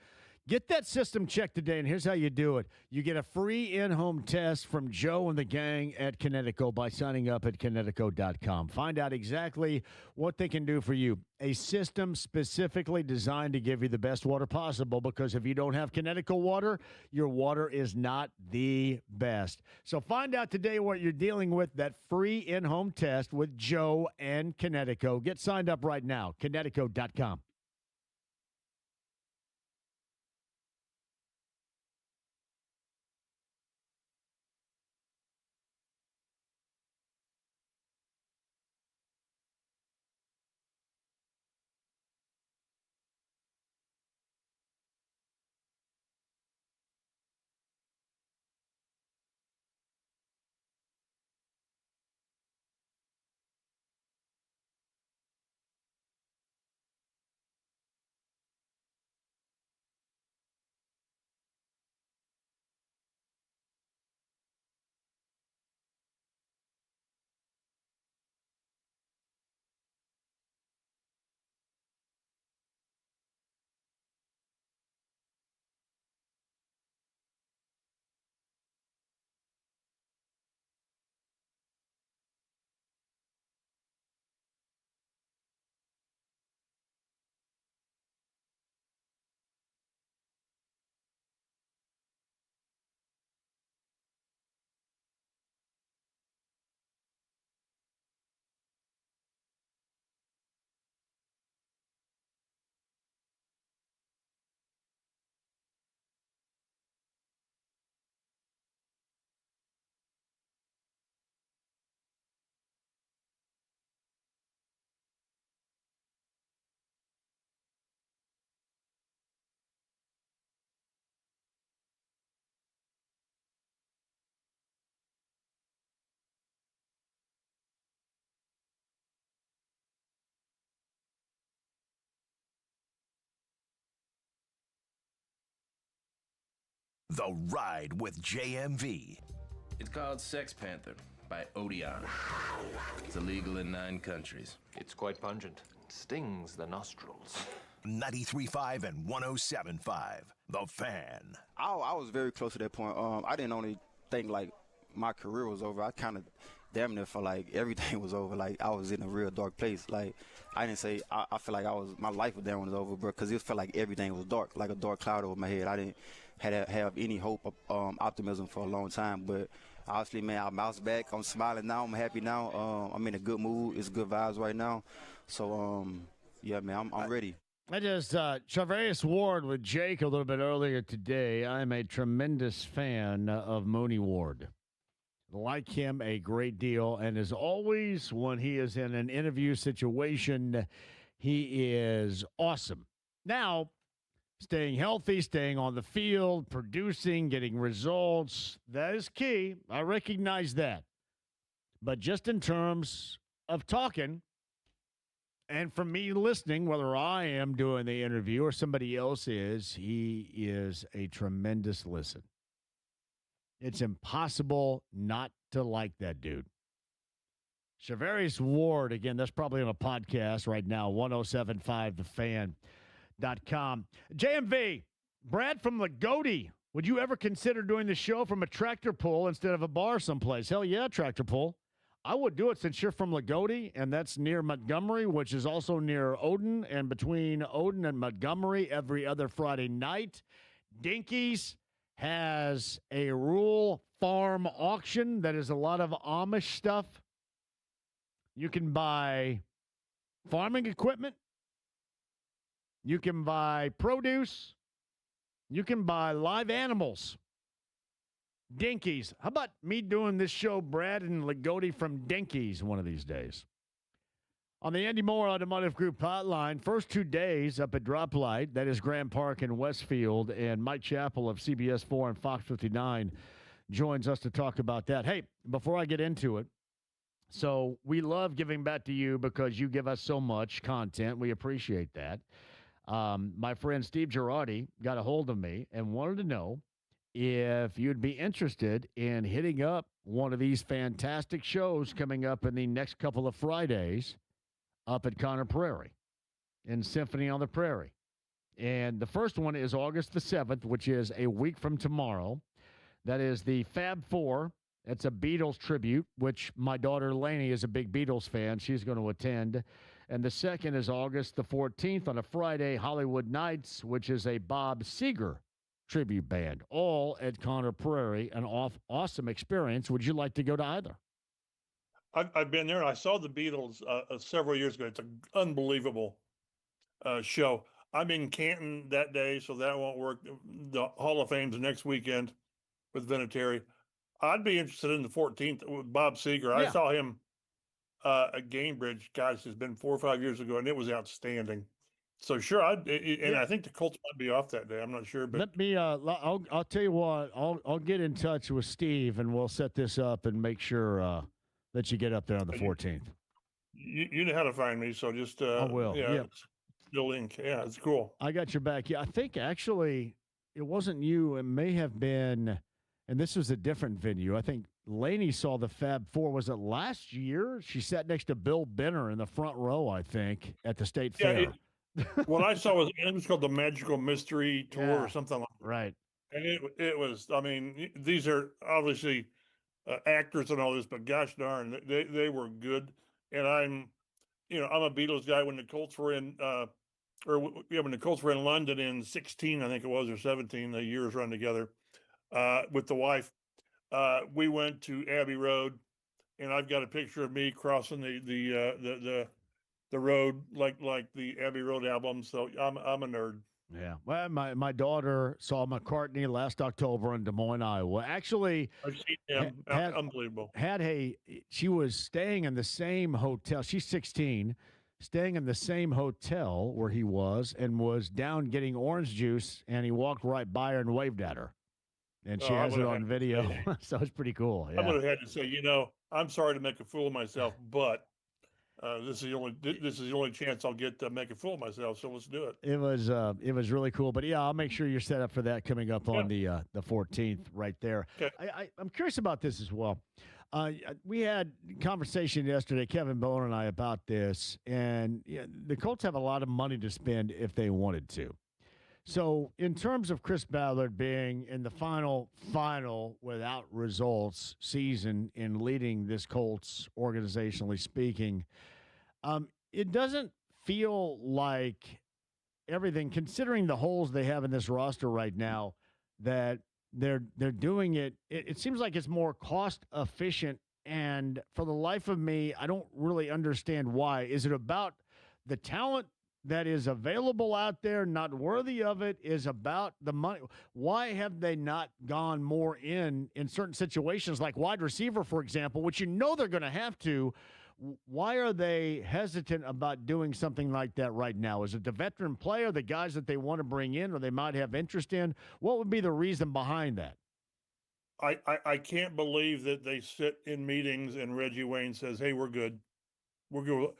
get that system checked today, and here's how you do it. You get a free in-home test from Joe and the gang at Connecticut by signing up at Connecticut.com. Find out exactly what they can do for you. A system specifically designed to give you the best water possible, because if you don't have Connecticut water, your water is not the best. So find out today what you're dealing with, that free in-home test with Joe and Connecticut. Get signed up right now, Connecticut.com. The Ride with JMV. It's called Sex Panther. by Odeon. It's illegal in 9 countries. It's quite pungent. It stings the nostrils. 93.5 and 107.5. The Fan. I was very close to that point. I didn't only think like my career was over. I kind of damn near felt like everything was over. Like I was in a real dark place. Like I didn't say I feel like my life was damn was over, bro, because it felt like everything was dark, like a dark cloud over my head. I didn't have any hope of optimism for a long time. But obviously, man, I bounced back. I'm smiling now. I'm happy now. I'm in a good mood. It's good vibes right now. So yeah, man, I'm ready. I just Charvarius Ward with Jake a little bit earlier today. I'm a tremendous fan of Mooney Ward. Like him a great deal, and as always, when he is in an interview situation, he is awesome. Now, staying healthy, staying on the field, producing, getting results, that is key. I recognize that. But just in terms of talking, and from me listening, whether I am doing the interview or somebody else is, he is a tremendous listen. It's impossible not to like that dude. Charvarius Ward, again, that's probably on a podcast right now, 1075thefan.com. JMV, Brad from Lagodi, would you ever consider doing the show from a tractor pull instead of a bar someplace? Hell yeah, tractor pull. I would do it since you're from Lagodi, and that's near Montgomery, which is also near Odin, and between Odin and Montgomery every other Friday night. Dinky's has a rural farm auction that is a lot of Amish stuff. You can buy farming equipment. You can buy produce. You can buy live animals. Dinky's. How about me doing this show, Brad and Lagodi from Dinky's one of these days? On the Andy Moore Automotive Group hotline, first 2 days up at Droplight, that is Grand Park in Westfield, and Mike Chappell of CBS 4 and Fox 59 joins us to talk about that. Hey, before I get into it, so we love giving back to you because you give us so much content. We appreciate that. My friend Steve Girardi got a hold of me and wanted to know if you'd be interested in hitting up one of these fantastic shows coming up in the next couple of Fridays up at Conner Prairie in Symphony on the Prairie. And the first one is August the 7th, which is a week from tomorrow. That is the Fab Four. It's a Beatles tribute, which my daughter Lainey is a big Beatles fan. She's going to attend. And the second is August the 14th on a Friday, Hollywood Nights, which is a Bob Seger tribute band, all at Conner Prairie. An awesome experience. Would you like to go to either? I've been there. I saw the Beatles several years ago. It's an unbelievable show. I'm in Canton that day, so that won't work. The Hall of Fame's next weekend with Vinatieri. I'd be interested in the 14th with Bob Seger. Yeah. I saw him at Gamebridge. Gosh, it's been 4 or 5 years ago, and it was outstanding. So sure, I think the Colts might be off that day. I'm not sure, but let me. I'll tell you what. I'll get in touch with Steve, and we'll set this up and make sure that you get up there on the 14th. You know how to find me, so just I will. Yeah, still in. Yeah, it's cool. I got your back. Yeah, I think actually it wasn't you. It may have been, and this was a different venue. I think Lainey saw the Fab Four. Was it last year? She sat next to Bill Benner in the front row, I think, at the State Fair. What I saw was called the Magical Mystery Tour or something like that. Right. And it was. I mean, these are obviously actors and all this, but gosh darn, they were good. And I'm a Beatles guy. When the Colts were in, when the Colts were in London in 16, I think it was, or 17, the years run together, with the wife. We went to Abbey Road, and I've got a picture of me crossing the road like the Abbey Road album. So I'm a nerd. Yeah. Well, my daughter saw McCartney last October in Des Moines, Iowa. Actually, I've seen him. Unbelievable. She was staying in the same hotel. She's 16, staying in the same hotel where he was, and was down getting orange juice, and he walked right by her and waved at her. And she has it on video. So it's pretty cool. Yeah. I would have had to say, I'm sorry to make a fool of myself, but This is the only chance I'll get to make a fool of myself. So let's do it. It was really cool. But yeah, I'll make sure you're set up for that coming up on the 14th right there. Okay. I'm curious about this as well. We had conversation yesterday, Kevin Bowen and I, about this, and the Colts have a lot of money to spend if they wanted to. So in terms of Chris Ballard being in the final without results season in leading this Colts, organizationally speaking, it doesn't feel like everything, considering the holes they have in this roster right now, that they're doing it. It seems like it's more cost efficient, and for the life of me, I don't really understand why. Is it about the talent that is available out there, not worthy of it? Is about the money? Why have they not gone more in certain situations, like wide receiver, for example, which they're going to have to? Why are they hesitant about doing something like that right now? Is it the veteran player, the guys that they want to bring in or they might have interest in? What would be the reason behind that? I can't believe that they sit in meetings and Reggie Wayne says, "Hey, we're good. We're good."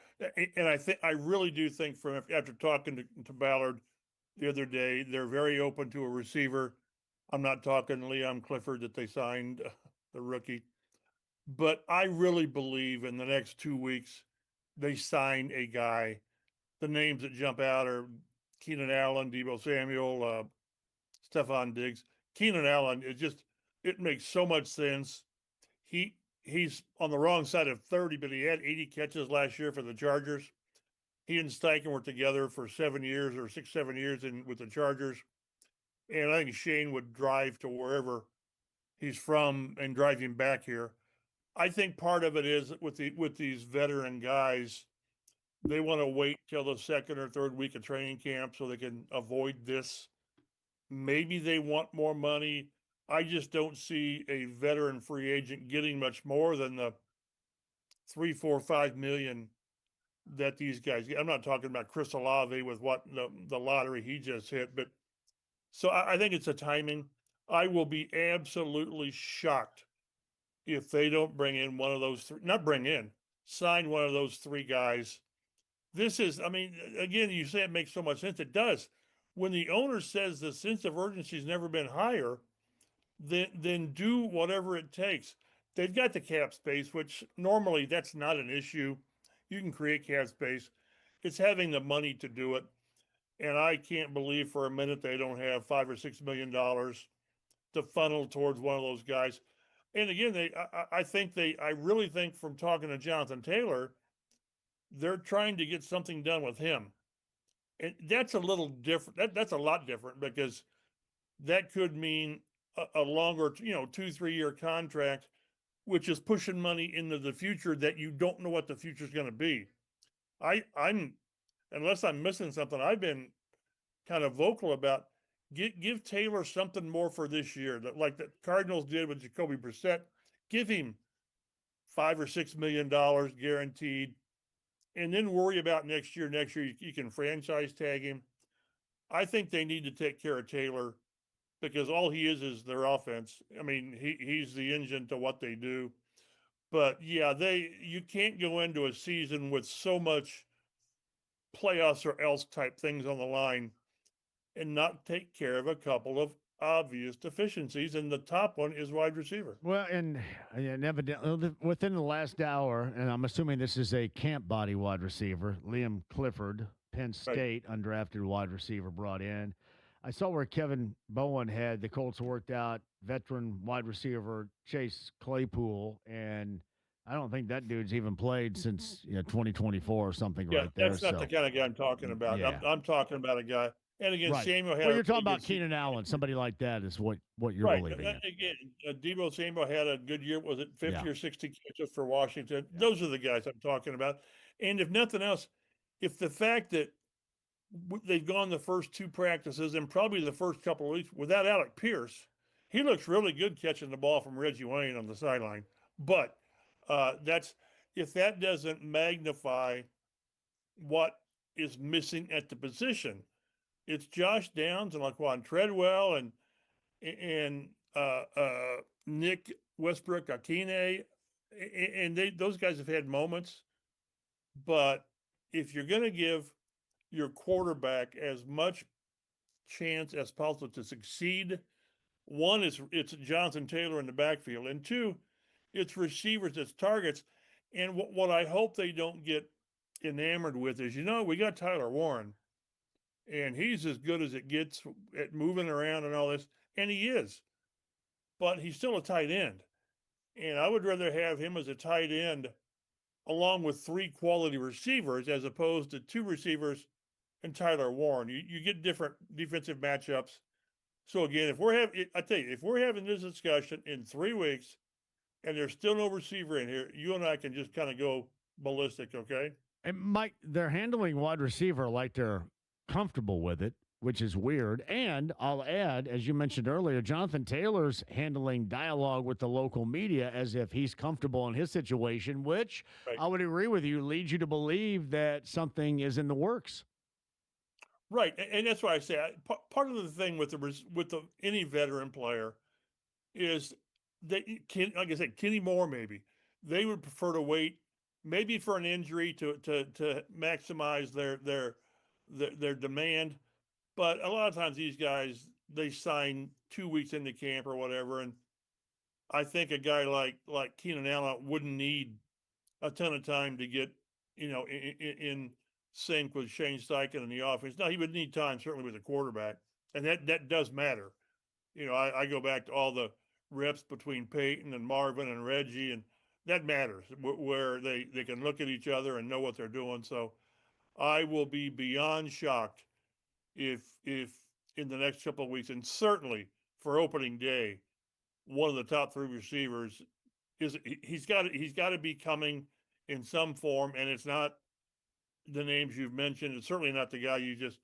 And I really do think after talking to Ballard the other day, they're very open to a receiver. I'm not talking Leon Clifford that they signed, the rookie. But I really believe in the next 2 weeks, they sign a guy. The names that jump out are Keenan Allen, Deebo Samuel, Stephon Diggs. Keenan Allen, it makes so much sense. He's on the wrong side of 30, but he had 80 catches last year for the Chargers. He and Steichen were together for 7 years or 6-7 years with the Chargers. And I think Shane would drive to wherever he's from and drive him back here. I think part of it is with these veteran guys, they want to wait till the second or third week of training camp so they can avoid this. Maybe they want more money. I just don't see a veteran free agent getting much more than the 3, 4, 5 million that these guys get. I'm not talking about Chris Olave with what the lottery he just hit, but so I think it's a timing. I will be absolutely shocked if they don't bring in one of those sign one of those three guys. This is, again, you say it makes so much sense. It does. When the owner says the sense of urgency has never been higher, then do whatever it takes. They've got the cap space, which normally that's not an issue. You can create cap space. It's having the money to do it. And I can't believe for a minute they don't have $5 or $6 million to funnel towards one of those guys. And again, I really think from talking to Jonathan Taylor, they're trying to get something done with him. And that's a little different. That's a lot different, because that could mean a longer, 2-3 year contract, which is pushing money into the future that you don't know what the future is going to be. I'm, unless I'm missing something, I've been kind of vocal about give Taylor something more for this year, like the Cardinals did with Jacoby Brissett. Give him $5 or $6 million guaranteed, and then worry about next year. Next year you can franchise tag him. I think they need to take care of Taylor, because all he is their offense. He's the engine to what they do. But yeah, you can't go into a season with so much playoffs or else type things on the line and not take care of a couple of obvious deficiencies, and the top one is wide receiver. Well, and evidently within the last hour, and I'm assuming this is a camp body wide receiver, Liam Clifford, Penn State, undrafted wide receiver brought in. I saw where Kevin Bowen had the Colts worked out veteran wide receiver Chase Claypool, and I don't think that dude's even played since 2024 or something right there. That's not the kind of guy I'm talking about. Yeah. I'm talking about a guy. And again, right. Samuel had. Well, you're talking about Keenan Allen, somebody like that is what you're believing. Right. Again, Deebo Samuel had a good year. Was it 50 or 60 catches for Washington? Yeah. Those are the guys I'm talking about. And if nothing else, if the fact that they've gone the first 2 practices and probably the first couple of weeks without Alec Pierce, he looks really good catching the ball from Reggie Wayne on the sideline. But if that doesn't magnify what is missing at the position, it's Josh Downs and Laquan Treadwell and Nick Westbrook Akine, and those guys have had moments. But if you're going to give your quarterback as much chance as possible to succeed, one is it's Jonathan Taylor in the backfield, and two, it's receivers, it's targets. And what I hope they don't get enamored with is, we got Tyler Warren, and he's as good as it gets at moving around and all this, and he is, but he's still a tight end. And I would rather have him as a tight end along with three quality receivers as opposed to two receivers and Tyler Warren. You get different defensive matchups. So again, if we're having this discussion in 3 weeks and there's still no receiver in here, you and I can just kind of go ballistic, okay? And Mike, they're handling wide receiver like they're comfortable with it, which is weird. And I'll add, as you mentioned earlier, Jonathan Taylor's handling dialogue with the local media as if he's comfortable in his situation, which I would agree with you, leads you to believe that something is in the works. Right, and that's why I say part of the thing with any veteran player is that like I said, Kenny Moore maybe they would prefer to wait maybe for an injury to maximize their demand. But a lot of times these guys, they sign 2 weeks into camp or whatever. And I think a guy like Keenan Allen wouldn't need a ton of time to get, in sync with Shane Steichen and the offense. Now, he would need time, certainly with a quarterback. And that does matter. I go back to all the reps between Peyton and Marvin and Reggie, and that matters where they can look at each other and know what they're doing. So I will be beyond shocked if in the next couple of weeks, and certainly for opening day, one of the top 3 receivers he's got to be coming in some form, and it's not the names you've mentioned. It's certainly not the guy you just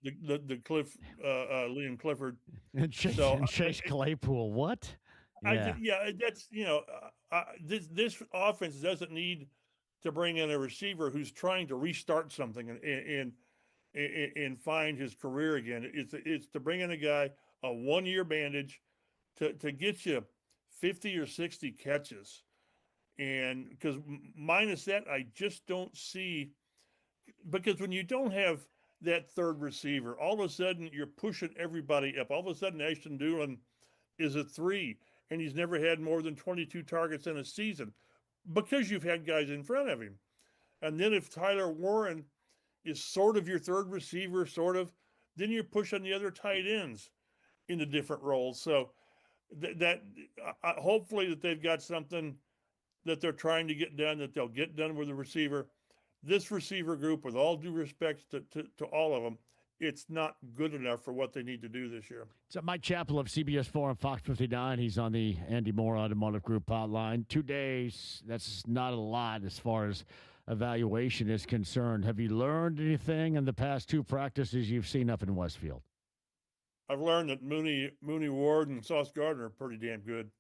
the Cliff Liam Clifford and Chase Claypool. What? That's this offense doesn't need to bring in a receiver who's trying to restart something and find his career again. It's to bring in a guy, a 1-year bandage to get you 50 or 60 catches. And because minus that, I just don't see, because when you don't have that third receiver, all of a sudden you're pushing everybody up. All of a sudden Ashton Doolin is a 3, and he's never had more than 22 targets in a season because you've had guys in front of him. And then if Tyler Warren is sort of your third receiver, then you're pushing the other tight ends into different roles. So hopefully that they've got something that they're trying to get done, that they'll get done with the receiver. This receiver group, with all due respect to all of them, it's not good enough for what they need to do this year. So Mike Chappell of CBS 4 and Fox 59. He's on the Andy Moore Automotive Group hotline. 2 days, that's not a lot as far as evaluation is concerned. Have you learned anything in the past 2 practices you've seen up in Westfield? I've learned that Mooney Ward and Sauce Gardner are pretty damn good.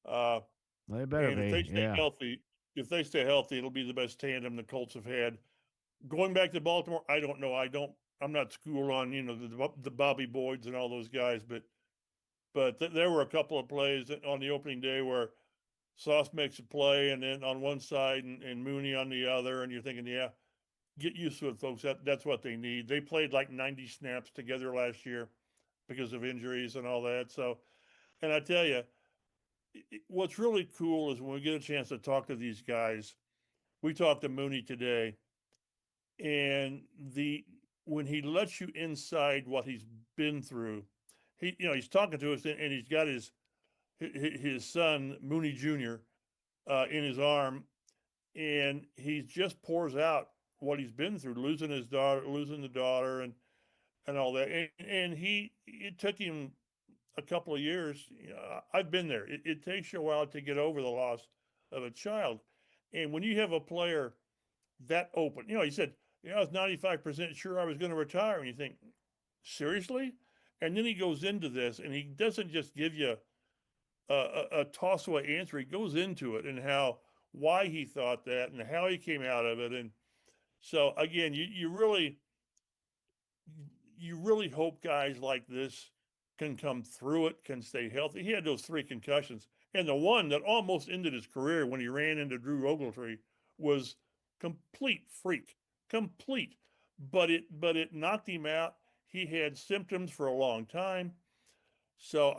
They better be. If they stay healthy, it'll be the best tandem the Colts have had. Going back to Baltimore, I don't know. I'm not schooled on the Bobby Boyds and all those guys, but there were a couple of plays on the opening day where Sauce makes a play, and then on one side and Mooney on the other, and you're thinking, get used to it, folks. That's what they need. They played like 90 snaps together last year because of injuries and all that. So, and I tell you, what's really cool is when we get a chance to talk to these guys. We talked to Mooney today, and when he lets you inside what he's been through, he's talking to us, and he's got his son Mooney Jr. In his arm, and he just pours out what he's been through, losing the daughter, and all that. And it took him a couple of years. I've been there. It takes you a while to get over the loss of a child. And when you have a player that open, he said, I was 95% sure I was going to retire. And you think, seriously? And then he goes into this, and he doesn't just give you a toss away answer. He goes into it and why he thought that and how he came out of it. And so again, you really hope guys like this can come through it, can stay healthy. He had those 3 concussions, and the one that almost ended his career when he ran into Drew Ogletree was complete freak, complete. But it knocked him out. He had symptoms for a long time. So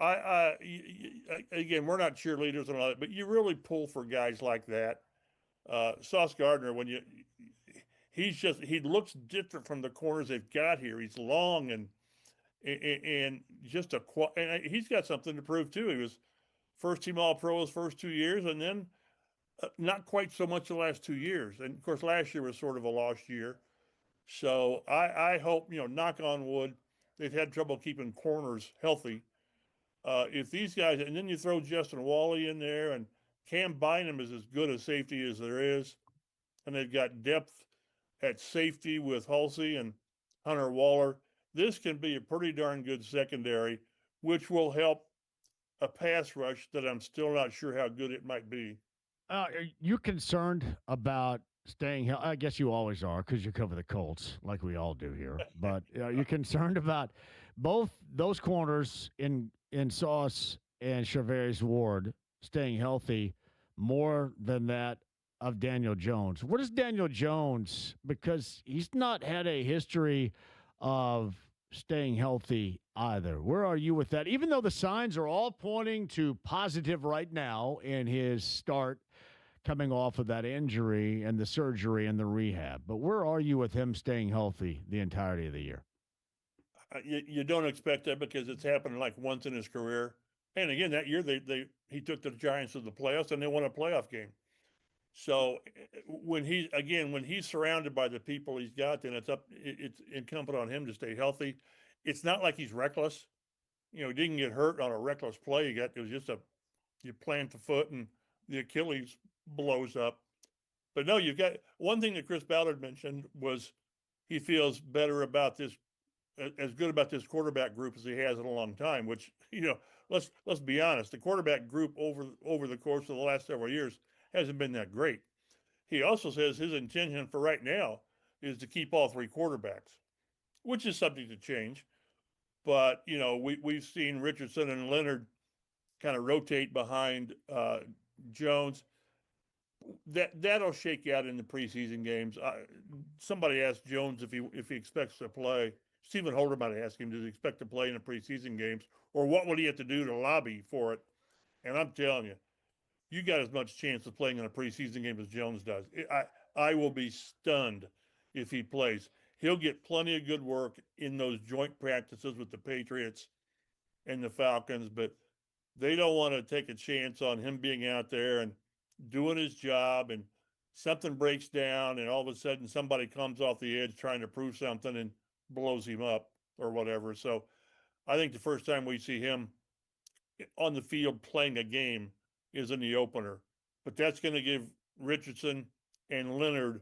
again, we're not cheerleaders and all that, but you really pull for guys like that. Sauce Gardner, he looks different from the corners they've got here. He's long and just and he's got something to prove too. He was first team All-Pro his first 2 years, and then not quite so much the last 2 years. And of course, last year was sort of a lost year. So I hope, knock on wood, they've had trouble keeping corners healthy. If these guys, and then you throw Justin Wally in there, and Cam Bynum is as good a safety as there is, and they've got depth at safety with Halsey and Hunter Waller. This can be a pretty darn good secondary, which will help a pass rush that I'm still not sure how good it might be. Are you concerned about staying healthy? I guess you always are because you cover the Colts like we all do here. But are you concerned about both those corners in Sauce and Charvarius Ward staying healthy more than that of Daniel Jones? What is Daniel Jones? Because he's not had a history of staying healthy either. Where are you with that? Even though the signs are all pointing to positive right now in his start coming off of that injury and the surgery and the rehab. But where are you with him staying healthy the entirety of the year? You don't expect that because it's happened like once in his career. And again, that year he took the Giants to the playoffs and they won a playoff game. So when he's surrounded by the people he's got, then it's incumbent on him to stay healthy. It's not like he's reckless. He didn't get hurt on a reckless play. It was just you plant the foot and the Achilles blows up. But no, you've got one thing that Chris Ballard mentioned was he feels better about this, as good about this quarterback group as he has in a long time, which, let's be honest, the quarterback group over the course of the last several years hasn't been that great. He also says his intention for right now is to keep all three quarterbacks, which is subject to change. But, we've seen Richardson and Leonard kind of rotate behind Jones. That'll shake out in the preseason games. Somebody asked Jones if he expects to play. Stephen Holder might ask him, does he expect to play in the preseason games, or what would he have to do to lobby for it? And I'm telling you, you got as much chance of playing in a preseason game as Jones does. I will be stunned if he plays. He'll get plenty of good work in those joint practices with the Patriots and the Falcons, but they don't want to take a chance on him being out there and doing his job and something breaks down and all of a sudden somebody comes off the edge trying to prove something and blows him up or whatever. So I think the first time we see him on the field playing a game is in the opener, but that's going to give Richardson and Leonard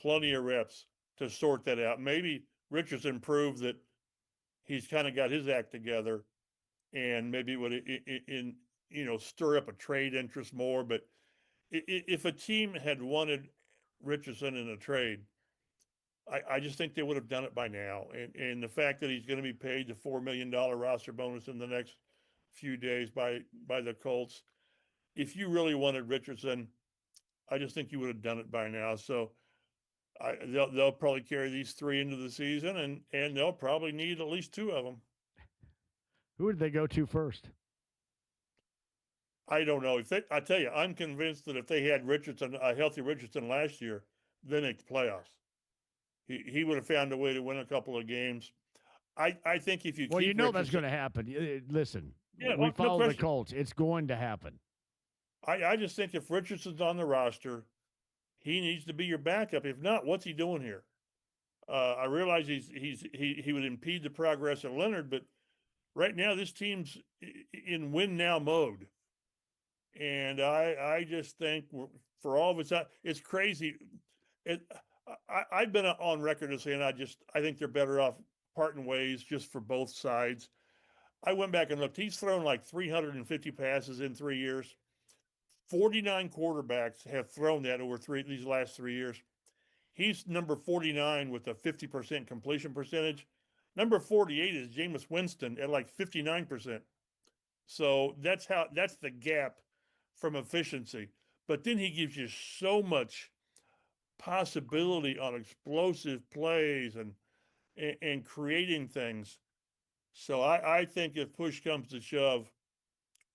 plenty of reps to sort that out. Maybe Richardson proved that he's kind of got his act together and maybe it would stir up a trade interest more. But if a team had wanted Richardson in a trade, I just think they would have done it by now. And the fact that he's going to be paid the $4 million roster bonus in the next few days by the Colts, if you really wanted Richardson, I just think you would have done it by now. So they'll probably carry these three into the season, and they'll probably need at least two of them. Who would they go to first? I don't know. I tell you, I'm convinced that if they had a healthy Richardson last year, then it's playoffs. He would have found a way to win a couple of games. I think if you keep that's going to happen. Listen, yeah, we follow the Colts. It's going to happen. I just think if Richardson's on the roster, he needs to be your backup. If not, what's he doing here? I realize he would impede the progress of Leonard, but right now this team's in win now mode, and I just think for all of it's crazy. I've been on record as saying I think they're better off parting ways just for both sides. I went back and looked. He's thrown like 350 passes in 3 years. 49 quarterbacks have thrown that over these last 3 years. He's number 49 with a 50% completion percentage. Number 48 is Jameis Winston at like 59%. So that's the gap from efficiency. But then he gives you so much possibility on explosive plays and creating things. So I think if push comes to shove,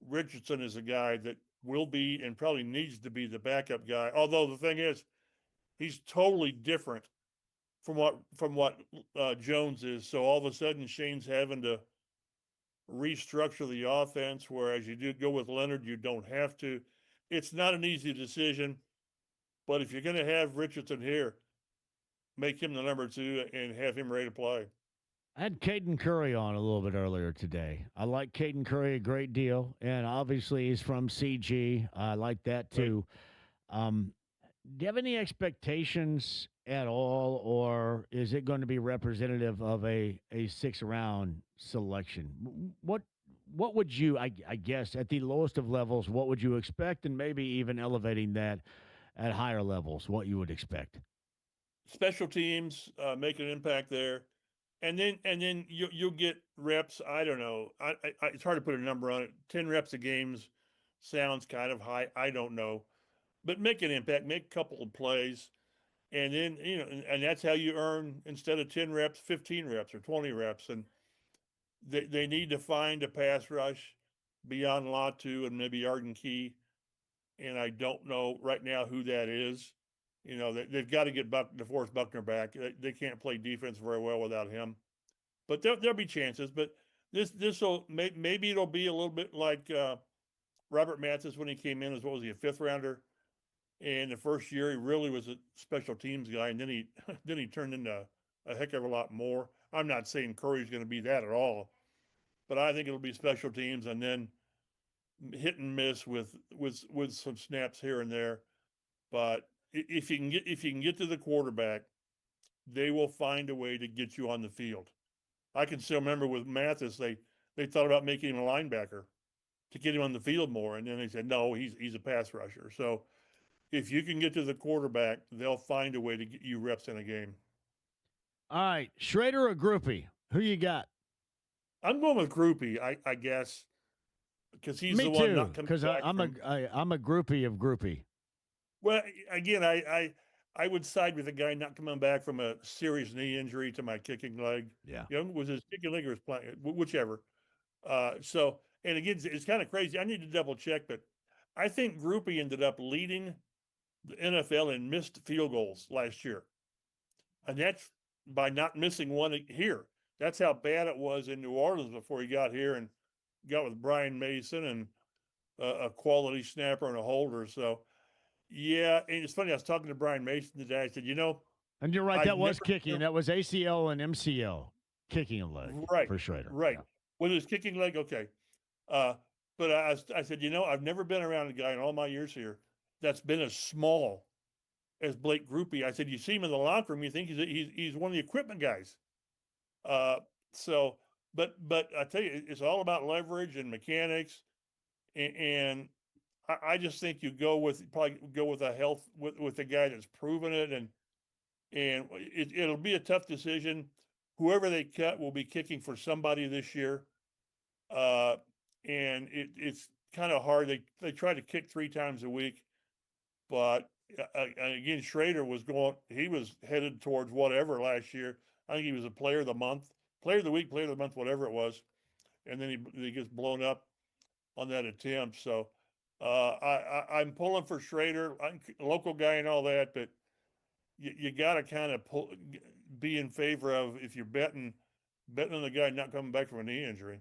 Richardson is a guy that will be and probably needs to be the backup guy. Although the thing is, he's totally different from what Jones is. So all of a sudden, Shane's having to restructure the offense, whereas you do go with Leonard, you don't have to. It's not an easy decision, but if you're going to have Richardson here, make him the number 2 and have him ready to play. I had Caden Curry on a little bit earlier today. I like Caden Curry a great deal, and obviously he's from CG. I like that too. Do you have any expectations at all, or is it going to be representative of a 6-round selection? What would you, I guess, at the lowest of levels, what would you expect, and maybe even elevating that at higher levels, what you would expect? Special teams make an impact there. And then you'll get reps. I don't know. It's hard to put a number on it. 10 reps a games sounds kind of high. I don't know, but make an impact. Make a couple of plays, and then and that's how you earn, instead of 10 reps, 15 reps or 20 reps. And they need to find a pass rush beyond Latu and maybe Arden Key, and I don't know right now who that is. They've got to get DeForest Buckner back. They can't play defense very well without him. But there'll be chances. But this will maybe it'll be a little bit like Robert Mathis when he came in as, what was he, a 5th rounder? And the first year he really was a special teams guy, and then he turned into a heck of a lot more. I'm not saying Curry's going to be that at all, but I think it'll be special teams and then hit and miss with some snaps here and there. But if you can get to the quarterback, they will find a way to get you on the field. I can still remember with Mathis, they thought about making him a linebacker to get him on the field more, and then they said, no, he's a pass rusher. So if you can get to the quarterback, they'll find a way to get you reps in a game. All right, Schrader or Groupie? Who you got? I'm going with Groupie, I guess, because he's the one not coming back. I'm a groupie of Groupie. Well, again, I would side with the guy not coming back from a serious knee injury to my kicking leg. Yeah. Was his kicking leg or his playing, whichever. So, and again, it's kind of crazy. I need to double check, but I think Groupie ended up leading the NFL in missed field goals last year. And that's by not missing one here. That's how bad it was in New Orleans before he got here and got with Brian Mason and a quality snapper and a holder. So, yeah, and it's funny. I was talking to Brian Mason today. I said, and you're right. That was kicking. That was ACL and MCL kicking a leg, right, for Schrader. Right. Yeah. With his kicking leg, okay. But I said, I've never been around a guy in all my years here that's been as small as Blake Groupie. I said, you see him in the locker room, you think he's one of the equipment guys. But I tell you, it's all about leverage and mechanics, and I just think you probably go with a health with a guy that's proven it, and it'll be a tough decision. Whoever they cut will be kicking for somebody this year, and it's kind of hard. They try to kick 3 times a week, but again, Schrader he was headed towards whatever last year. I think he was a player of the month, player of the week, player of the month, whatever it was, and then he gets blown up on that attempt. So. I'm pulling for Schrader. I'm a local guy and all that, but you got to kind of be in favor of, if you're betting on the guy not coming back from a knee injury.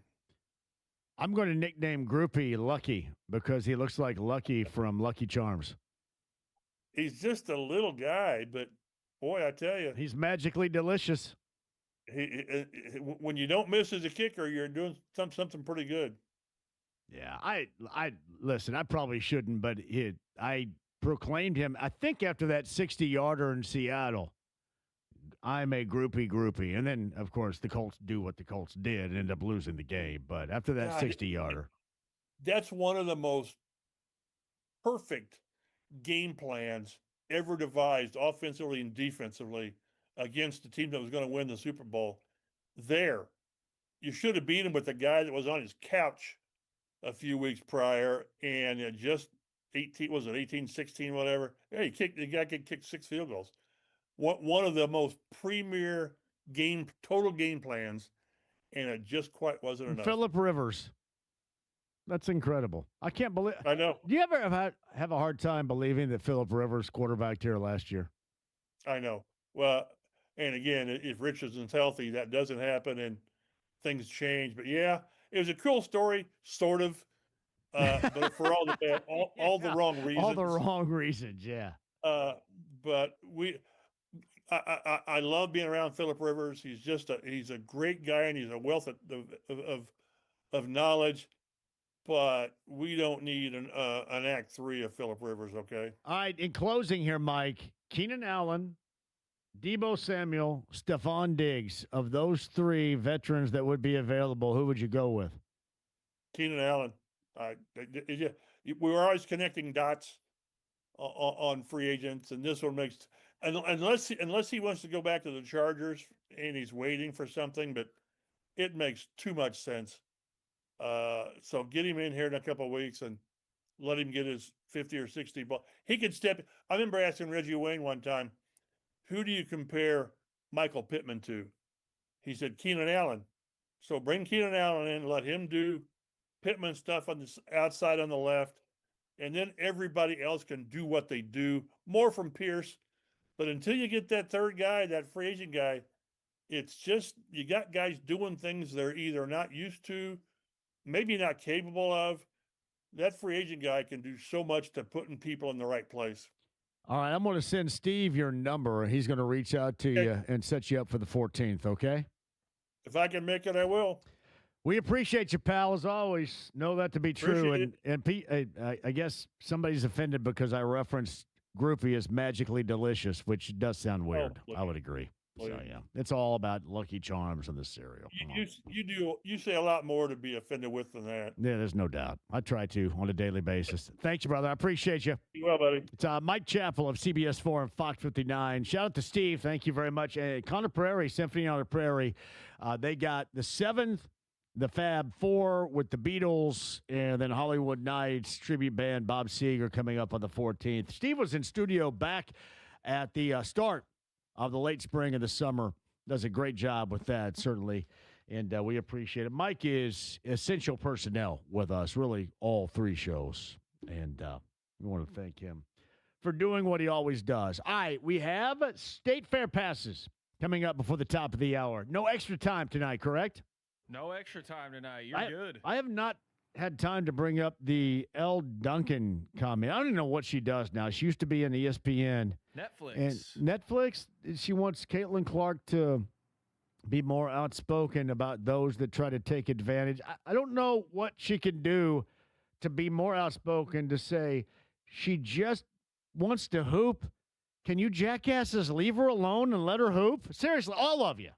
I'm going to nickname Groupie Lucky because he looks like Lucky from Lucky Charms. He's just a little guy, but boy, I tell you, he's magically delicious. When you don't miss as a kicker, you're doing something pretty good. Yeah, I listen, I probably shouldn't, but I proclaimed him, I think after that 60-yarder in Seattle, I'm a groupie. And then, of course, the Colts do what the Colts did and end up losing the game. But after that 60-yarder. That's one of the most perfect game plans ever devised, offensively and defensively, against the team that was going to win the Super Bowl. You should have beat him with the guy that was on his couch a few weeks prior, and it 18, was it 18, 16, whatever? Yeah, the guy could kick 6 field goals. One of the most premier total game plans, and it just quite wasn't enough. Phillip Rivers. That's incredible. I can't believe. I know. Do you ever have a hard time believing that Phillip Rivers quarterbacked here last year? I know. Well, and again, if Richardson's healthy, that doesn't happen and things change. But yeah, it was a cool story, sort of. But for all the bad, all the wrong reasons. All the wrong reasons, yeah. But I love being around Phillip Rivers. He's a great guy, and he's a wealth of knowledge. But we don't need an Act 3 of Phillip Rivers, okay? All right, in closing here, Mike, Keenan Allen, Deebo Samuel, Stephon Diggs, of those 3 veterans that would be available, who would you go with? Keenan Allen. We were always connecting dots on free agents, and this one makes unless he wants to go back to the Chargers and he's waiting for something, but it makes too much sense. So get him in here in a couple of weeks and let him get his 50 or 60 ball. He could step. I remember asking Reggie Wayne one time, who do you compare Michael Pittman to? He said Keenan Allen. So bring Keenan Allen in, let him do Pittman stuff on the outside on the left, and then everybody else can do what they do, more from Pierce. But until you get that third guy, that free agent guy, it's just you got guys doing things they're either not used to, maybe not capable of. That free agent guy can do so much to putting people in the right place. All right, I'm going to send Steve your number. He's going to reach out to you and set you up for the 14th, okay? If I can make it, I will. We appreciate you, pal, as always. Know that to be true. And Pete, I guess somebody's offended because I referenced Groupie as magically delicious, which does sound weird. I would agree. So, yeah, it's all about Lucky Charms and the cereal. You say a lot more to be offended with than that. Yeah, there's no doubt. I try to on a daily basis. Thank you, brother. I appreciate you. You well, buddy. It's Mike Chappell of CBS 4 and Fox 59. Shout out to Steve. Thank you very much. Connor Prairie, Symphony on the Prairie. They got the 7th, the Fab Four with the Beatles, and then Hollywood Nights, tribute band Bob Seger coming up on the 14th. Steve was in studio back at the start of the late spring and the summer. Does a great job with that, certainly, and we appreciate it. Mike is essential personnel with us, really all 3 shows, and we want to thank him for doing what he always does. All right, we have State Fair passes coming up before the top of the hour. No extra time tonight, correct? No extra time tonight. You're good. I have not had time to bring up the Elle Duncan comment. I don't even know what she does now. She used to be in ESPN. Netflix. And Netflix, she wants Caitlin Clark to be more outspoken about those that try to take advantage. I don't know what she can do to be more outspoken, to say she just wants to hoop. Can you jackasses leave her alone and let her hoop? Seriously, all of you.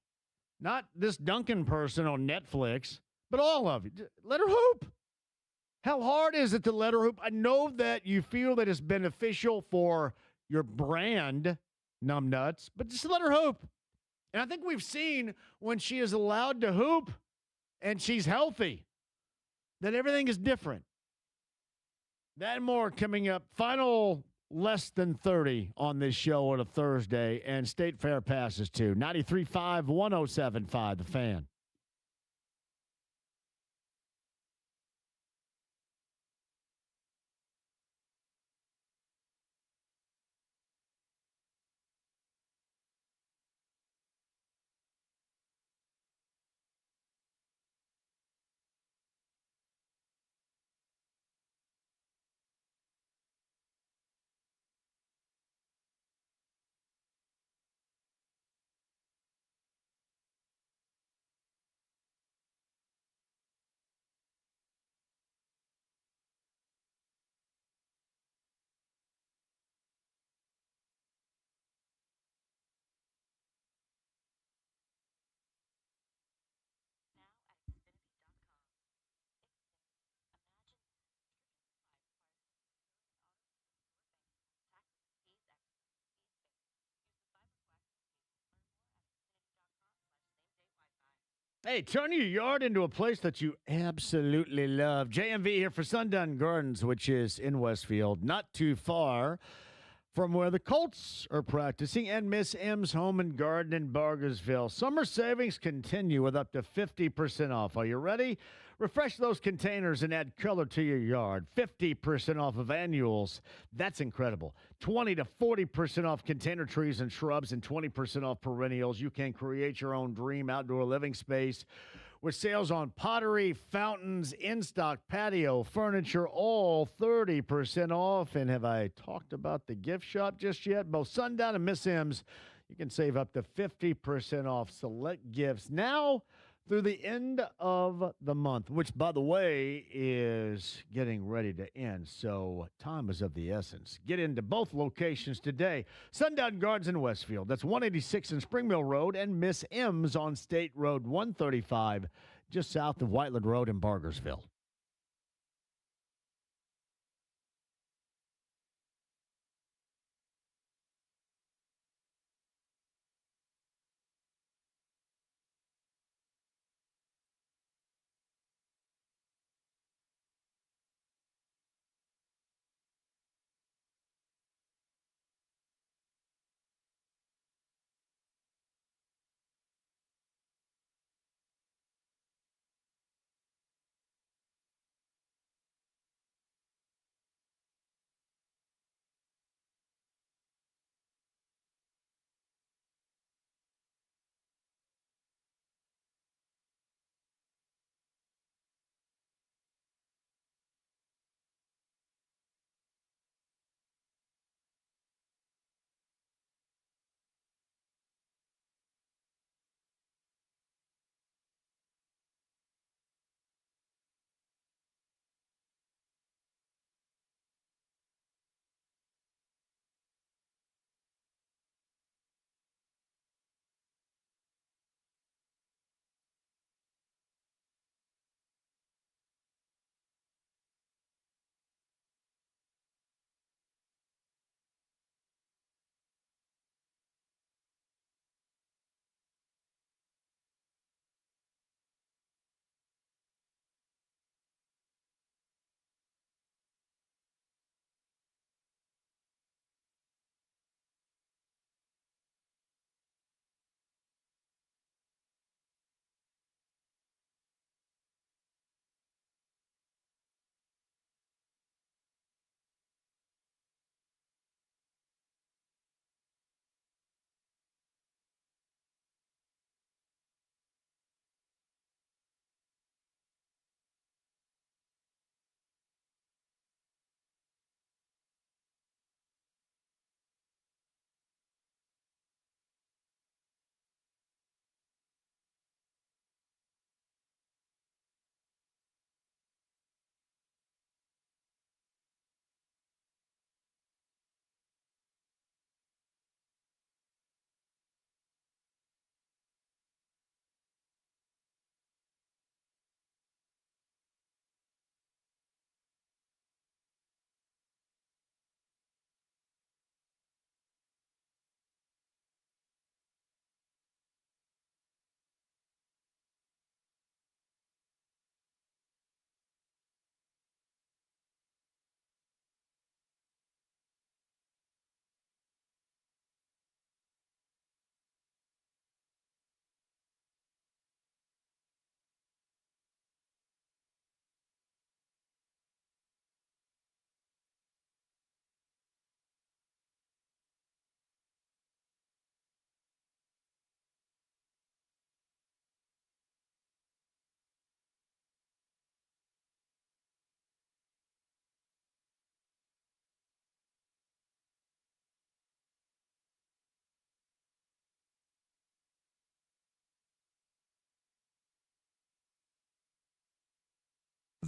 Not this Duncan person on Netflix, but all of you. Let her hoop. How hard is it to let her hoop? I know that you feel that it's beneficial for your brand, Numbnuts, but just let her hoop. And I think we've seen when she is allowed to hoop and she's healthy, that everything is different. That and more coming up. Final less than 30 on this show on a Thursday, and State Fair passes too. 93.5, 107.5, The Fan. Hey, turn your yard into a place that you absolutely love. JMV here for Sundown Gardens, which is in Westfield, not too far from where the Colts are practicing, and Miss M's Home and Garden in Bargersville. Summer savings continue with up to 50% off. Are you ready? Refresh those containers and add color to your yard. 50% off of annuals. That's incredible. 20 to 40% off container trees and shrubs, and 20% off perennials. You can create your own dream outdoor living space with sales on pottery, fountains, in-stock patio, furniture, all 30% off. And have I talked about the gift shop just yet? Both Sundown and Miss M's, you can save up to 50% off select gifts now through the end of the month, which, by the way, is getting ready to end. So time is of the essence. Get into both locations today. Sundown Gardens in Westfield. That's 186 in Spring Mill Road, and Miss M's on State Road 135, just south of Whiteland Road in Bargersville.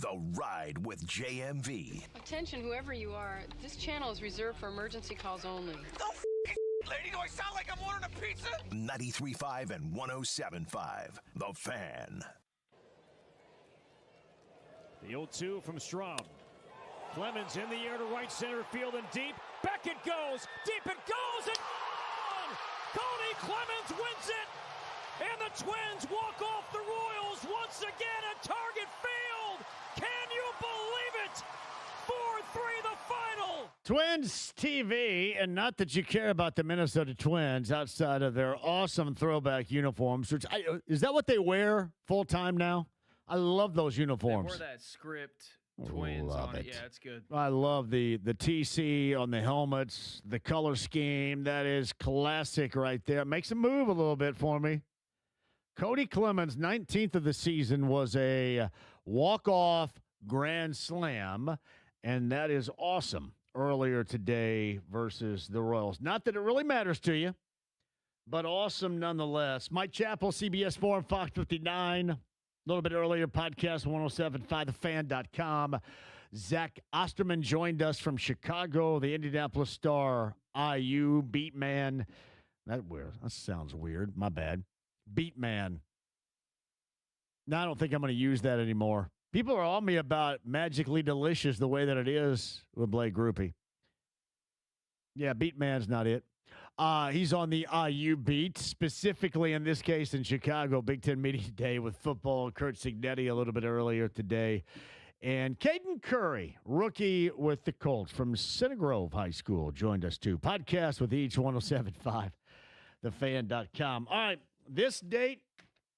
The Ride with JMV. Attention, whoever you are, this channel is reserved for emergency calls only. Lady, do I sound like I'm ordering a pizza? 93.5 and 107.5. The Fan. The 0-2 from Strom. Clemens in the air to right center field and deep. Back it goes. Deep it goes and gone! Cody Clemens wins it! And the Twins walk off the Royals once again at Target Field. Can you believe it? 4-3 the final. Twins TV, and not that you care about the Minnesota Twins outside of their awesome throwback uniforms, which is that what they wear full time now? I love those uniforms. They wore that script Twins love on it. it. Yeah, it's good. I love the TC on the helmets, the color scheme. That is classic right there. Makes them move a little bit for me. Cody Clemens, 19th of the season, was a walk-off grand slam, and that is awesome earlier today versus the Royals. Not that it really matters to you, but awesome nonetheless. Mike Chappell, CBS 4 and Fox 59. A little bit earlier, podcast 1075thefan.com. Zach Osterman joined us from Chicago, the Indianapolis Star, IU, beat man. That sounds weird. My bad. Beat man. Now I don't think I'm going to use that anymore. People are on me about magically delicious the way that it is with Blake Groupie. Yeah, beat man's not it. He's on the IU beat, specifically in this case in Chicago, Big Ten Media Day with football. Curt Cignetti a little bit earlier today. And Caden Curry, rookie with the Colts from Center Grove High School, joined us too. Podcast with each 1075thefan.com. All right, this date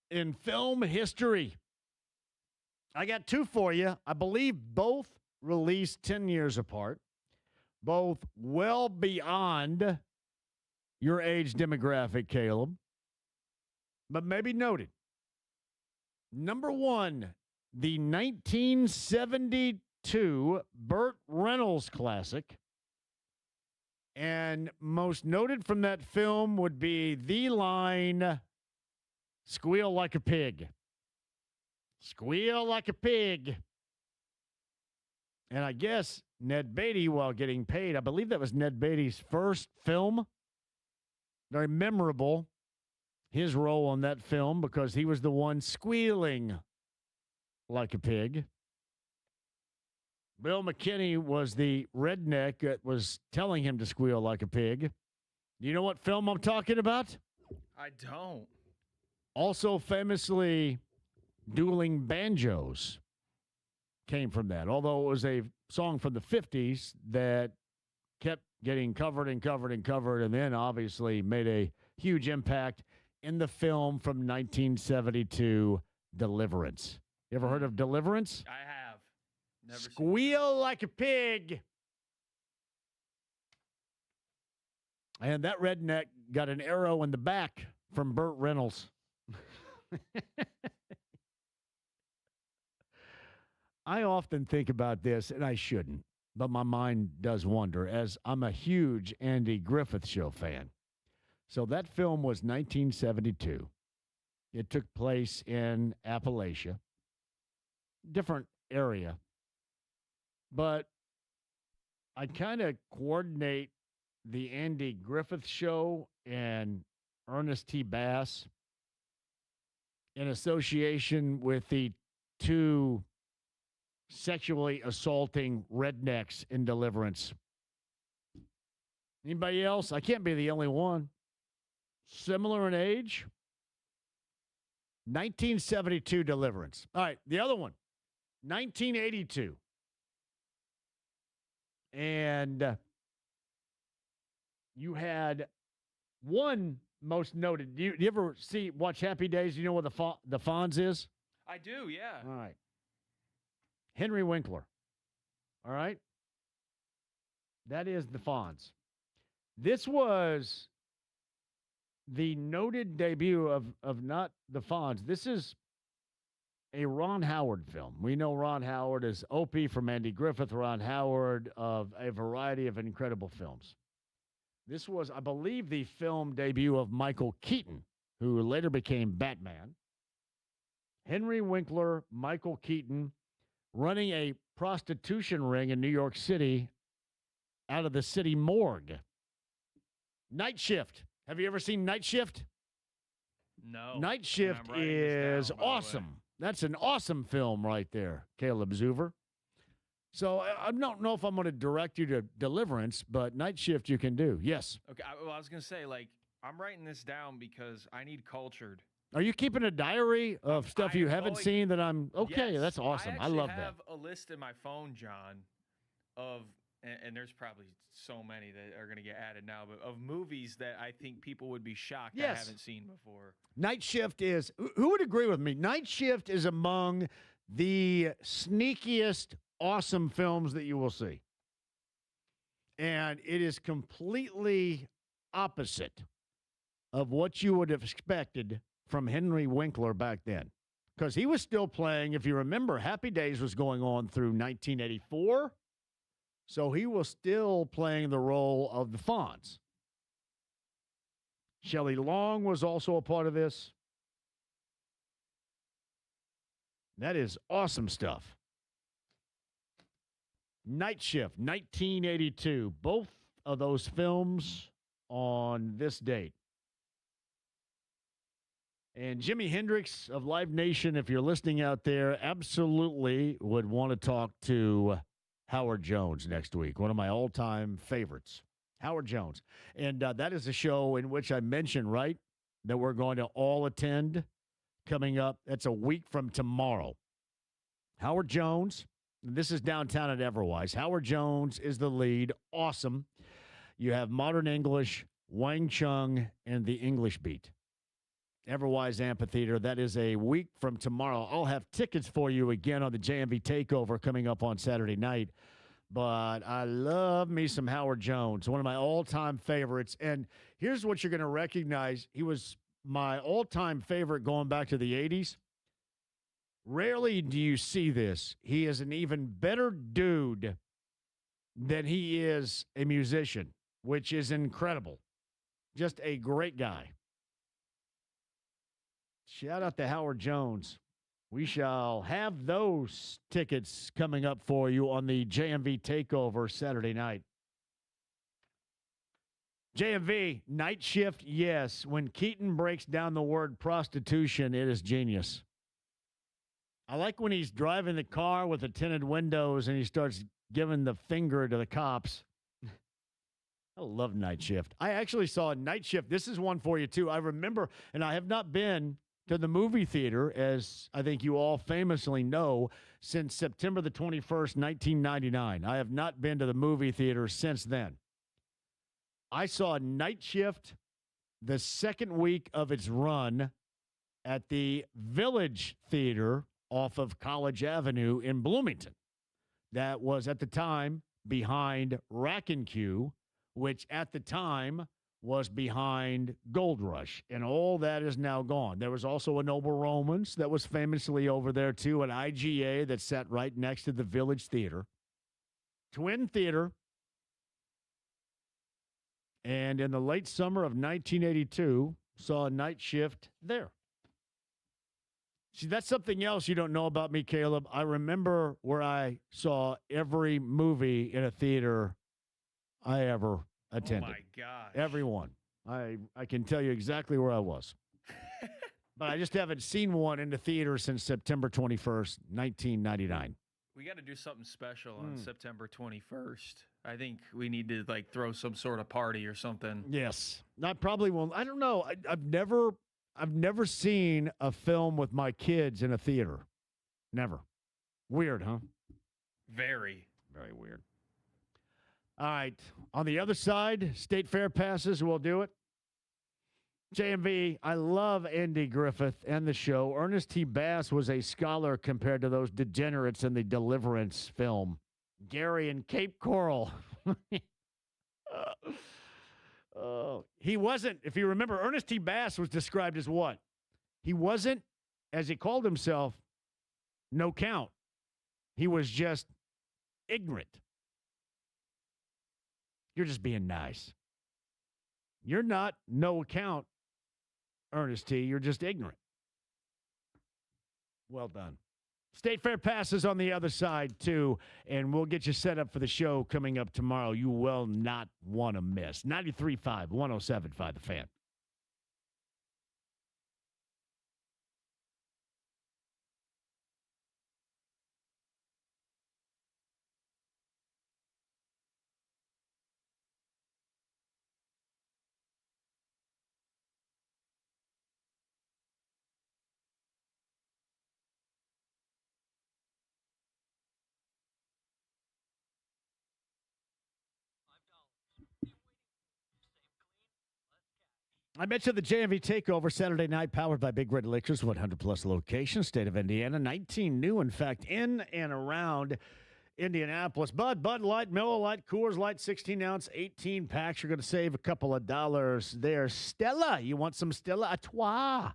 in film history. I got two for you. I believe both released 10 years apart, both well beyond your age demographic, Caleb, but maybe noted. Number one, the 1972 Burt Reynolds classic. And most noted from that film would be the line, "Squeal like a pig." Squeal like a pig. And I guess Ned Beatty, while getting paid, I believe that was Ned Beatty's first film. Very memorable, his role on that film, because he was the one squealing like a pig. Bill McKinney was the redneck that was telling him to squeal like a pig. Do you know what film I'm talking about? I don't. Also famously, Dueling Banjos came from that, although it was a song from the 50s that kept getting covered and covered and covered, and then obviously made a huge impact in the film from 1972, Deliverance. You ever heard of Deliverance? I have. Never Squeal like a pig. And that redneck got an arrow in the back from Burt Reynolds. I often think about this, and I shouldn't, but my mind does wander, as I'm a huge Andy Griffith Show fan. So that film was 1972. It took place in Appalachia, different area. But I kind of coordinate the Andy Griffith Show and Ernest T. Bass in association with the two sexually assaulting rednecks in Deliverance. Anybody else? I can't be the only one. Similar in age? 1972 Deliverance. All right, the other one, 1982. And you had one most noted. Do you ever watch Happy Days? You know what the Fonz is? I do, yeah. All right. Henry Winkler. All right. That is the Fonz. This was the noted debut of not the Fonz. This is a Ron Howard film. We know Ron Howard as Opie from Andy Griffith, Ron Howard of a variety of incredible films. This was, I believe, the film debut of Michael Keaton, who later became Batman. Henry Winkler, Michael Keaton, running a prostitution ring in New York City out of the city morgue. Night Shift. Have you ever seen Night Shift? No. Night Shift is awesome. That's an awesome film right there, Caleb Zuver. So I don't know if I'm going to direct you to Deliverance, but Night Shift you can do. Yes. Okay, I was going to say, I'm writing this down because I need Cultured Are you keeping a diary of stuff you haven't seen that I'm okay? Yes, That's awesome. I love that. I have a list in my phone, John, of and there's probably so many that are going to get added now, but of movies that I think people would be shocked I haven't seen before. Night Shift is, who would agree with me? Night Shift is among the sneakiest, awesome films that you will see. And it is completely opposite of what you would have expected from Henry Winkler back then. Because he was still playing, if you remember, Happy Days was going on through 1984. So he was still playing the role of the Fonz. Shelley Long was also a part of this. That is awesome stuff. Night Shift, 1982. Both of those films on this date. And Jimi Hendrix of Live Nation, if you're listening out there, absolutely would want to talk to Howard Jones next week, one of my all-time favorites, Howard Jones. And that is a show in which I mentioned, right, that we're going to all attend coming up. That's a week from tomorrow. Howard Jones, this is downtown at Everwise. Howard Jones is the lead. Awesome. You have Modern English, Wang Chung, and the English Beat. Everwise Amphitheater. That is a week from tomorrow. I'll have tickets for you again on the JMV Takeover coming up on Saturday night. But I love me some Howard Jones, one of my all-time favorites. And here's what you're going to recognize. He was my all-time favorite going back to the 80s. Rarely do you see this. He is an even better dude than he is a musician, which is incredible. Just a great guy. Shout out to Howard Jones. We shall have those tickets coming up for you on the JMV Takeover Saturday night. JMV, Night Shift, yes. When Keaton breaks down the word prostitution, it is genius. I like when he's driving the car with the tinted windows and he starts giving the finger to the cops. I love Night Shift. I actually saw Night Shift. This is one for you, too. I remember, and I have not been to the movie theater, as I think you all famously know, since September the 21st, 1999. I have not been to the movie theater since then. I saw Night Shift the second week of its run at the Village Theater off of College Avenue in Bloomington. That was at the time behind Rack and Q, which at the time was behind Gold Rush, and all that is now gone. There was also a Noble Romans that was famously over there, too, an IGA that sat right next to the Village Theater. Twin Theater. And in the late summer of 1982, saw a Night Shift there. See, that's something else you don't know about me, Caleb. I remember where I saw every movie in a theater I ever attended. Oh, my gosh. Everyone. I can tell you exactly where I was. But I just haven't seen one in the theater since September 21st, 1999. We got to do something special on September 21st. I think we need to, throw some sort of party or something. Yes. I probably won't. I don't know. I've never seen a film with my kids in a theater. Never. Weird, huh? Very. Very weird. All right. On the other side, State Fair passes will do it. JMV, I love Andy Griffith and the show. Ernest T. Bass was a scholar compared to those degenerates in the Deliverance film. Gary and Cape Coral. He wasn't, if you remember, Ernest T. Bass was described as what? He wasn't, as he called himself, no count. He was just ignorant. You're just being nice. You're not no account, Ernest T. You're just ignorant. Well done. State Fair passes on the other side, too, and we'll get you set up for the show coming up tomorrow. You will not want to miss. 93.5, 107.5 The Fan. I mentioned the JMV Takeover Saturday night, powered by Big Red Liquors, 100-plus locations, state of Indiana, 19 new, in fact, in and around Indianapolis. Bud Light, Miller Lite, Coors Light, 16-ounce, 18 packs. You're going to save a couple of dollars there. Stella, you want some Stella Artois?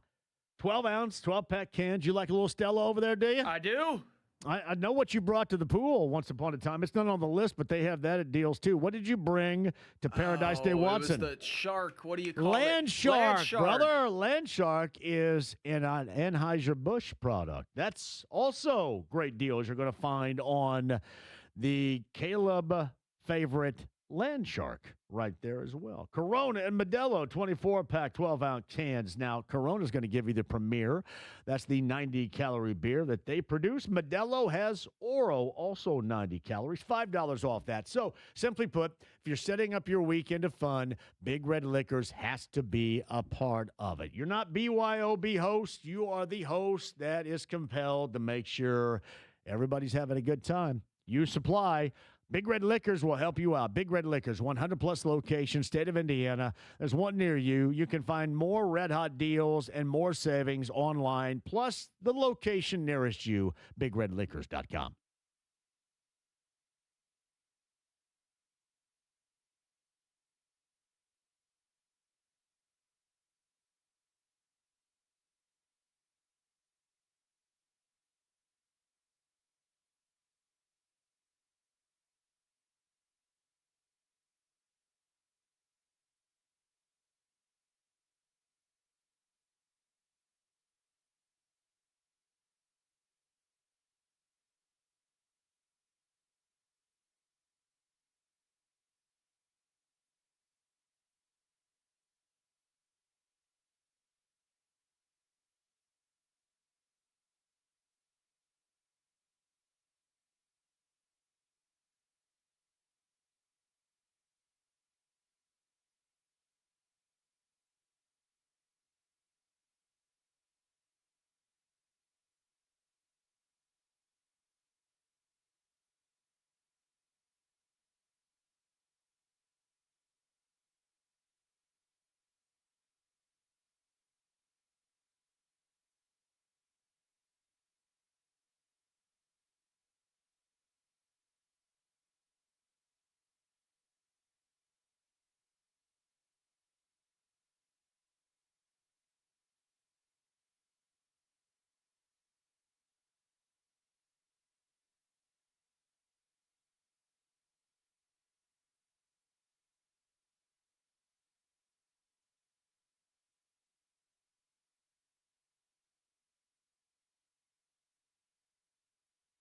12-ounce, 12-pack cans. You like a little Stella over there, do you? I do. I know what you brought to the pool once upon a time. It's not on the list, but they have that at deals, too. What did you bring to Paradise Day Watson? It was the shark. What do you call Land it? Shark, brother. Land Shark is an Anheuser-Busch product. That's also great deals you're going to find on the Caleb favorite Land Shark right there as well. Corona and Modelo, 24-pack, 12-ounce cans. Now, Corona's going to give you the Premier. That's the 90-calorie beer that they produce. Modelo has Oro, also 90 calories, $5 off that. So, simply put, if you're setting up your weekend of fun, Big Red Liquors has to be a part of it. You're not BYOB host. You are the host that is compelled to make sure everybody's having a good time. You supply. Big Red Liquors will help you out. Big Red Liquors, 100-plus locations, state of Indiana. There's one near you. You can find more red-hot deals and more savings online, plus the location nearest you, bigredliquors.com.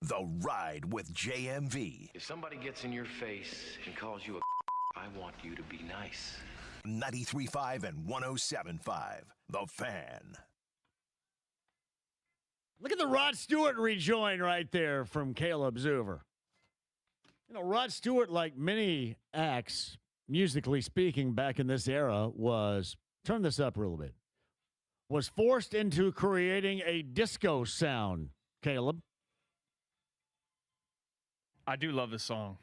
The Ride with JMV. If somebody gets in your face and calls you a I want you to be nice. 93.5 and 107.5. The Fan. Look at the Rod Stewart rejoin right there from Caleb Zuver. You know, Rod Stewart, like many acts, musically speaking, back in this era, turn this up a little bit, was forced into creating a disco sound, Caleb. I do love this song.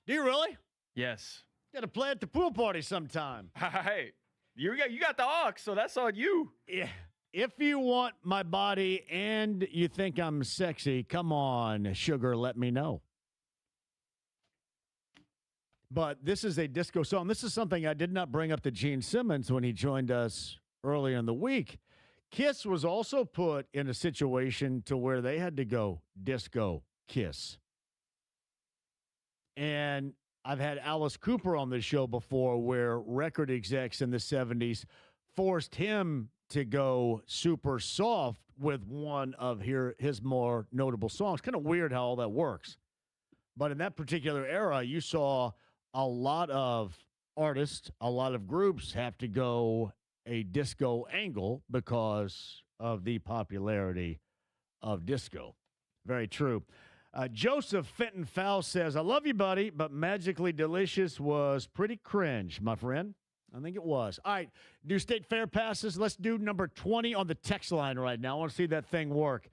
Do you really? Yes. Got to play at the pool party sometime. Hey, you got the aux, so that's on you. Yeah. If you want my body and you think I'm sexy, come on, sugar, let me know. But this is a disco song. This is something I did not bring up to Gene Simmons when he joined us earlier in the week. Kiss was also put in a situation to where they had to go disco Kiss. And I've had Alice Cooper on this show before where record execs in the 70s forced him to go super soft with one of his more notable songs. Kind of weird how all that works. But in that particular era, you saw a lot of artists, a lot of groups have to go a disco angle because of the popularity of disco. Very true. Joseph Fenton Fowl says, I love you, buddy, but Magically Delicious was pretty cringe, my friend. I think it was. All right, do State Fair passes. Let's do number 20 on the text line right now. I want to see that thing work.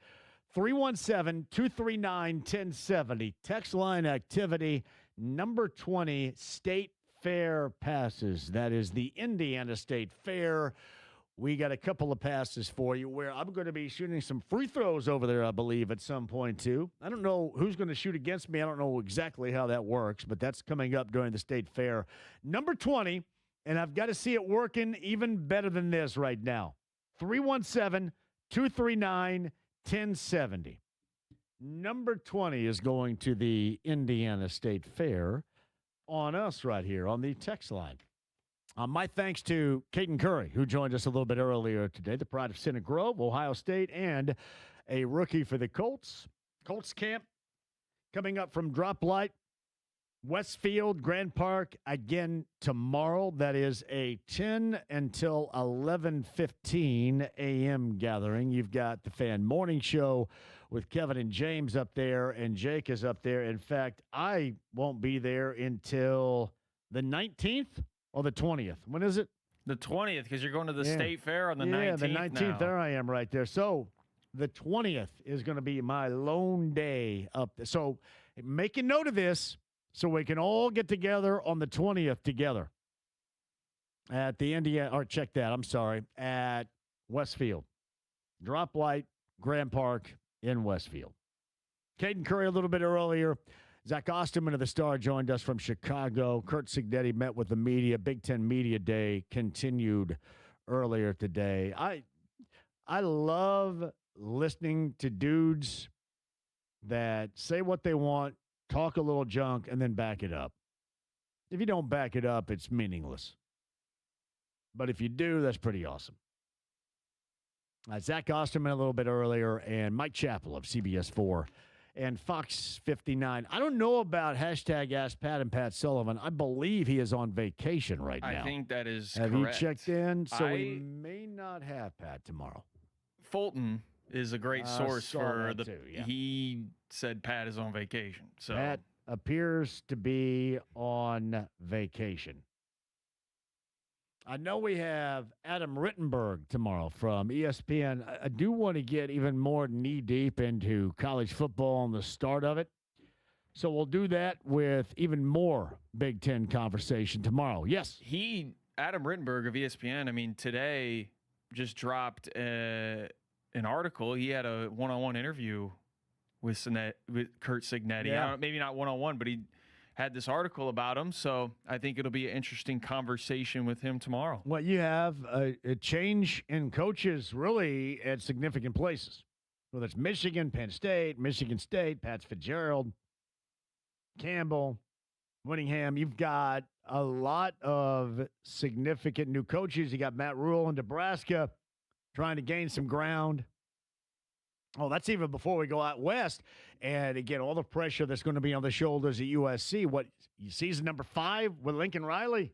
317-239-1070. Text line activity, number 20, State Fair passes. That is the Indiana State Fair. We got a couple of passes for you where I'm going to be shooting some free throws over there, I believe, at some point, too. I don't know who's going to shoot against me. I don't know exactly how that works, but that's coming up during the State Fair. Number 20, and I've got to see it working even better than this right now. 317-239-1070. Number 20 is going to the Indiana State Fair on us right here on the text line. My thanks to Caden Curry, who joined us a little bit earlier today, the pride of Center Grove, Ohio State, and a rookie for the Colts. Colts Camp coming up from Drop Light, Westfield, Grand Park, again tomorrow. That is a 10 until 11:15 a.m. gathering. You've got the Fan Morning Show with Kevin and James up there, and Jake is up there. In fact, I won't be there until the 19th or the 20th. When is it? The 20th, because you're going to the State Fair on the 19th. Yeah, the 19th. Now. There I am right there. So the 20th is going to be my lone day up there. So make a note of this so we can all get together on the 20th together at the Indiana, or check that, I'm sorry, at Westfield. Drop Light, Grand Park in Westfield. Caden Curry a little bit earlier. Zach Osterman of the Star joined us from Chicago. Curt Cignetti met with the media. Big Ten Media Day continued earlier today. I love listening to dudes that say what they want, talk a little junk, and then back it up. If you don't back it up, it's meaningless. But if you do, that's pretty awesome. Zach Osterman a little bit earlier, and Mike Chappell of CBS 4 and Fox 59. I don't know about hashtag Ask Pat and Pat Sullivan. I believe he is on vacation right now. I think that is Have correct. you checked in? So we may not have Pat tomorrow. Fulton is a great source for the. Too, yeah. He said Pat is on vacation. So Pat appears to be on vacation. I know we have Adam Rittenberg tomorrow from ESPN. I do want to get even more knee-deep into college football and the start of it. So we'll do that with even more Big Ten conversation tomorrow. Yes. Adam Rittenberg of ESPN, I mean, today just dropped an article. He had a one-on-one interview with Curt Cignetti. Yeah. Maybe not one-on-one, but he had this article about him, so I think it'll be an interesting conversation with him tomorrow. Well, you have a change in coaches really at significant places. Whether it's Michigan, Penn State, Michigan State, Pat Fitzgerald, Campbell, Whittingham. You've got a lot of significant new coaches. You got Matt Rule in Nebraska trying to gain some ground. Oh, that's even before we go out west. And again, all the pressure that's going to be on the shoulders at USC. What, season number 5 with Lincoln Riley?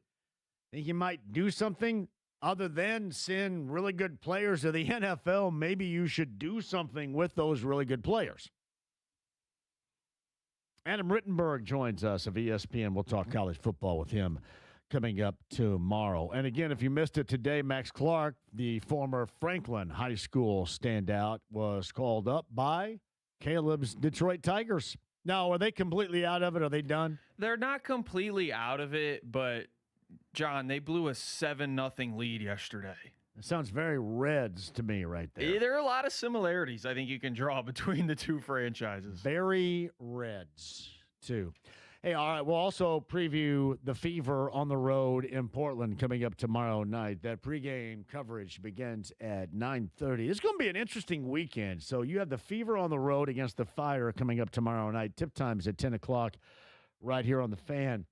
Think you might do something other than send really good players to the NFL? Maybe you should do something with those really good players. Adam Rittenberg joins us of ESPN. We'll talk college football with him coming up tomorrow. And again, if you missed it today, Max Clark, the former Franklin High School standout, was called up by Caleb's Detroit Tigers. Now, are they completely out of it? Are they done? They're not completely out of it, but, John, they blew a 7-0 lead yesterday. It sounds very Reds to me right there. There are a lot of similarities I think you can draw between the two franchises. Very Reds, too. Hey, all right, we'll also preview the Fever on the road in Portland coming up tomorrow night. That pregame coverage begins at 9:30. It's going to be an interesting weekend. So you have the Fever on the road against the Fire coming up tomorrow night. Tip time's at 10 o'clock right here on the Fan.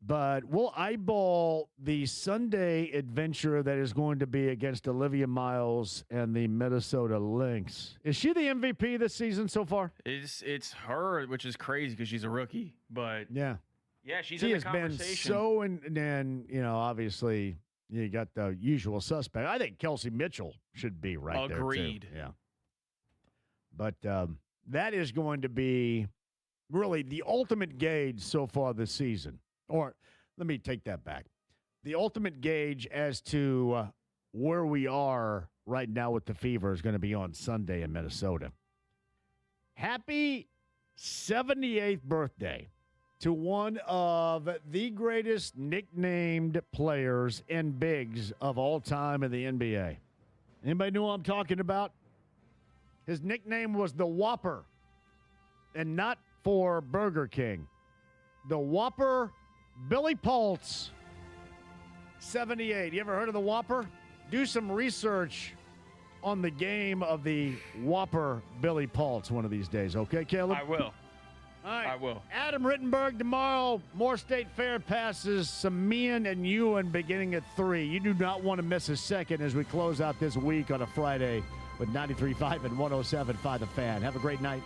But we'll eyeball the Sunday adventure that is going to be against Olivia Miles and the Minnesota Lynx. Is she the MVP this season so far? It's her, which is crazy because she's a rookie. But yeah, she's in the conversation. She has been so, and then obviously you got the usual suspect. I think Kelsey Mitchell should be right there. Agreed. Yeah, but that is going to be really the ultimate gauge so far this season. Or let me take that back. The ultimate gauge as to where we are right now with the Fever is going to be on Sunday in Minnesota. Happy 78th birthday to one of the greatest nicknamed players and bigs of all time in the NBA. Anybody know what I'm talking about? His nickname was the Whopper, and not for Burger King. The Whopper, Billy Paultz, 78. You ever heard of the Whopper? Do some research on the game of the Whopper, Billy Paultz one of these days, okay, Caleb? I will. All right. I will. Adam Rittenberg tomorrow. More State Fair passes. Some Meehan and Ewan beginning at 3. You do not want to miss a second as we close out this week on a Friday with 93.5 and 107.5 The Fan. Have a great night.